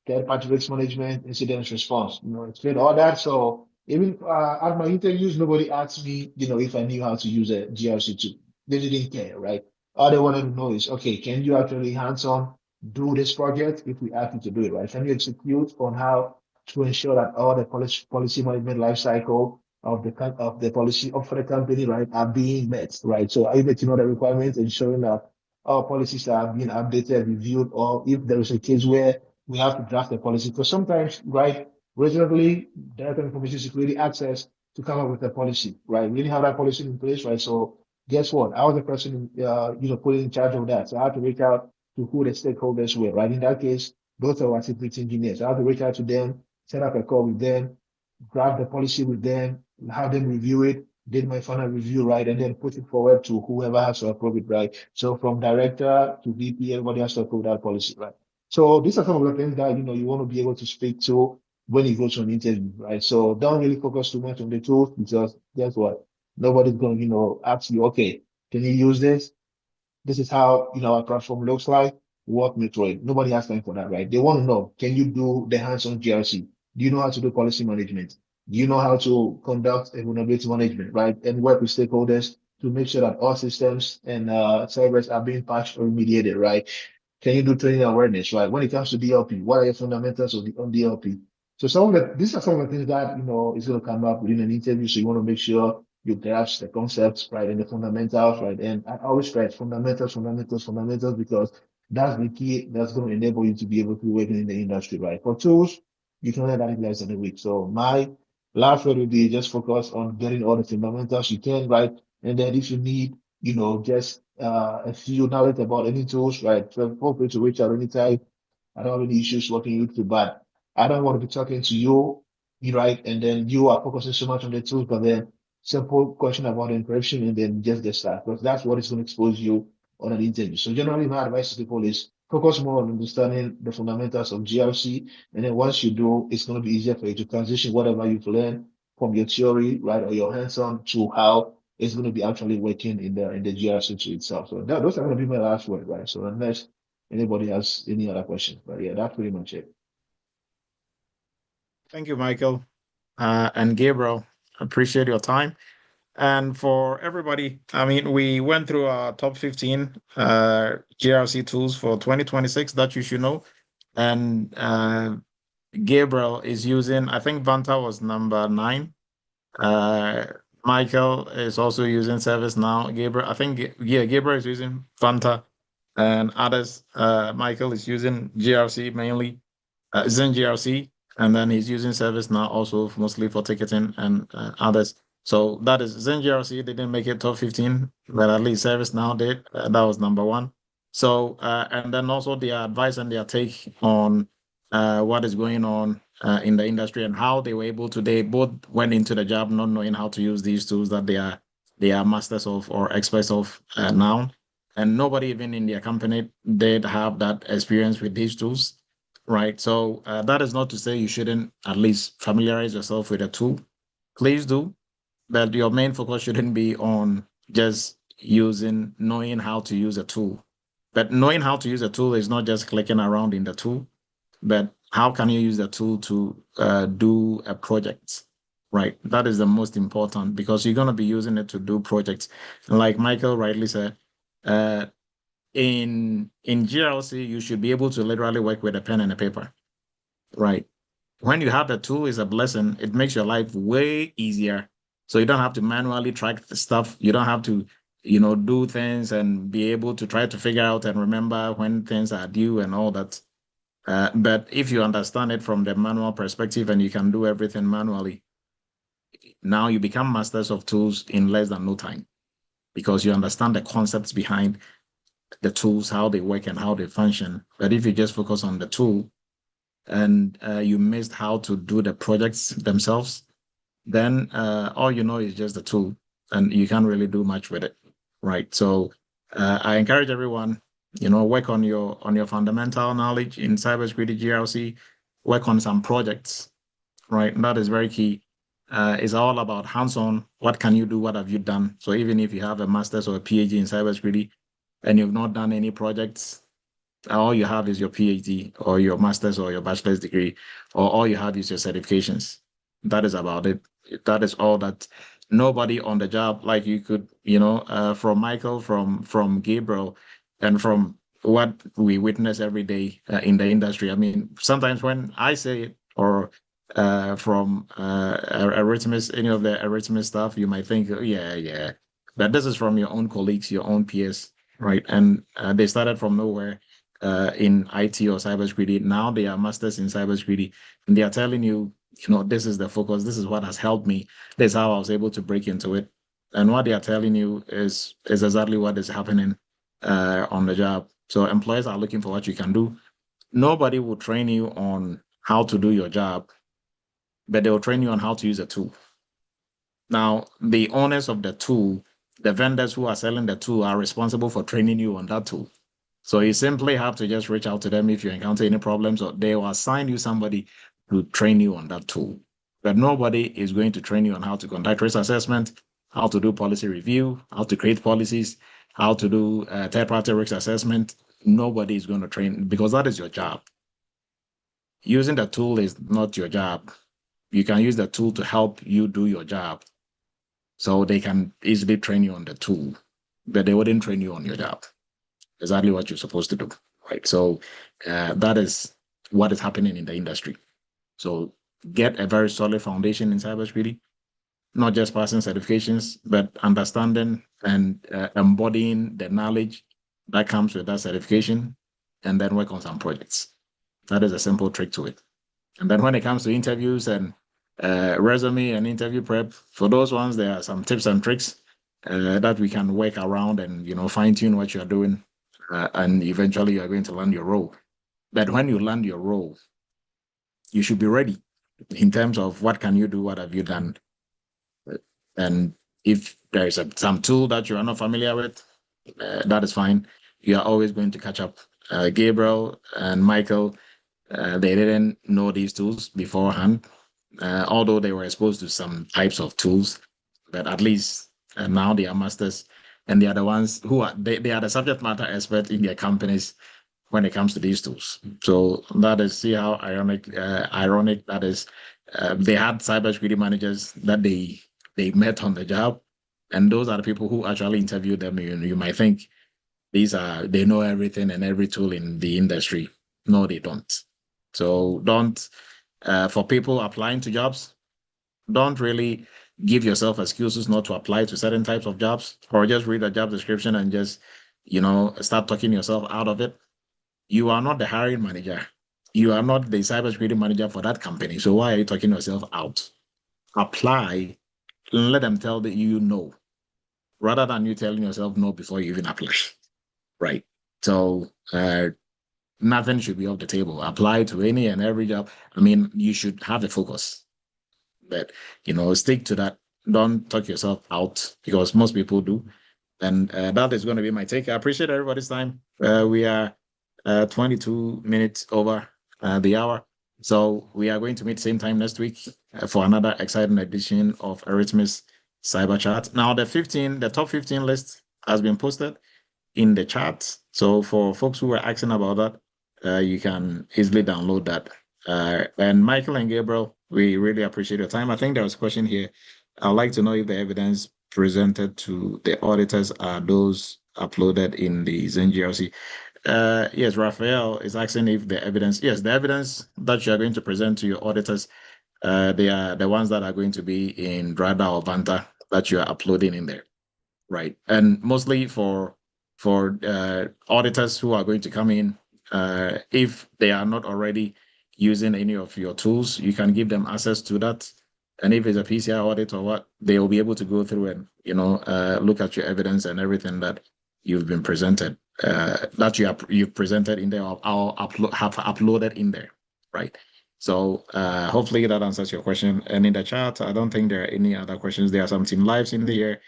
third-party risk management, incident response, explain all that. So even at my interviews, nobody asked me, if I knew how to use a GRC tool. They didn't care, right? All they wanted to know is, okay, can you actually hands-on do this project if we ask you to do it, right? Can you execute on how to ensure that all the policy management lifecycle of the policy of the company, right, are being met, right? So are you getting all the requirements, ensuring that all policies are being updated, reviewed, or if there is a case where we have to draft a policy, because sometimes, right, regionally, data information security access to come up with a policy, right? We didn't have that policy in place, right? So guess what? I was the person, put in charge of that. So I had to reach out to who the stakeholders were, right? In that case, those are our security engineers. I had to reach out to them, set up a call with them, grab the policy with them, have them review it, did my final review, right, and then put it forward to whoever has to approve it, right? So from director to VP, everybody has to approve that policy, right? So these are some of the things that you want to be able to speak to when you go to an interview, right? So don't really focus too much on the tools, because guess what? Nobody's going to, ask you, okay, can you use this? this is how, our platform looks like. Walk me through it. Nobody has time for that, right? They want to know, can you do the hands-on GRC? Do you know how to do policy management? Do you know how to conduct a vulnerability management, right? And work with stakeholders to make sure that all systems and servers are being patched or remediated, right? Can you do training awareness, right? When it comes to DLP, what are your fundamentals on DLP? So these are some of the things that, is going to come up within an interview. So you want to make sure you grasp the concepts, right? And the fundamentals, right? And I always stress fundamentals, because that's the key that's going to enable you to be able to work in the industry, right? For tools, you can learn that in less than a week. So my last word would be just focus on getting all the fundamentals you can, right? And then if you need, just a few knowledge about any tools, right? Feel free to reach out anytime. I don't have any issues working with you, but I don't want to be talking to you, right? And then you are focusing so much on the tools, but then simple question about encryption and then just get started, because that's what is going to expose you on an interview. So generally, my advice to people is focus more on understanding the fundamentals of GRC. And then once you do, it's going to be easier for you to transition whatever you've learned from your theory, right, or your hands-on to how it's going to be actually working in the GRC tool itself. So those are going to be my last word, right? So unless anybody has any other questions, but yeah, that's pretty much it. Thank you, Michael. And Gabriel, appreciate your time. And for everybody, I mean, we went through our top 15 GRC tools for 2026 that you should know. And Gabriel is using, I think Vanta was number 9. Michael is also using ServiceNow. Gabriel, I think, Gabriel is using Vanta and others. Michael is using GRC mainly, Zen GRC, and then he's using ServiceNow also mostly for ticketing and others. So that is Zen GRC didn't make it top 15, but at least ServiceNow did. That was number 1. So and then also their advice and their take on what is going on in the industry and how they were able to. They both went into the job not knowing how to use these tools that they are masters of or experts of now, and nobody even in their company did have that experience with these tools, right? So that is not to say you shouldn't at least familiarize yourself with a tool. Please do, but your main focus shouldn't be on just knowing how to use a tool. But knowing how to use a tool is not just clicking around in the tool, but how can you use the tool to do a project, right? That is the most important, because you're going to be using it to do projects. And like Michael rightly said, in GRC, you should be able to literally work with a pen and a paper, right? When you have the tool, is a blessing. It makes your life way easier. So you don't have to manually track the stuff. You don't have to, do things and be able to try to figure out and remember when things are due and all that. But if you understand it from the manual perspective and you can do everything manually, now you become masters of tools in less than no time, because you understand the concepts behind the tools, how they work and how they function. But if you just focus on the tool and you missed how to do the projects themselves, then all you know is just the tool and you can't really do much with it, right? So I encourage everyone, work on your fundamental knowledge in cybersecurity GRC, work on some projects, right? And that is very key. It's all about hands-on. What can you do? What have you done? So even if you have a master's or a PhD in cybersecurity and you've not done any projects, all you have is your PhD or your master's or your bachelor's degree, or all you have is your certifications. That is about it. That is all that. Nobody on the job, like you could, from Michael, from Gabriel, and from what we witness every day in the industry. I mean, sometimes when I say it, or from Eretmis, any of the Eretmis stuff, you might think, oh, yeah. But this is from your own colleagues, your own peers, right? And they started from nowhere in IT or cybersecurity. Now they are masters in cybersecurity, and they are telling you, this is the focus. This is what has helped me. This is how I was able to break into it. And what they are telling you is exactly what is happening on the job. So employers are looking for what you can do. Nobody will train you on how to do your job, but they will train you on how to use a tool. Now, the owners of the tool, the vendors who are selling the tool, are responsible for training you on that tool. So you simply have to just reach out to them if you encounter any problems, or they will assign you somebody to train you on that tool. But nobody is going to train you on how to conduct risk assessment, how to do policy review, how to create policies, how to do third-party risk assessment, nobody is going to train because that is your job. Using the tool is not your job. You can use the tool to help you do your job. So they can easily train you on the tool, but they wouldn't train you on your job. Exactly what you're supposed to do, right? So that is what is happening in the industry. So get a very solid foundation in cybersecurity, not just passing certifications, but understanding and embodying the knowledge that comes with that certification, and then work on some projects. That is a simple trick to it. And then when it comes to interviews and resume and interview prep, for those ones, there are some tips and tricks that we can work around and fine tune what you are doing, and eventually you are going to land your role. But when you land your role, you should be ready in terms of what can you do, what have you done, and if there is some tool that you are not familiar with, that is fine. You are always going to catch up. Gabriel and Michael, they didn't know these tools beforehand, although they were exposed to some types of tools, but at least now they are masters, and they are the ones who are they are the subject matter experts in their companies when it comes to these tools. So that is, see how ironic that is. They had cybersecurity managers that they met on the job, and those are the people who actually interviewed them. You might think they know everything and every tool in the industry. No, they don't. So don't, for people applying to jobs, don't really give yourself excuses not to apply to certain types of jobs, or just read a job description and just, start talking yourself out of it. You are not the hiring manager. You are not the cybersecurity manager for that company. So why are you talking yourself out? Apply and let them tell that you know, rather than you telling yourself no before you even apply. Right. So nothing should be off the table. Apply to any and every job. I mean, you should have the focus, but stick to that. Don't talk yourself out, because most people do. And that is going to be my take. I appreciate everybody's time. We are 22 minutes over the hour. So we are going to meet same time next week for another exciting edition of Eretmis Cyber Chat. Now, the top 15 list has been posted in the chat. So for folks who are asking about that, you can easily download that. And Michael and Gabriel, we really appreciate your time. I think there was a question here. I'd like to know if the evidence presented to the auditors are those uploaded in the Zen GRC. Yes, Raphael is asking if the evidence that you are going to present to your auditors, they are the ones that are going to be in Drada or Vanta that you are uploading in there, right? And mostly for auditors who are going to come in, if they are not already using any of your tools, you can give them access to that. And if it's a PCI audit or what, they will be able to go through and look at your evidence and everything that you've been presented, that you've presented in there, or have uploaded in there, right? So hopefully that answers your question. And in the chat, I don't think there are any other questions. There are some team lives in there,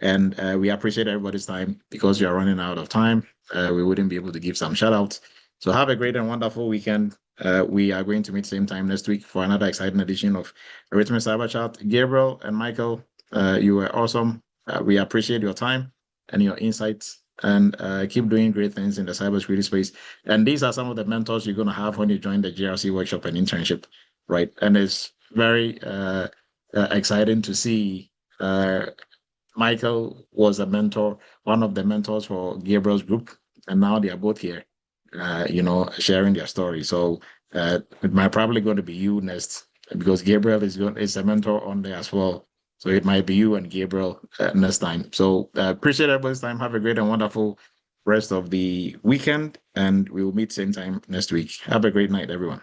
and we appreciate everybody's time. Because you are running out of time, we wouldn't be able to give some shout outs. So have a great and wonderful weekend. We are going to meet same time next week for another exciting edition of Eretmis Cyber Chat. Gabriel and Michael, you were awesome. We appreciate your time and your insights, and keep doing great things in the cybersecurity space. And these are some of the mentors you're going to have when you join the GRC workshop and internship, right? And it's very exciting to see Michael was a mentor, one of the mentors for Gabriel's group, and now they are both here, sharing their story. So it might probably going to be you next, because Gabriel is a mentor on there as well. So it might be you and Gabriel next time. So appreciate everybody's time. Have a great and wonderful rest of the weekend, and we will meet same time next week. Have a great night, everyone.